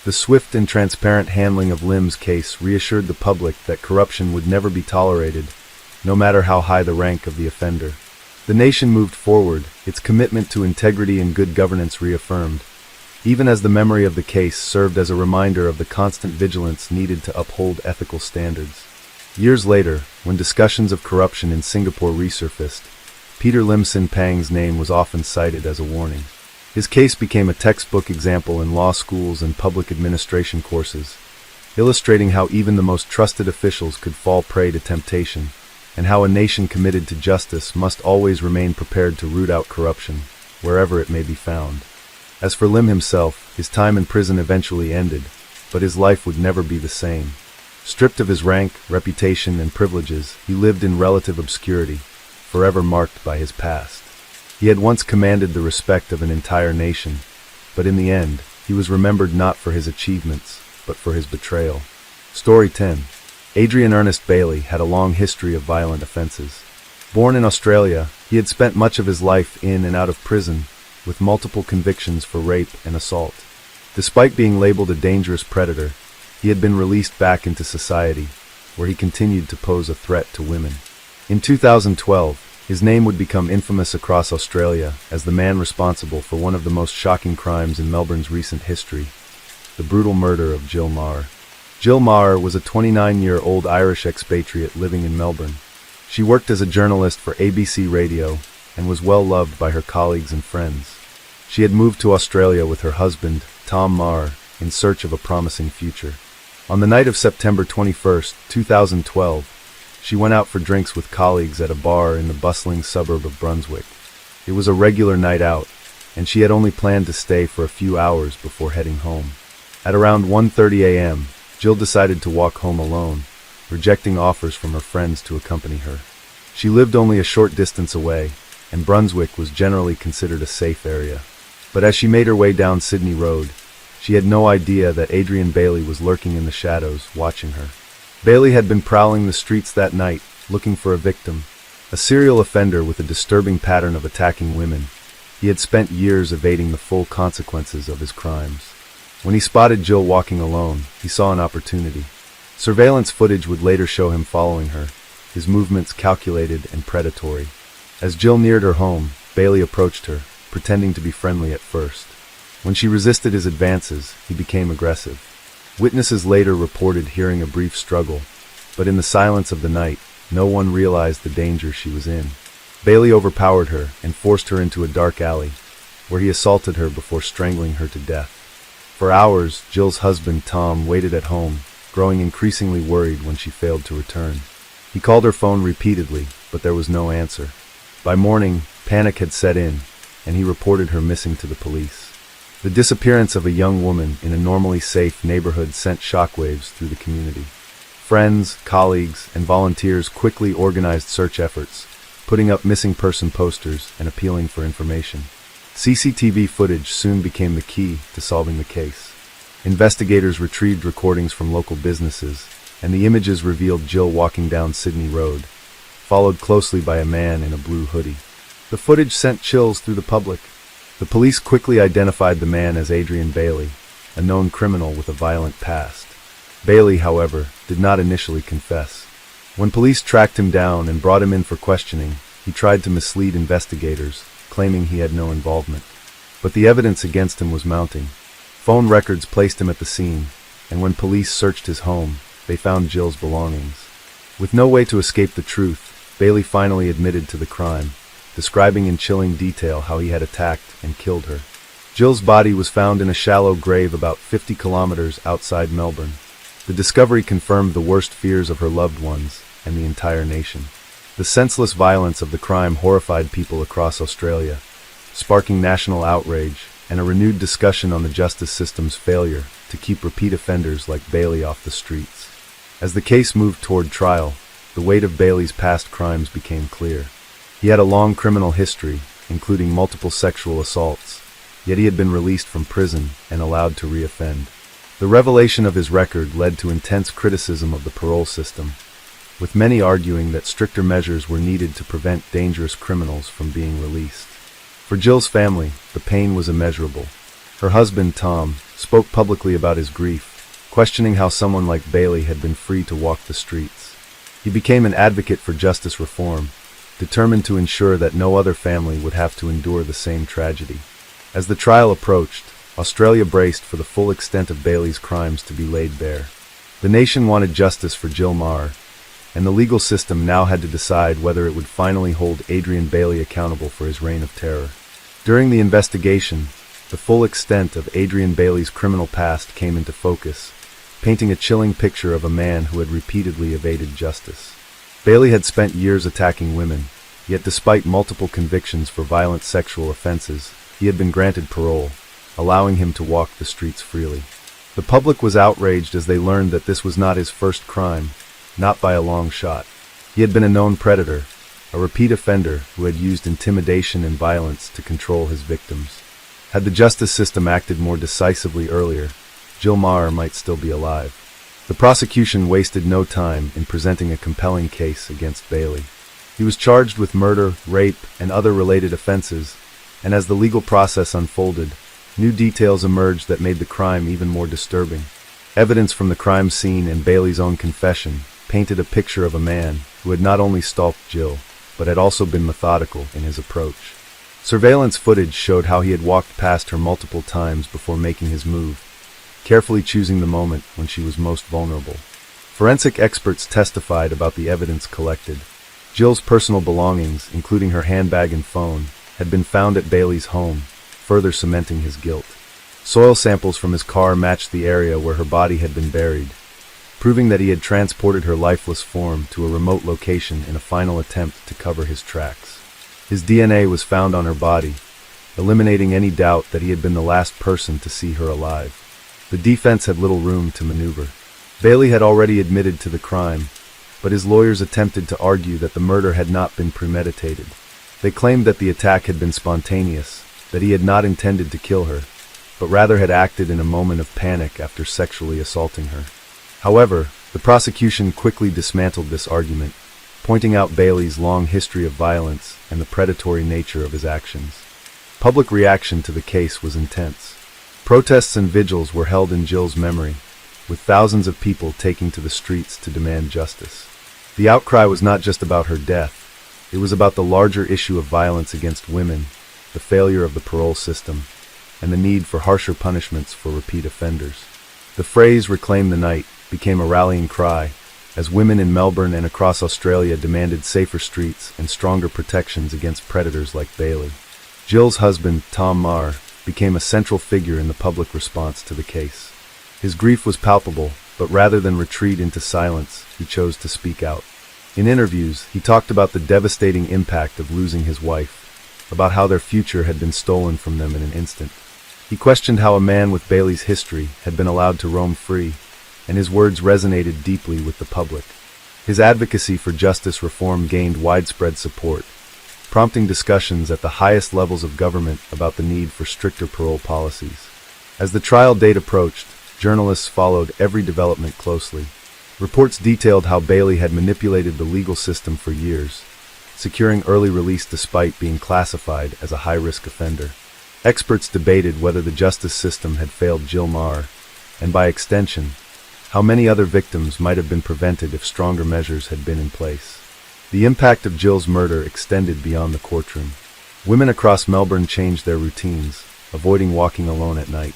Speaker 1: The swift and transparent handling of Lim's case reassured the public that corruption would never be tolerated, no matter how high the rank of the offender. The nation moved forward, its commitment to integrity and good governance reaffirmed, even as the memory of the case served as a reminder of the constant vigilance needed to uphold ethical standards. Years later, when discussions of corruption in Singapore resurfaced, Peter Lim Sin Pang's name was often cited as a warning. His case became a textbook example in law schools and public administration courses, illustrating how even the most trusted officials could fall prey to temptation, and how a nation committed to justice must always remain prepared to root out corruption, wherever it may be found. As for Lim himself, his time in prison eventually ended, but his life would never be the same. Stripped of his rank, reputation, and privileges, he lived in relative obscurity, forever marked by his past. He had once commanded the respect of an entire nation, but in the end, he was remembered not for his achievements, but for his betrayal. Story 10. Adrian Ernest Bailey had a long history of violent offenses. Born in Australia, he had spent much of his life in and out of prison, with multiple convictions for rape and assault. Despite being labeled a dangerous predator, he had been released back into society, where he continued to pose a threat to women. In 2012, his name would become infamous across Australia as the man responsible for one of the most shocking crimes in Melbourne's recent history, the brutal murder of Jill Maher. Jill Maher was a 29-year-old Irish expatriate living in Melbourne. She worked as a journalist for ABC Radio and was well loved by her colleagues and friends. She had moved to Australia with her husband, Tom Maher, in search of a promising future. On the night of September 21, 2012, she went out for drinks with colleagues at a bar in the bustling suburb of Brunswick. It was a regular night out, and she had only planned to stay for a few hours before heading home. At around 1:30 a.m., Jill decided to walk home alone, rejecting offers from her friends to accompany her. She lived only a short distance away, and Brunswick was generally considered a safe area. But as she made her way down Sydney Road, she had no idea that Adrian Bailey was lurking in the shadows, watching her. Bailey had been prowling the streets that night, looking for a victim. A serial offender with a disturbing pattern of attacking women, he had spent years evading the full consequences of his crimes. When he spotted Jill walking alone, he saw an opportunity. Surveillance footage would later show him following her, his movements calculated and predatory. As Jill neared her home, Bailey approached her, pretending to be friendly at first. When she resisted his advances, he became aggressive. Witnesses later reported hearing a brief struggle, but in the silence of the night, no one realized the danger she was in. Bailey overpowered her and forced her into a dark alley, where he assaulted her before strangling her to death. For hours, Jill's husband, Tom, waited at home, growing increasingly worried when she failed to return. He called her phone repeatedly, but there was no answer. By morning, panic had set in, and he reported her missing to the police. The disappearance of a young woman in a normally safe neighborhood sent shockwaves through the community. Friends, colleagues, and volunteers quickly organized search efforts, putting up missing person posters and appealing for information. CCTV footage soon became the key to solving the case. Investigators retrieved recordings from local businesses, and the images revealed Jill walking down Sydney Road, followed closely by a man in a blue hoodie. The footage sent chills through the public. The police quickly identified the man as Adrian Bailey, a known criminal with a violent past. Bailey, however, did not initially confess. When police tracked him down and brought him in for questioning, he tried to mislead investigators, claiming he had no involvement. But the evidence against him was mounting. Phone records placed him at the scene, and when police searched his home, they found Jill's belongings. With no way to escape the truth, Bailey finally admitted to the crime, describing in chilling detail how he had attacked and killed her. Jill's body was found in a shallow grave about 50 kilometers outside Melbourne. The discovery confirmed the worst fears of her loved ones and the entire nation. The senseless violence of the crime horrified people across Australia, sparking national outrage and a renewed discussion on the justice system's failure to keep repeat offenders like Bailey off the streets. As the case moved toward trial, the weight of Bailey's past crimes became clear. He had a long criminal history, including multiple sexual assaults, yet he had been released from prison and allowed to reoffend. The revelation of his record led to intense criticism of the parole system, with many arguing that stricter measures were needed to prevent dangerous criminals from being released. For Jill's family, the pain was immeasurable. Her husband, Tom, spoke publicly about his grief, questioning how someone like Bailey had been free to walk the streets. He became an advocate for justice reform, determined to ensure that no other family would have to endure the same tragedy. As the trial approached, Australia braced for the full extent of Bailey's crimes to be laid bare. The nation wanted justice for Jill Maher, and the legal system now had to decide whether it would finally hold Adrian Bailey accountable for his reign of terror. During the investigation, the full extent of Adrian Bailey's criminal past came into focus, painting a chilling picture of a man who had repeatedly evaded justice. Bailey had spent years attacking women, yet despite multiple convictions for violent sexual offenses, he had been granted parole, allowing him to walk the streets freely. The public was outraged as they learned that this was not his first crime, not by a long shot. He had been a known predator, a repeat offender who had used intimidation and violence to control his victims. Had the justice system acted more decisively earlier, Jill Maher might still be alive. The prosecution wasted no time in presenting a compelling case against Bailey. He was charged with murder, rape, and other related offenses, and as the legal process unfolded, new details emerged that made the crime even more disturbing. Evidence from the crime scene and Bailey's own confession painted a picture of a man who had not only stalked Jill, but had also been methodical in his approach. Surveillance footage showed how he had walked past her multiple times before making his move, carefully choosing the moment when she was most vulnerable. Forensic experts testified about the evidence collected. Jill's personal belongings, including her handbag and phone, had been found at Bailey's home, further cementing his guilt. Soil samples from his car matched the area where her body had been buried, proving that he had transported her lifeless form to a remote location in a final attempt to cover his tracks. His DNA was found on her body, eliminating any doubt that he had been the last person to see her alive. The defense had little room to maneuver. Bailey had already admitted to the crime, but his lawyers attempted to argue that the murder had not been premeditated. They claimed that the attack had been spontaneous, that he had not intended to kill her, but rather had acted in a moment of panic after sexually assaulting her. However, the prosecution quickly dismantled this argument, pointing out Bailey's long history of violence and the predatory nature of his actions. Public reaction to the case was intense. Protests and vigils were held in Jill's memory, with thousands of people taking to the streets to demand justice. The outcry was not just about her death, it was about the larger issue of violence against women, the failure of the parole system, and the need for harsher punishments for repeat offenders. The phrase "Reclaim the Night" became a rallying cry, as women in Melbourne and across Australia demanded safer streets and stronger protections against predators like Bailey. Jill's husband, Tom Maher, became a central figure in the public response to the case. His grief was palpable, but rather than retreat into silence, he chose to speak out. In interviews, he talked about the devastating impact of losing his wife, about how their future had been stolen from them in an instant. He questioned how a man with Bailey's history had been allowed to roam free, and his words resonated deeply with the public. His advocacy for justice reform gained widespread support, prompting discussions at the highest levels of government about the need for stricter parole policies. As the trial date approached, journalists followed every development closely. Reports detailed how Bailey had manipulated the legal system for years, securing early release despite being classified as a high-risk offender. Experts debated whether the justice system had failed Jill Maher, and by extension, how many other victims might have been prevented if stronger measures had been in place. The impact of Jill's murder extended beyond the courtroom. Women across Melbourne changed their routines, avoiding walking alone at night.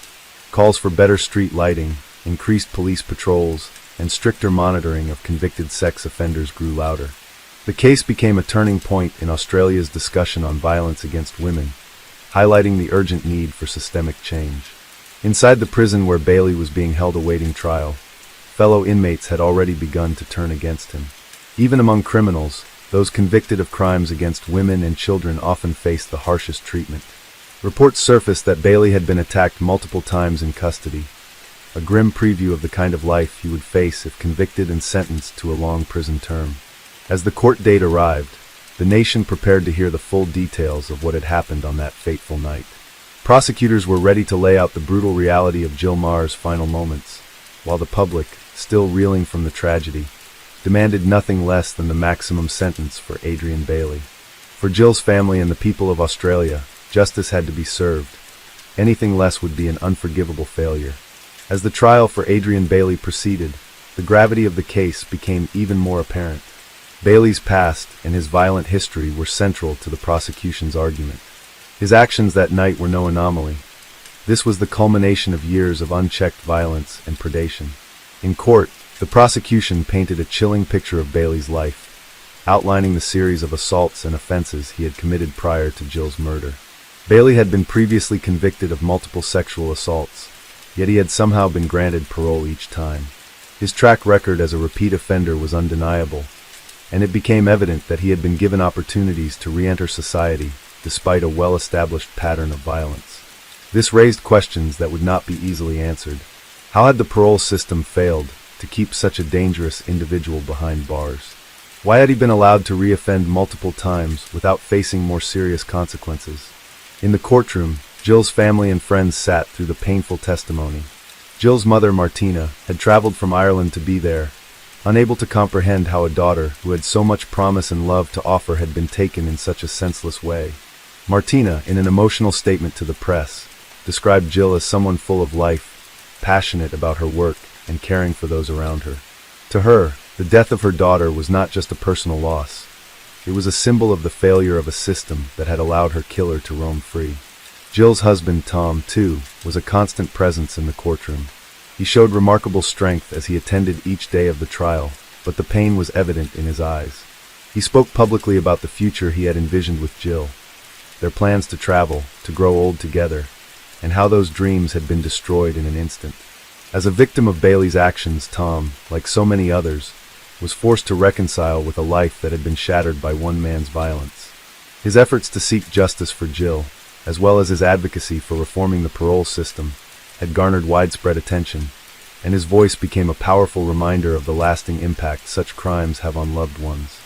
Speaker 1: Calls for better street lighting, increased police patrols, and stricter monitoring of convicted sex offenders grew louder. The case became a turning point in Australia's discussion on violence against women, highlighting the urgent need for systemic change. Inside the prison where Bailey was being held awaiting trial, fellow inmates had already begun to turn against him. Even among criminals, those convicted of crimes against women and children often faced the harshest treatment. Reports surfaced that Bailey had been attacked multiple times in custody, a grim preview of the kind of life he would face if convicted and sentenced to a long prison term. As the court date arrived, the nation prepared to hear the full details of what had happened on that fateful night. Prosecutors were ready to lay out the brutal reality of Jill Maher's final moments, while the public, still reeling from the tragedy, demanded nothing less than the maximum sentence for Adrian Bailey. For Jill's family and the people of Australia, justice had to be served. Anything less would be an unforgivable failure. As the trial for Adrian Bailey proceeded, the gravity of the case became even more apparent. Bailey's past and his violent history were central to the prosecution's argument. His actions that night were no anomaly. This was the culmination of years of unchecked violence and predation. In court, the prosecution painted a chilling picture of Bailey's life, outlining the series of assaults and offenses he had committed prior to Jill's murder. Bailey had been previously convicted of multiple sexual assaults, yet he had somehow been granted parole each time. His track record as a repeat offender was undeniable, and it became evident that he had been given opportunities to re-enter society despite a well-established pattern of violence. This raised questions that would not be easily answered. How had the parole system failed to keep such a dangerous individual behind bars? Why had he been allowed to reoffend multiple times without facing more serious consequences? In the courtroom, Jill's family and friends sat through the painful testimony. Jill's mother, Martina, had traveled from Ireland to be there, unable to comprehend how a daughter who had so much promise and love to offer had been taken in such a senseless way. Martina, in an emotional statement to the press, described Jill as someone full of life, passionate about her work, and caring for those around her. To her, the death of her daughter was not just a personal loss. It was a symbol of the failure of a system that had allowed her killer to roam free. Jill's husband, Tom, too, was a constant presence in the courtroom. He showed remarkable strength as he attended each day of the trial, but the pain was evident in his eyes. He spoke publicly about the future he had envisioned with Jill, their plans to travel, to grow old together, and how those dreams had been destroyed in an instant. As a victim of Bailey's actions, Tom, like so many others, was forced to reconcile with a life that had been shattered by one man's violence. His efforts to seek justice for Jill, as well as his advocacy for reforming the parole system, had garnered widespread attention, and his voice became a powerful reminder of the lasting impact such crimes have on loved ones.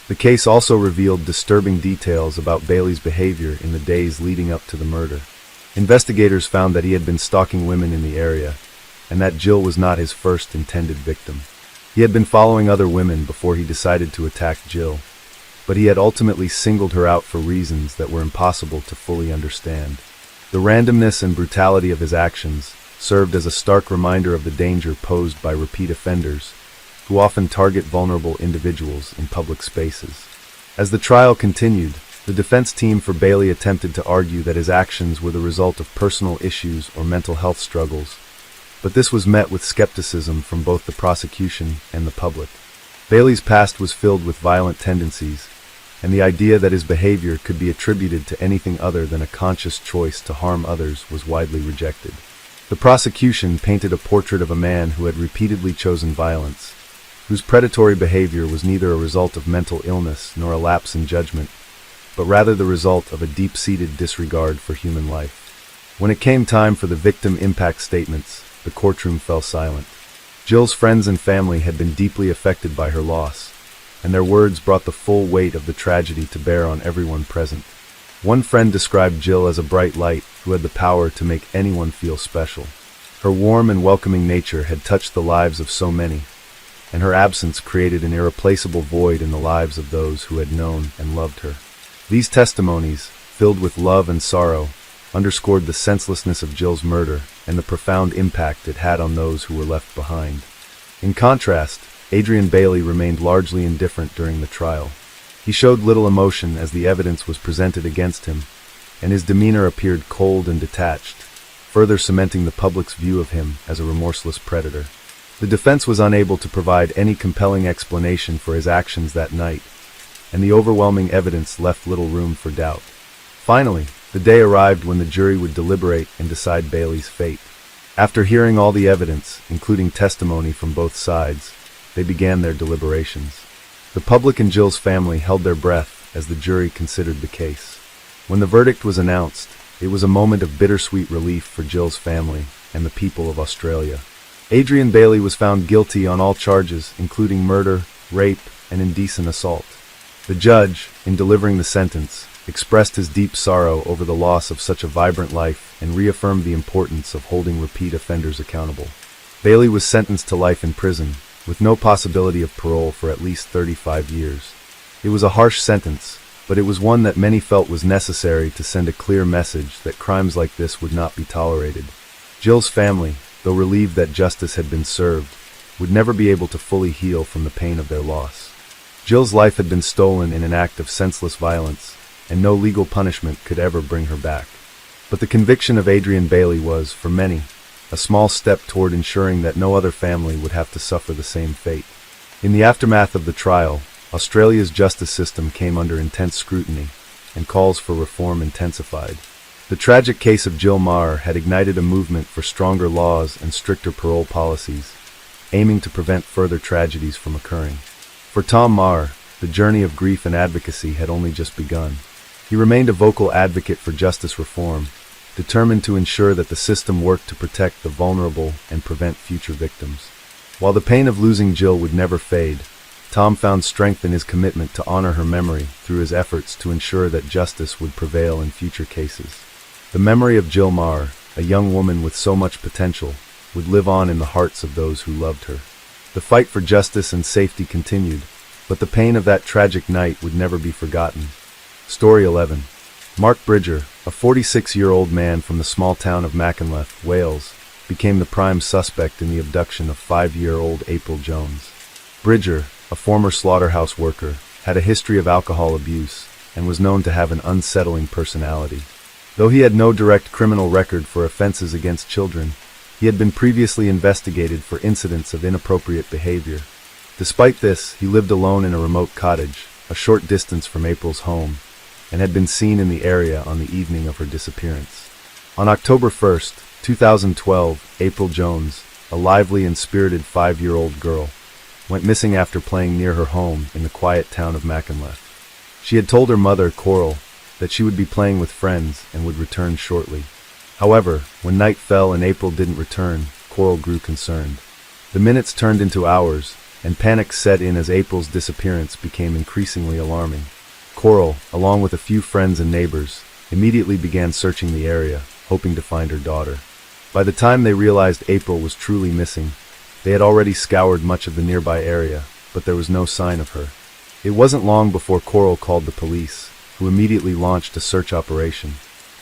Speaker 1: The case also revealed disturbing details about Bailey's behavior in the days leading up to the murder. Investigators found that he had been stalking women in the area, and that Jill was not his first intended victim. He had been following other women before he decided to attack Jill, but he had ultimately singled her out for reasons that were impossible to fully understand. The randomness and brutality of his actions served as a stark reminder of the danger posed by repeat offenders, who often target vulnerable individuals in public spaces. As the trial continued, the defense team for Bailey attempted to argue that his actions were the result of personal issues or mental health struggles, but this was met with skepticism from both the prosecution and the public. Bailey's past was filled with violent tendencies, and the idea that his behavior could be attributed to anything other than a conscious choice to harm others was widely rejected. The prosecution painted a portrait of a man who had repeatedly chosen violence, whose predatory behavior was neither a result of mental illness nor a lapse in judgment, but rather the result of a deep-seated disregard for human life. When it came time for the victim impact statements, the courtroom fell silent. Jill's friends and family had been deeply affected by her loss, and their words brought the full weight of the tragedy to bear on everyone present. One friend described Jill as a bright light who had the power to make anyone feel special. Her warm and welcoming nature had touched the lives of so many, and her absence created an irreplaceable void in the lives of those who had known and loved her. These testimonies, filled with love and sorrow, underscored the senselessness of Jill's murder and the profound impact it had on those who were left behind. In contrast, Adrian Bailey remained largely indifferent during the trial. He showed little emotion as the evidence was presented against him, and his demeanor appeared cold and detached, further cementing the public's view of him as a remorseless predator. The defense was unable to provide any compelling explanation for his actions that night, and the overwhelming evidence left little room for doubt. Finally, the day arrived when the jury would deliberate and decide Bailey's fate. After hearing all the evidence, including testimony from both sides, they began their deliberations. The public and Jill's family held their breath as the jury considered the case. When the verdict was announced, it was a moment of bittersweet relief for Jill's family and the people of Australia. Adrian Bailey was found guilty on all charges, including murder, rape, and indecent assault. The judge, in delivering the sentence, expressed his deep sorrow over the loss of such a vibrant life and reaffirmed the importance of holding repeat offenders accountable. Bailey was sentenced to life in prison, with no possibility of parole for at least 35 years. It was a harsh sentence, but it was one that many felt was necessary to send a clear message that crimes like this would not be tolerated. Jill's family, though relieved that justice had been served, would never be able to fully heal from the pain of their loss. Jill's life had been stolen in an act of senseless violence, and no legal punishment could ever bring her back. But the conviction of Adrian Bailey was, for many, a small step toward ensuring that no other family would have to suffer the same fate. In the aftermath of the trial, Australia's justice system came under intense scrutiny, and calls for reform intensified. The tragic case of Jill Maher had ignited a movement for stronger laws and stricter parole policies, aiming to prevent further tragedies from occurring. For Tom Maher, the journey of grief and advocacy had only just begun. He remained a vocal advocate for justice reform, determined to ensure that the system worked to protect the vulnerable and prevent future victims. While the pain of losing Jill would never fade, Tom found strength in his commitment to honor her memory through his efforts to ensure that justice would prevail in future cases. The memory of Jill Marr, a young woman with so much potential, would live on in the hearts of those who loved her. The fight for justice and safety continued, but the pain of that tragic night would never be forgotten. Story 11. Mark Bridger, a 46-year-old man from the small town of Mackinac, Wales, became the prime suspect in the abduction of 5-year-old April Jones. Bridger, a former slaughterhouse worker, had a history of alcohol abuse and was known to have an unsettling personality. Though he had no direct criminal record for offenses against children, he had been previously investigated for incidents of inappropriate behavior. Despite this, he lived alone in a remote cottage, a short distance from April's home, and had been seen in the area on the evening of her disappearance. On October 1, 2012, April Jones, a lively and spirited 5-year-old girl, went missing after playing near her home in the quiet town of Mackinac. She had told her mother, Coral, that she would be playing with friends and would return shortly. However, when night fell and April didn't return, Coral grew concerned. The minutes turned into hours, and panic set in as April's disappearance became increasingly alarming. Coral, along with a few friends and neighbors, immediately began searching the area, hoping to find her daughter. By the time they realized April was truly missing, they had already scoured much of the nearby area, but there was no sign of her. It wasn't long before Coral called the police, who immediately launched a search operation.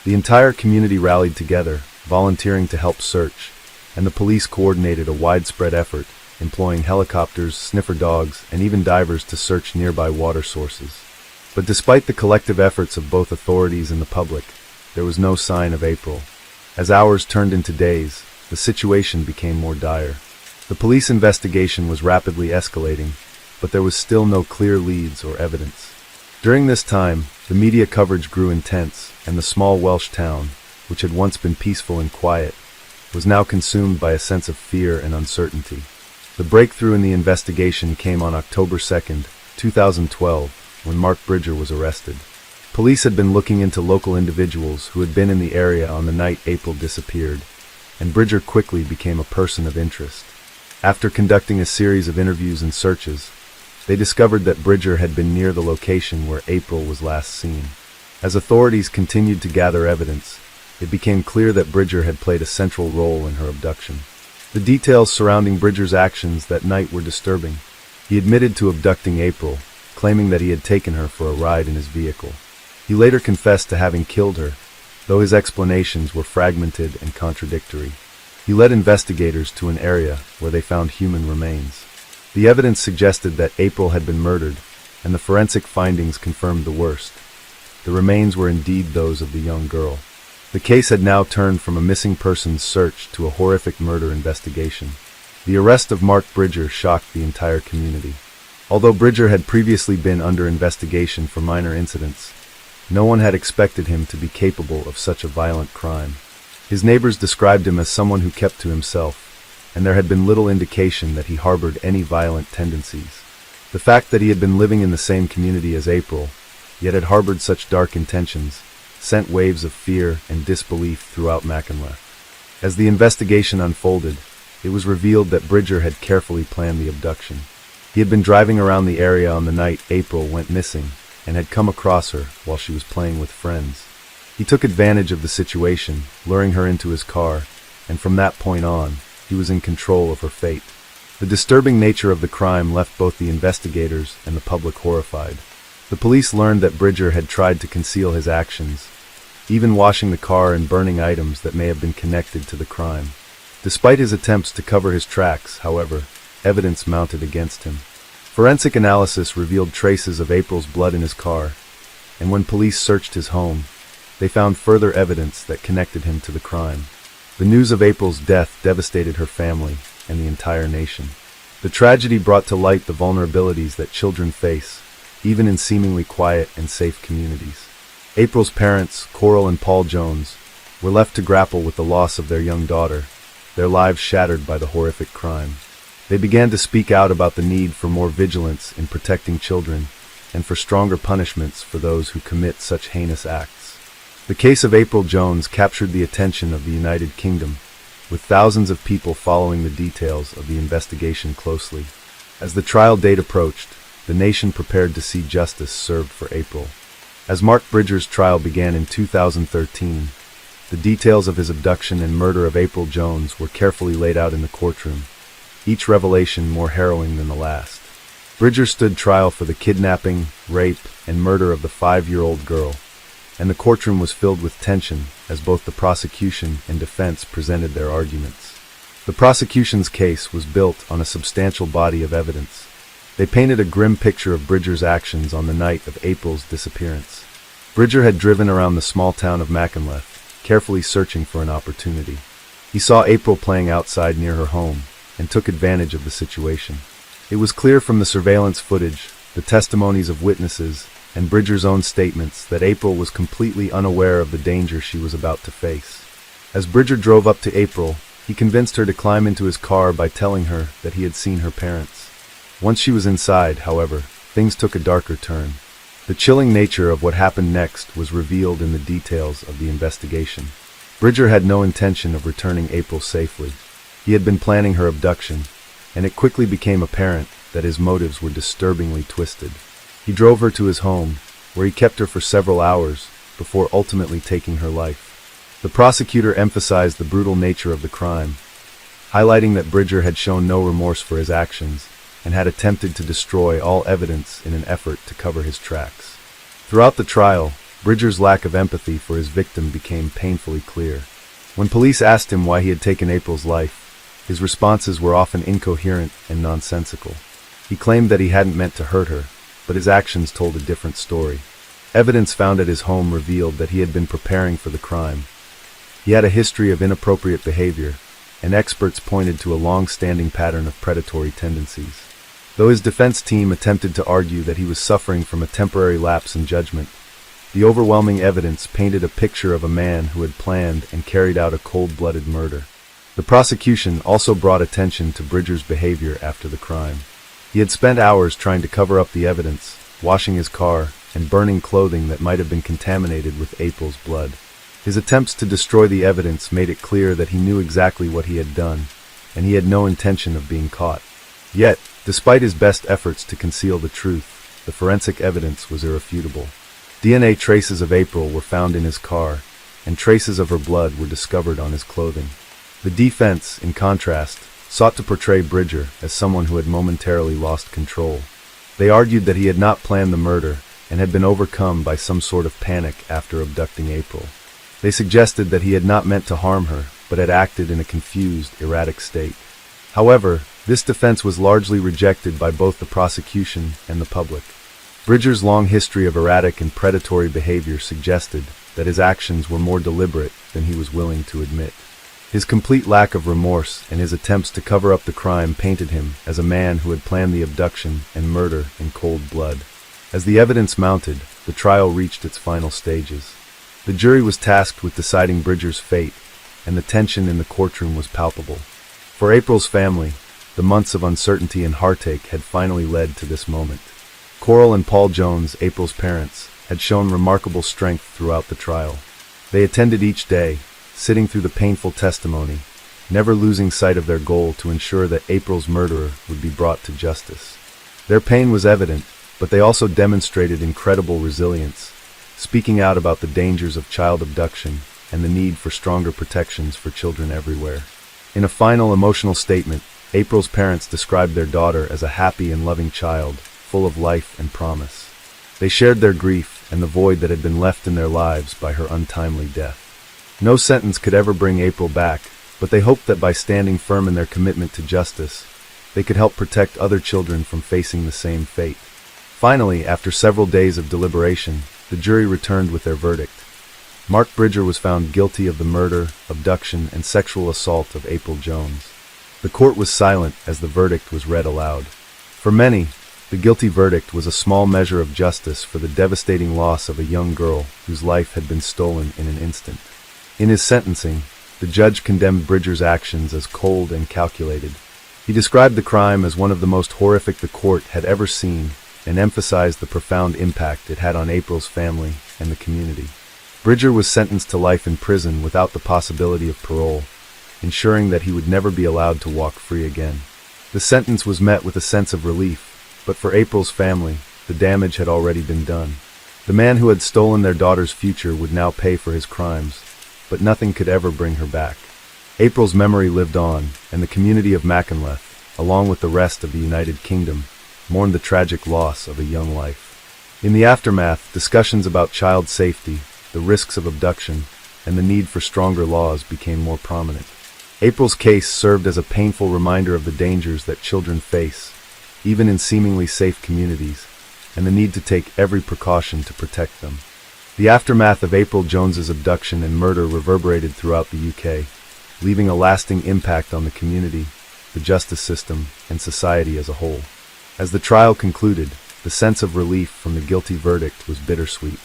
Speaker 1: The entire community rallied together, volunteering to help search, and the police coordinated a widespread effort, employing helicopters, sniffer dogs, and even divers to search nearby water sources. But despite the collective efforts of both authorities and the public, there was no sign of April. As hours turned into days, the situation became more dire. The police investigation was rapidly escalating, but there was still no clear leads or evidence. During this time, the media coverage grew intense, and the small Welsh town, which had once been peaceful and quiet, was now consumed by a sense of fear and uncertainty. The breakthrough in the investigation came on October 2, 2012, when Mark Bridger was arrested. Police had been looking into local individuals who had been in the area on the night April disappeared, and Bridger quickly became a person of interest. After conducting a series of interviews and searches, they discovered that Bridger had been near the location where April was last seen. As authorities continued to gather evidence, it became clear that Bridger had played a central role in her abduction. The details surrounding Bridger's actions that night were disturbing. He admitted to abducting April, claiming that he had taken her for a ride in his vehicle. He later confessed to having killed her, though his explanations were fragmented and contradictory. He led investigators to an area where they found human remains. The evidence suggested that April had been murdered, and the forensic findings confirmed the worst. The remains were indeed those of the young girl. The case had now turned from a missing persons search to a horrific murder investigation. The arrest of Mark Bridger shocked the entire community. Although Bridger had previously been under investigation for minor incidents, no one had expected him to be capable of such a violent crime. His neighbors described him as someone who kept to himself, and there had been little indication that he harbored any violent tendencies. The fact that he had been living in the same community as April, yet had harbored such dark intentions, sent waves of fear and disbelief throughout Mackinac. As the investigation unfolded, it was revealed that Bridger had carefully planned the abduction. He had been driving around the area on the night April went missing, and had come across her while she was playing with friends. He took advantage of the situation, luring her into his car, and from that point on, he was in control of her fate. The disturbing nature of the crime left both the investigators and the public horrified. The police learned that Bridger had tried to conceal his actions, even washing the car and burning items that may have been connected to the crime. Despite his attempts to cover his tracks, however, evidence mounted against him. Forensic analysis revealed traces of April's blood in his car, and when police searched his home, they found further evidence that connected him to the crime. The news of April's death devastated her family and the entire nation. The tragedy brought to light the vulnerabilities that children face, even in seemingly quiet and safe communities. April's parents, Coral and Paul Jones, were left to grapple with the loss of their young daughter, their lives shattered by the horrific crime. They began to speak out about the need for more vigilance in protecting children, and for stronger punishments for those who commit such heinous acts. The case of April Jones captured the attention of the United Kingdom, with thousands of people following the details of the investigation closely. As the trial date approached, the nation prepared to see justice served for April. As Mark Bridger's trial began in 2013, the details of his abduction and murder of April Jones were carefully laid out in the courtroom, each revelation more harrowing than the last. Bridger stood trial for the kidnapping, rape, and murder of the 5-year-old girl, and the courtroom was filled with tension as both the prosecution and defense presented their arguments. The prosecution's case was built on a substantial body of evidence. They painted a grim picture of Bridger's actions on the night of April's disappearance. Bridger had driven around the small town of Mackinac, carefully searching for an opportunity. He saw April playing outside near her home and took advantage of the situation. It was clear from the surveillance footage, the testimonies of witnesses, and Bridger's own statements that April was completely unaware of the danger she was about to face. As Bridger drove up to April, he convinced her to climb into his car by telling her that he had seen her parents. Once she was inside, however, things took a darker turn. The chilling nature of what happened next was revealed in the details of the investigation. Bridger had no intention of returning April safely. He had been planning her abduction, and it quickly became apparent that his motives were disturbingly twisted. He drove her to his home, where he kept her for several hours, before ultimately taking her life. The prosecutor emphasized the brutal nature of the crime, highlighting that Bridger had shown no remorse for his actions and had attempted to destroy all evidence in an effort to cover his tracks. Throughout the trial, Bridger's lack of empathy for his victim became painfully clear. When police asked him why he had taken April's life, his responses were often incoherent and nonsensical. He claimed that he hadn't meant to hurt her, but his actions told a different story. Evidence found at his home revealed that he had been preparing for the crime. He had a history of inappropriate behavior, and experts pointed to a long-standing pattern of predatory tendencies. Though his defense team attempted to argue that he was suffering from a temporary lapse in judgment, the overwhelming evidence painted a picture of a man who had planned and carried out a cold-blooded murder. The prosecution also brought attention to Bridger's behavior after the crime. He had spent hours trying to cover up the evidence, washing his car, and burning clothing that might have been contaminated with April's blood. His attempts to destroy the evidence made it clear that he knew exactly what he had done, and he had no intention of being caught. Yet, despite his best efforts to conceal the truth, the forensic evidence was irrefutable. DNA traces of April were found in his car, and traces of her blood were discovered on his clothing. The defense, in contrast, sought to portray Bridger as someone who had momentarily lost control. They argued that he had not planned the murder and had been overcome by some sort of panic after abducting April. They suggested that he had not meant to harm her, but had acted in a confused, erratic state. However, this defense was largely rejected by both the prosecution and the public. Bridger's long history of erratic and predatory behavior suggested that his actions were more deliberate than he was willing to admit. His complete lack of remorse and his attempts to cover up the crime painted him as a man who had planned the abduction and murder in cold blood. As the evidence mounted, the trial reached its final stages. The jury was tasked with deciding Bridger's fate, and the tension in the courtroom was palpable. For April's family, the months of uncertainty and heartache had finally led to this moment. Coral and Paul Jones, April's parents, had shown remarkable strength throughout the trial. They attended each day, sitting through the painful testimony, never losing sight of their goal to ensure that April's murderer would be brought to justice. Their pain was evident, but they also demonstrated incredible resilience, speaking out about the dangers of child abduction and the need for stronger protections for children everywhere. In a final emotional statement, April's parents described their daughter as a happy and loving child, full of life and promise. They shared their grief and the void that had been left in their lives by her untimely death. No sentence could ever bring April back, but they hoped that by standing firm in their commitment to justice, they could help protect other children from facing the same fate. Finally, after several days of deliberation, the jury returned with their verdict. Mark Bridger was found guilty of the murder, abduction, and sexual assault of April Jones. The court was silent as the verdict was read aloud. For many, the guilty verdict was a small measure of justice for the devastating loss of a young girl whose life had been stolen in an instant. In his sentencing, the judge condemned Bridger's actions as cold and calculated. He described the crime as one of the most horrific the court had ever seen and emphasized the profound impact it had on April's family and the community. Bridger was sentenced to life in prison without the possibility of parole, ensuring that he would never be allowed to walk free again. The sentence was met with a sense of relief, but for April's family, the damage had already been done. The man who had stolen their daughter's future would now pay for his crimes, but nothing could ever bring her back. April's memory lived on, and the community of Mackinac, along with the rest of the United Kingdom, mourned the tragic loss of a young life. In the aftermath, discussions about child safety, the risks of abduction, and the need for stronger laws became more prominent. April's case served as a painful reminder of the dangers that children face, even in seemingly safe communities, and the need to take every precaution to protect them. The aftermath of April Jones's abduction and murder reverberated throughout the UK, leaving a lasting impact on the community, the justice system, and society as a whole. As the trial concluded, the sense of relief from the guilty verdict was bittersweet.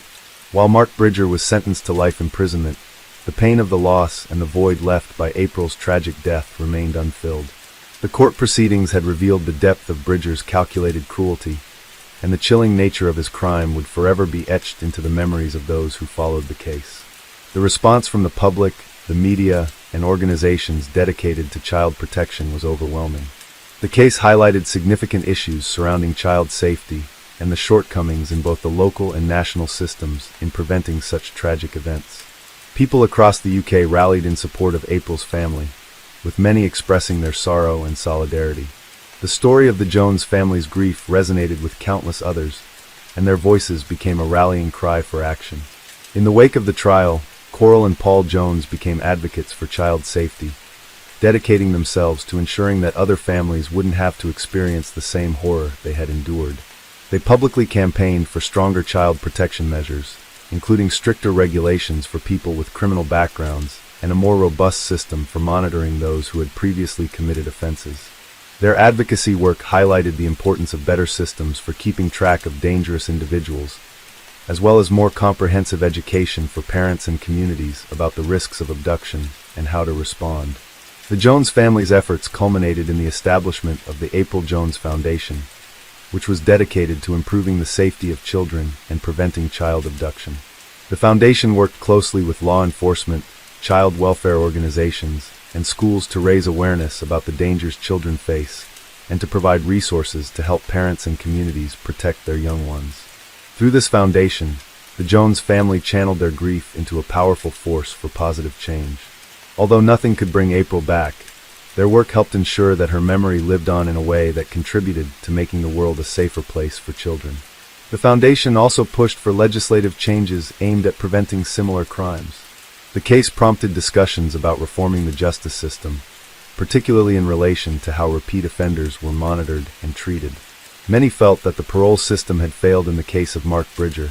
Speaker 1: While Mark Bridger was sentenced to life imprisonment, the pain of the loss and the void left by April's tragic death remained unfilled. The court proceedings had revealed the depth of Bridger's calculated cruelty, and the chilling nature of his crime would forever be etched into the memories of those who followed the case. The response from the public, the media, and organizations dedicated to child protection was overwhelming. The case highlighted significant issues surrounding child safety and the shortcomings in both the local and national systems in preventing such tragic events. People across the UK rallied in support of April's family, with many expressing their sorrow and solidarity. The story of the Jones family's grief resonated with countless others, and their voices became a rallying cry for action. In the wake of the trial, Coral and Paul Jones became advocates for child safety, dedicating themselves to ensuring that other families wouldn't have to experience the same horror they had endured. They publicly campaigned for stronger child protection measures, including stricter regulations for people with criminal backgrounds and a more robust system for monitoring those who had previously committed offenses. Their advocacy work highlighted the importance of better systems for keeping track of dangerous individuals, as well as more comprehensive education for parents and communities about the risks of abduction and how to respond. The Jones family's efforts culminated in the establishment of the April Jones Foundation, which was dedicated to improving the safety of children and preventing child abduction. The foundation worked closely with law enforcement, child welfare organizations, and schools to raise awareness about the dangers children face and to provide resources to help parents and communities protect their young ones. Through this foundation, the Jones family channeled their grief into a powerful force for positive change. Although nothing could bring April back, their work helped ensure that her memory lived on in a way that contributed to making the world a safer place for children. The foundation also pushed for legislative changes aimed at preventing similar crimes. The case prompted discussions about reforming the justice system, particularly in relation to how repeat offenders were monitored and treated. Many felt that the parole system had failed in the case of Mark Bridger,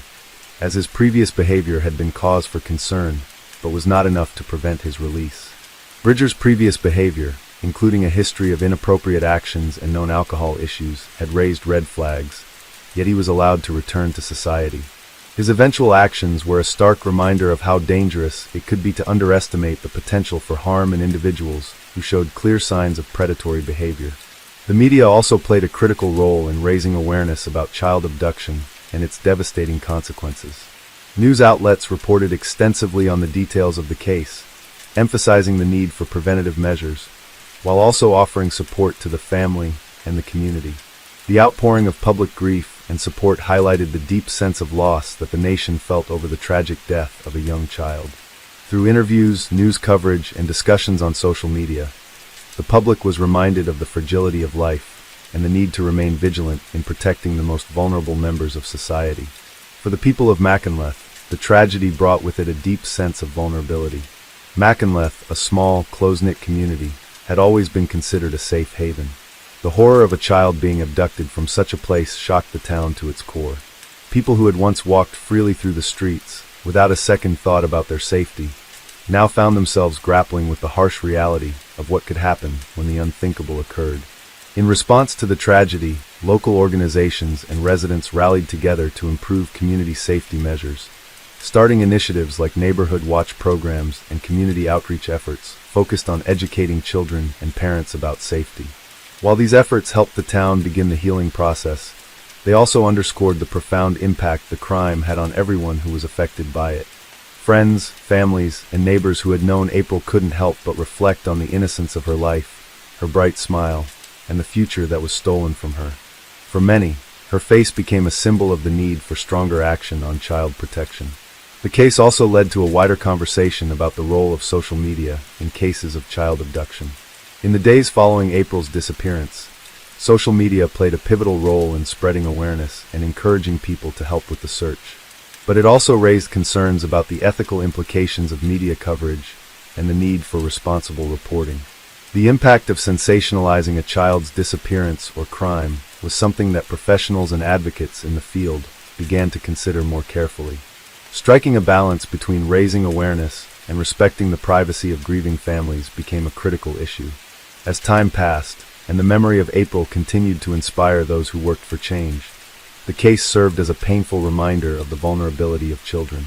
Speaker 1: as his previous behavior had been cause for concern, but was not enough to prevent his release. Bridger's previous behavior, including a history of inappropriate actions and known alcohol issues, had raised red flags, yet he was allowed to return to society. His eventual actions were a stark reminder of how dangerous it could be to underestimate the potential for harm in individuals who showed clear signs of predatory behavior. The media also played a critical role in raising awareness about child abduction and its devastating consequences. News outlets reported extensively on the details of the case, emphasizing the need for preventative measures, while also offering support to the family and the community. The outpouring of public grief and support highlighted the deep sense of loss that the nation felt over the tragic death of a young child. Through interviews, news coverage, and discussions on social media, the public was reminded of the fragility of life and the need to remain vigilant in protecting the most vulnerable members of society. For the people of Mackinac, the tragedy brought with it a deep sense of vulnerability. Mackinac, a small, close-knit community, had always been considered a safe haven. The horror of a child being abducted from such a place shocked the town to its core. People who had once walked freely through the streets, without a second thought about their safety, now found themselves grappling with the harsh reality of what could happen when the unthinkable occurred. In response to the tragedy, local organizations and residents rallied together to improve community safety measures, starting initiatives like neighborhood watch programs and community outreach efforts focused on educating children and parents about safety. While these efforts helped the town begin the healing process, They also underscored the profound impact the crime had on everyone who was affected by it. Friends, families, and neighbors who had known April couldn't help but reflect on the innocence of her life, her bright smile, and the future that was stolen from her. For many, her face became a symbol of the need for stronger action on child protection. The case also led to a wider conversation about the role of social media in cases of child abduction. In the days following April's disappearance, social media played a pivotal role in spreading awareness and encouraging people to help with the search. But it also raised concerns about the ethical implications of media coverage and the need for responsible reporting. The impact of sensationalizing a child's disappearance or crime was something that professionals and advocates in the field began to consider more carefully. Striking a balance between raising awareness and respecting the privacy of grieving families became a critical issue. As time passed, and the memory of April continued to inspire those who worked for change, the case served as a painful reminder of the vulnerability of children.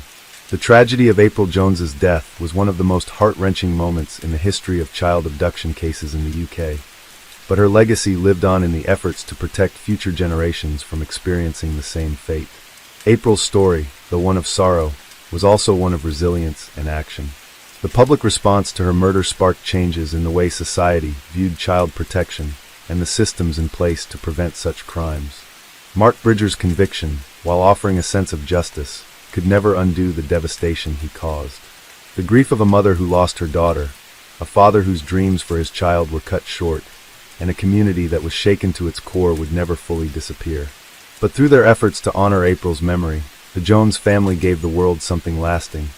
Speaker 1: The tragedy of April Jones's death was one of the most heart-wrenching moments in the history of child abduction cases in the UK, but her legacy lived on in the efforts to protect future generations from experiencing the same fate. April's story, though one of sorrow, was also one of resilience and action. The public response to her murder sparked changes in the way society viewed child protection and the systems in place to prevent such crimes. Mark Bridger's conviction, while offering a sense of justice, could never undo the devastation he caused. The grief of a mother who lost her daughter, a father whose dreams for his child were cut short, and a community that was shaken to its core would never fully disappear. But through their efforts to honor April's memory, the Jones family gave the world something lasting,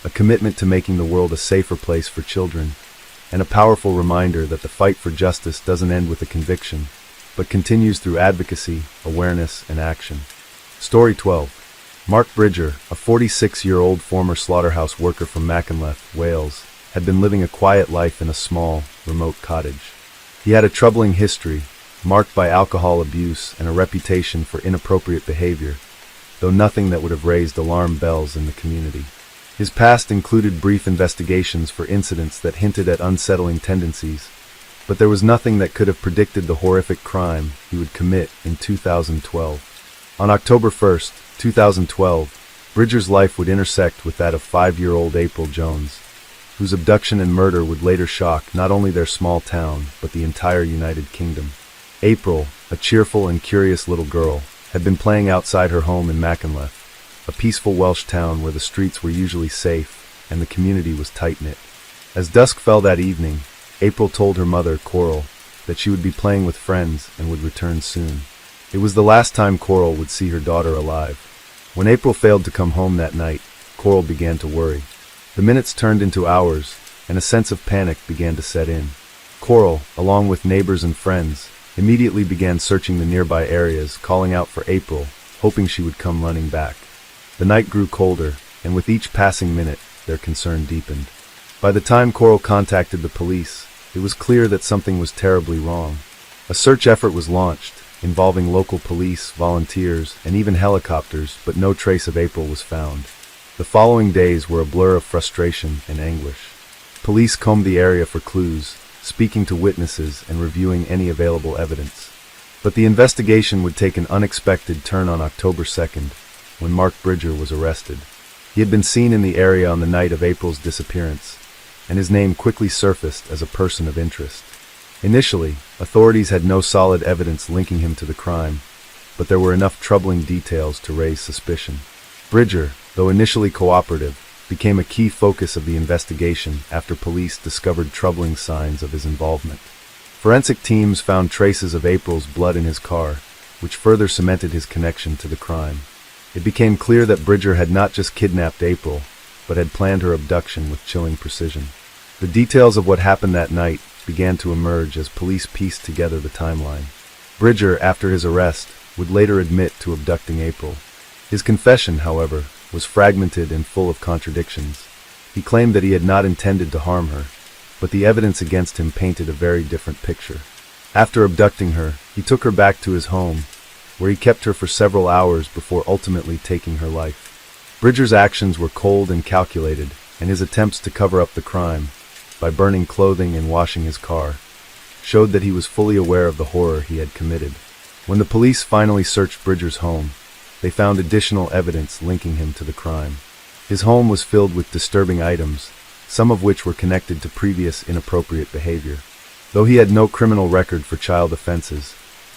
Speaker 1: a commitment to making the world a safer place for children, and a powerful reminder that the fight for justice doesn't end with a conviction, but continues through advocacy, awareness, and action. Story 12. Mark Bridger, a 46-year-old former slaughterhouse worker from Machynlleth, Wales, had been living a quiet life in a small, remote cottage. He had a troubling history, marked by alcohol abuse and a reputation for inappropriate behavior, though nothing that would have raised alarm bells in the community. His past included brief investigations for incidents that hinted at unsettling tendencies, but there was nothing that could have predicted the horrific crime he would commit in 2012. On October 1, 2012, Bridger's life would intersect with that of 5-year-old April Jones, whose abduction and murder would later shock not only their small town, but the entire United Kingdom. April, a cheerful and curious little girl, had been playing outside her home in Machynlleth, a peaceful Welsh town where the streets were usually safe and the community was tight-knit. As dusk fell that evening, April told her mother, Coral, that she would be playing with friends and would return soon. It was the last time Coral would see her daughter alive. When April failed to come home that night, Coral began to worry. The minutes turned into hours, and a sense of panic began to set in. Coral, along with neighbors and friends, immediately began searching the nearby areas, calling out for April, hoping she would come running back. The night grew colder, and with each passing minute, their concern deepened. By the time Coral contacted the police, it was clear that something was terribly wrong. A search effort was launched, involving local police, volunteers, and even helicopters, but no trace of April was found. The following days were a blur of frustration and anguish. Police combed the area for clues, speaking to witnesses and reviewing any available evidence. But the investigation would take an unexpected turn on October 2nd, when Mark Bridger was arrested. He had been seen in the area on the night of April's disappearance, and his name quickly surfaced as a person of interest. Initially, authorities had no solid evidence linking him to the crime, but there were enough troubling details to raise suspicion. Bridger, though initially cooperative, became a key focus of the investigation after police discovered troubling signs of his involvement. Forensic teams found traces of April's blood in his car, which further cemented his connection to the crime. It became clear that Bridger had not just kidnapped April, but had planned her abduction with chilling precision. The details of what happened that night began to emerge as police pieced together the timeline. Bridger, after his arrest, would later admit to abducting April. His confession, however, was fragmented and full of contradictions. He claimed that he had not intended to harm her, but the evidence against him painted a very different picture. After abducting her, he took her back to his home, where he kept her for several hours before ultimately taking her life. Bridger's actions were cold and calculated, and his attempts to cover up the crime, by burning clothing and washing his car, showed that he was fully aware of the horror he had committed. When the police finally searched Bridger's home, they found additional evidence linking him to the crime. His home was filled with disturbing items, some of which were connected to previous inappropriate behavior. Though he had no criminal record for child offenses,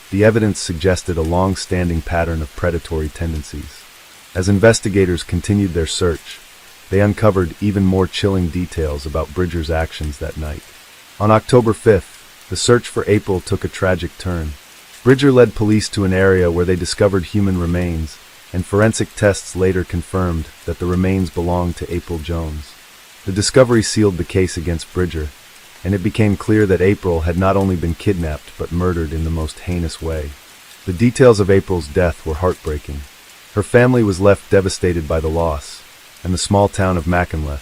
Speaker 1: the evidence suggested a long-standing pattern of predatory tendencies. As investigators continued their search, they uncovered even more chilling details about Bridger's actions that night. On October 5th, the search for April took a tragic turn. Bridger led police to an area where they discovered human remains, and forensic tests later confirmed that the remains belonged to April Jones. The discovery sealed the case against Bridger, and it became clear that April had not only been kidnapped but murdered in the most heinous way. The details of April's death were heartbreaking. Her family was left devastated by the loss, and the small town of Mackinac,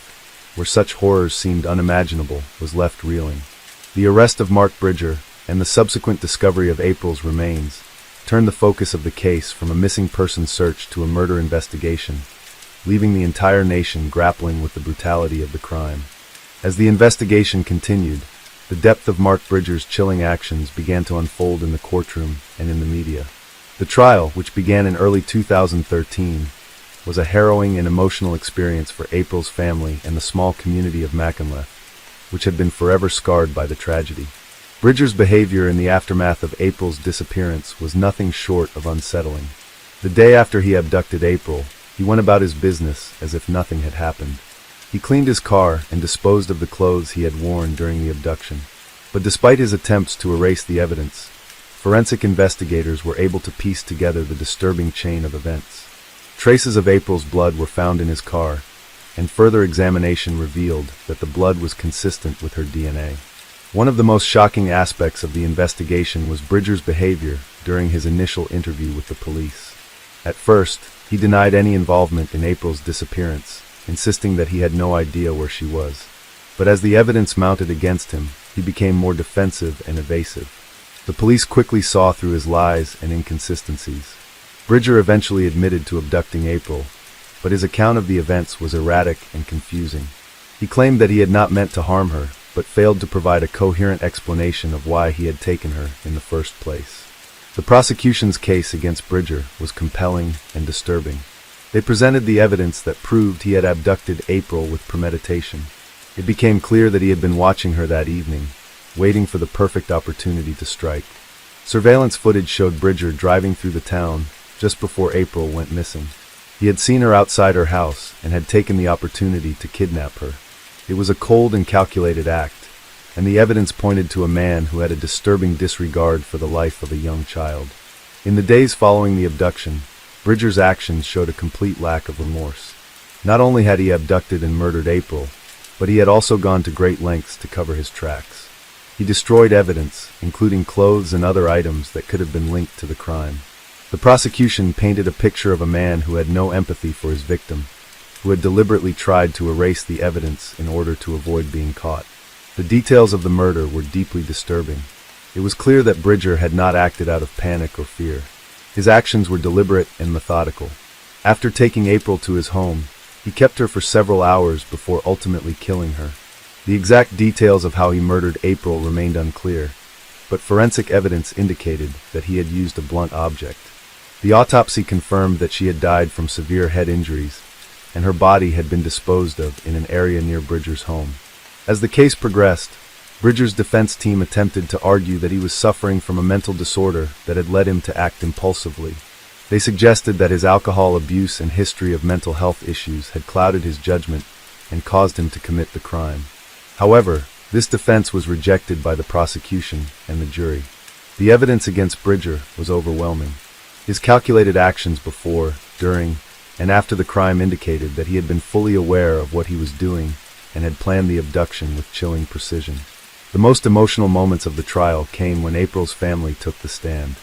Speaker 1: where such horrors seemed unimaginable, was left reeling. The arrest of Mark Bridger and the subsequent discovery of April's remains turned the focus of the case from a missing person search to a murder investigation, leaving the entire nation grappling with the brutality of the crime. As the investigation continued, the depth of Mark Bridger's chilling actions began to unfold in the courtroom and in the media. The trial, which began in early 2013, was a harrowing and emotional experience for April's family and the small community of Mackinac, which had been forever scarred by the tragedy. Bridger's behavior in the aftermath of April's disappearance was nothing short of unsettling. The day after he abducted April, he went about his business as if nothing had happened. He cleaned his car and disposed of the clothes he had worn during the abduction. But despite his attempts to erase the evidence, forensic investigators were able to piece together the disturbing chain of events. Traces of April's blood were found in his car, and further examination revealed that the blood was consistent with her DNA. One of the most shocking aspects of the investigation was Bridger's behavior during his initial interview with the police. At first, he denied any involvement in April's disappearance, insisting that he had no idea where she was. But as the evidence mounted against him, he became more defensive and evasive. The police quickly saw through his lies and inconsistencies. Bridger eventually admitted to abducting April, but his account of the events was erratic and confusing. He claimed that he had not meant to harm her, but failed to provide a coherent explanation of why he had taken her in the first place. The prosecution's case against Bridger was compelling and disturbing. They presented the evidence that proved he had abducted April with premeditation. It became clear that he had been watching her that evening, waiting for the perfect opportunity to strike. Surveillance footage showed Bridger driving through the town just before April went missing. He had seen her outside her house and had taken the opportunity to kidnap her. It was a cold and calculated act, and the evidence pointed to a man who had a disturbing disregard for the life of a young child. In the days following the abduction, Bridger's actions showed a complete lack of remorse. Not only had he abducted and murdered April, but he had also gone to great lengths to cover his tracks. He destroyed evidence, including clothes and other items that could have been linked to the crime. The prosecution painted a picture of a man who had no empathy for his victim, who had deliberately tried to erase the evidence in order to avoid being caught. The details of the murder were deeply disturbing. It was clear that Bridger had not acted out of panic or fear. His actions were deliberate and methodical. After taking April to his home, he kept her for several hours before ultimately killing her. The exact details of how he murdered April remained unclear, but forensic evidence indicated that he had used a blunt object. The autopsy confirmed that she had died from severe head injuries, and her body had been disposed of in an area near Bridger's home. As the case progressed, Bridger's defense team attempted to argue that he was suffering from a mental disorder that had led him to act impulsively. They suggested that his alcohol abuse and history of mental health issues had clouded his judgment and caused him to commit the crime. However, this defense was rejected by the prosecution and the jury. The evidence against Bridger was overwhelming. His calculated actions before, during, and after the crime indicated that he had been fully aware of what he was doing and had planned the abduction with chilling precision. The most emotional moments of the trial came when April's family took the stand.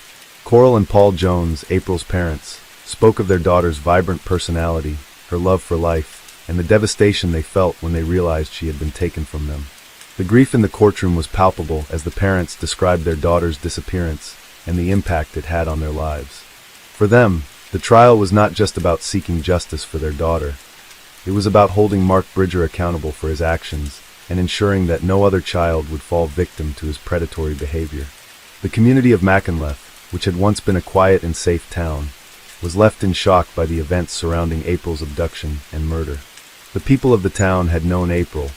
Speaker 1: Coral and Paul Jones, April's parents, spoke of their daughter's vibrant personality, her love for life, and the devastation they felt when they realized she had been taken from them. The grief in the courtroom was palpable as the parents described their daughter's disappearance and the impact it had on their lives. For them, the trial was not just about seeking justice for their daughter. It was about holding Mark Bridger accountable for his actions and ensuring that no other child would fall victim to his predatory behavior. The community of Mackinac, which had once been a quiet and safe town, was left in shock by the events surrounding April's abduction and murder. The people of the town had known April,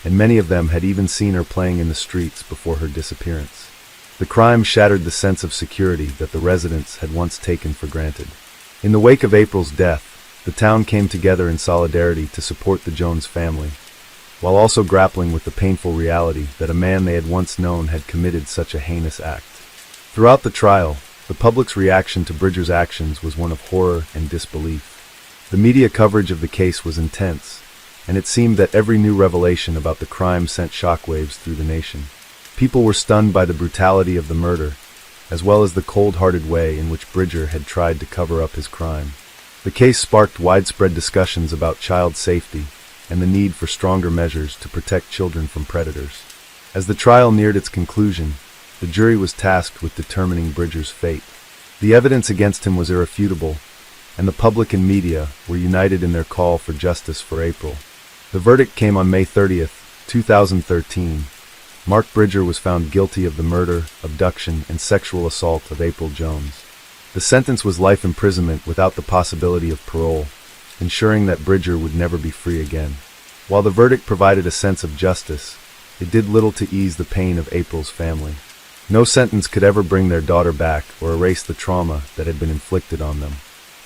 Speaker 1: and many of them had even seen her playing in the streets before her disappearance. The crime shattered the sense of security that the residents had once taken for granted. In the wake of April's death, the town came together in solidarity to support the Jones family, while also grappling with the painful reality that a man they had once known had committed such a heinous act. Throughout the trial, the public's reaction to Bridger's actions was one of horror and disbelief. The media coverage of the case was intense, and it seemed that every new revelation about the crime sent shockwaves through the nation. People were stunned by the brutality of the murder, as well as the cold-hearted way in which Bridger had tried to cover up his crime. The case sparked widespread discussions about child safety and the need for stronger measures to protect children from predators. As the trial neared its conclusion, the jury was tasked with determining Bridger's fate. The evidence against him was irrefutable, and the public and media were united in their call for justice for April. The verdict came on May 30th, 2013. Mark Bridger was found guilty of the murder, abduction, and sexual assault of April Jones. The sentence was life imprisonment without the possibility of parole, ensuring that Bridger would never be free again. While the verdict provided a sense of justice, it did little to ease the pain of April's family. No sentence could ever bring their daughter back or erase the trauma that had been inflicted on them.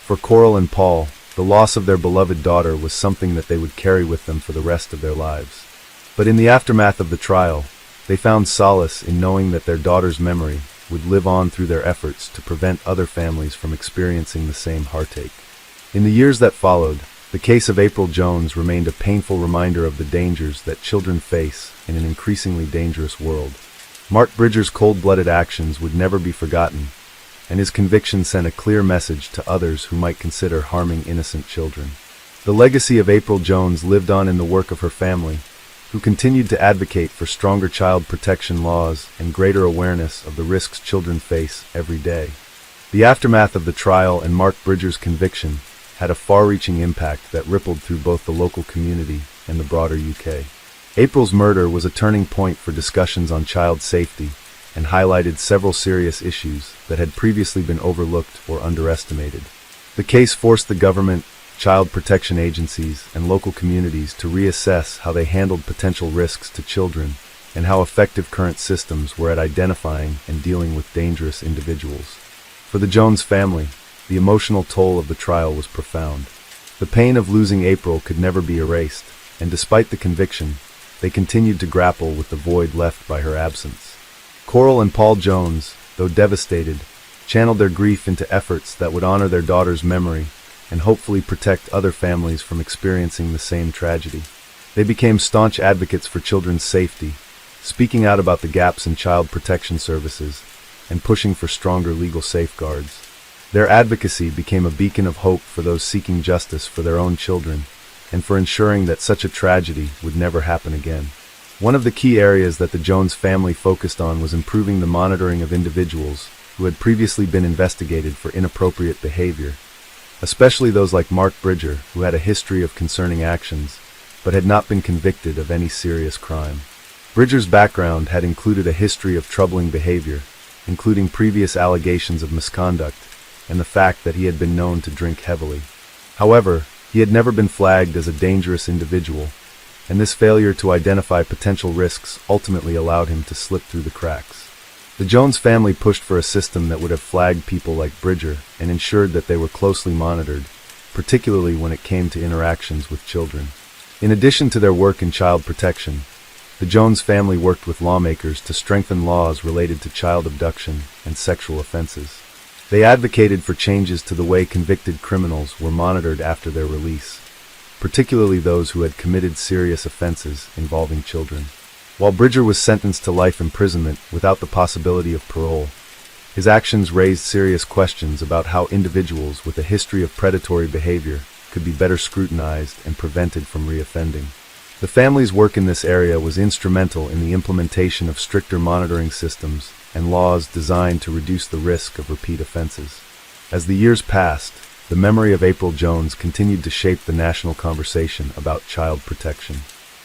Speaker 1: For Coral and Paul, the loss of their beloved daughter was something that they would carry with them for the rest of their lives. But in the aftermath of the trial, they found solace in knowing that their daughter's memory would live on through their efforts to prevent other families from experiencing the same heartache. In the years that followed, the case of April Jones remained a painful reminder of the dangers that children face in an increasingly dangerous world. Mark Bridger's cold-blooded actions would never be forgotten, and his conviction sent a clear message to others who might consider harming innocent children. The legacy of April Jones lived on in the work of her family, who continued to advocate for stronger child protection laws and greater awareness of the risks children face every day. The aftermath of the trial and Mark Bridger's conviction had a far-reaching impact that rippled through both the local community and the broader UK. April's murder was a turning point for discussions on child safety and highlighted several serious issues that had previously been overlooked or underestimated. The case forced the government, child protection agencies, and local communities to reassess how they handled potential risks to children and how effective current systems were at identifying and dealing with dangerous individuals. For the Jones family, the emotional toll of the trial was profound. The pain of losing April could never be erased, and despite the conviction, they continued to grapple with the void left by her absence. Coral and Paul Jones, though devastated, channeled their grief into efforts that would honor their daughter's memory and hopefully protect other families from experiencing the same tragedy. They became staunch advocates for children's safety, speaking out about the gaps in child protection services and pushing for stronger legal safeguards. Their advocacy became a beacon of hope for those seeking justice for their own children and for ensuring that such a tragedy would never happen again. One of the key areas that the Jones family focused on was improving the monitoring of individuals who had previously been investigated for inappropriate behavior, especially those like Mark Bridger, who had a history of concerning actions, but had not been convicted of any serious crime. Bridger's background had included a history of troubling behavior, including previous allegations of misconduct, and the fact that he had been known to drink heavily. However, he had never been flagged as a dangerous individual, and this failure to identify potential risks ultimately allowed him to slip through the cracks. The Jones family pushed for a system that would have flagged people like Bridger and ensured that they were closely monitored, particularly when it came to interactions with children. In addition to their work in child protection, the Jones family worked with lawmakers to strengthen laws related to child abduction and sexual offenses. They advocated for changes to the way convicted criminals were monitored after their release, particularly those who had committed serious offenses involving children. While Bridger was sentenced to life imprisonment without the possibility of parole, his actions raised serious questions about how individuals with a history of predatory behavior could be better scrutinized and prevented from reoffending. The family's work in this area was instrumental in the implementation of stricter monitoring systems and laws designed to reduce the risk of repeat offenses. As the years passed, the memory of April Jones continued to shape the national conversation about child protection.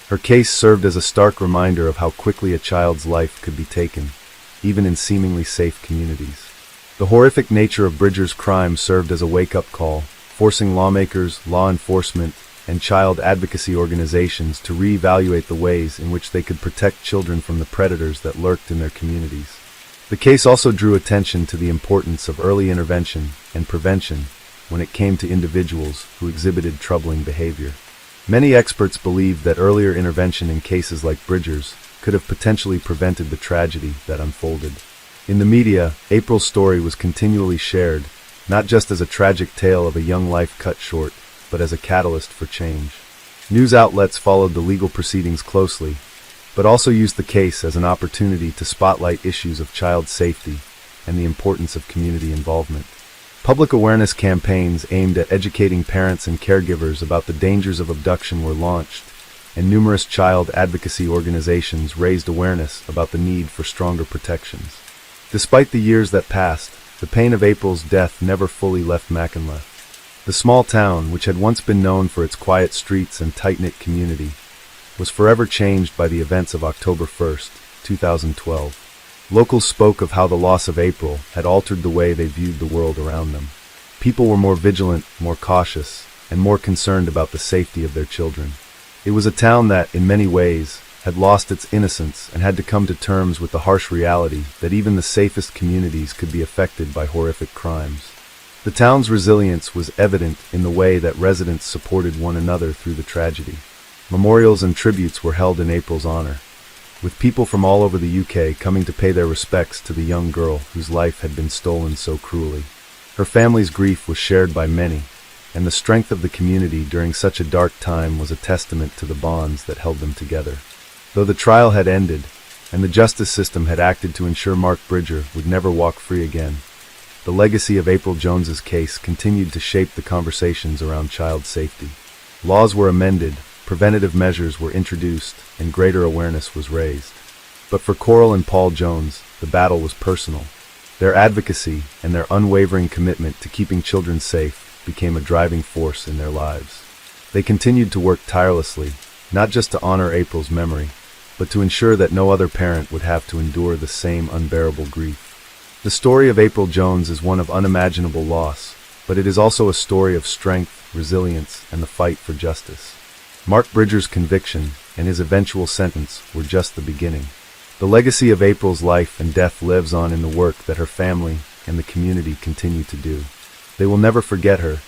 Speaker 1: Her case served as a stark reminder of how quickly a child's life could be taken, even in seemingly safe communities. The horrific nature of Bridger's crime served as a wake-up call, forcing lawmakers, law enforcement, and child advocacy organizations to reevaluate the ways in which they could protect children from the predators that lurked in their communities. The case also drew attention to the importance of early intervention and prevention when it came to individuals who exhibited troubling behavior. Many experts believed that earlier intervention in cases like Bridger's could have potentially prevented the tragedy that unfolded. In the media, April's story was continually shared, not just as a tragic tale of a young life cut short, but as a catalyst for change. News outlets followed the legal proceedings closely, but also used the case as an opportunity to spotlight issues of child safety and the importance of community involvement. Public awareness campaigns aimed at educating parents and caregivers about the dangers of abduction were launched, and numerous child advocacy organizations raised awareness about the need for stronger protections. Despite the years that passed, the pain of April's death never fully left Mackinac. The small town, which had once been known for its quiet streets and tight-knit community, was forever changed by the events of October 1st, 2012. Locals spoke of how the loss of April had altered the way they viewed the world around them. People were more vigilant, more cautious, and more concerned about the safety of their children. It was a town that, in many ways, had lost its innocence and had to come to terms with the harsh reality that even the safest communities could be affected by horrific crimes. The town's resilience was evident in the way that residents supported one another through the tragedy. Memorials and tributes were held in April's honor, with people from all over the UK coming to pay their respects to the young girl whose life had been stolen so cruelly. Her family's grief was shared by many, and the strength of the community during such a dark time was a testament to the bonds that held them together. Though the trial had ended, and the justice system had acted to ensure Mark Bridger would never walk free again, the legacy of April Jones's case continued to shape the conversations around child safety. Laws were amended, preventative measures were introduced, and greater awareness was raised. But for Coral and Paul Jones, the battle was personal. Their advocacy and their unwavering commitment to keeping children safe became a driving force in their lives. They continued to work tirelessly, not just to honor April's memory, but to ensure that no other parent would have to endure the same unbearable grief. The story of April Jones is one of unimaginable loss, but it is also a story of strength, resilience, and the fight for justice. Mark Bridger's conviction and his eventual sentence were just the beginning. The legacy of April's life and death lives on in the work that her family and the community continue to do. They will never forget her,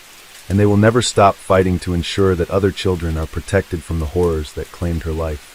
Speaker 1: and they will never stop fighting to ensure that other children are protected from the horrors that claimed her life.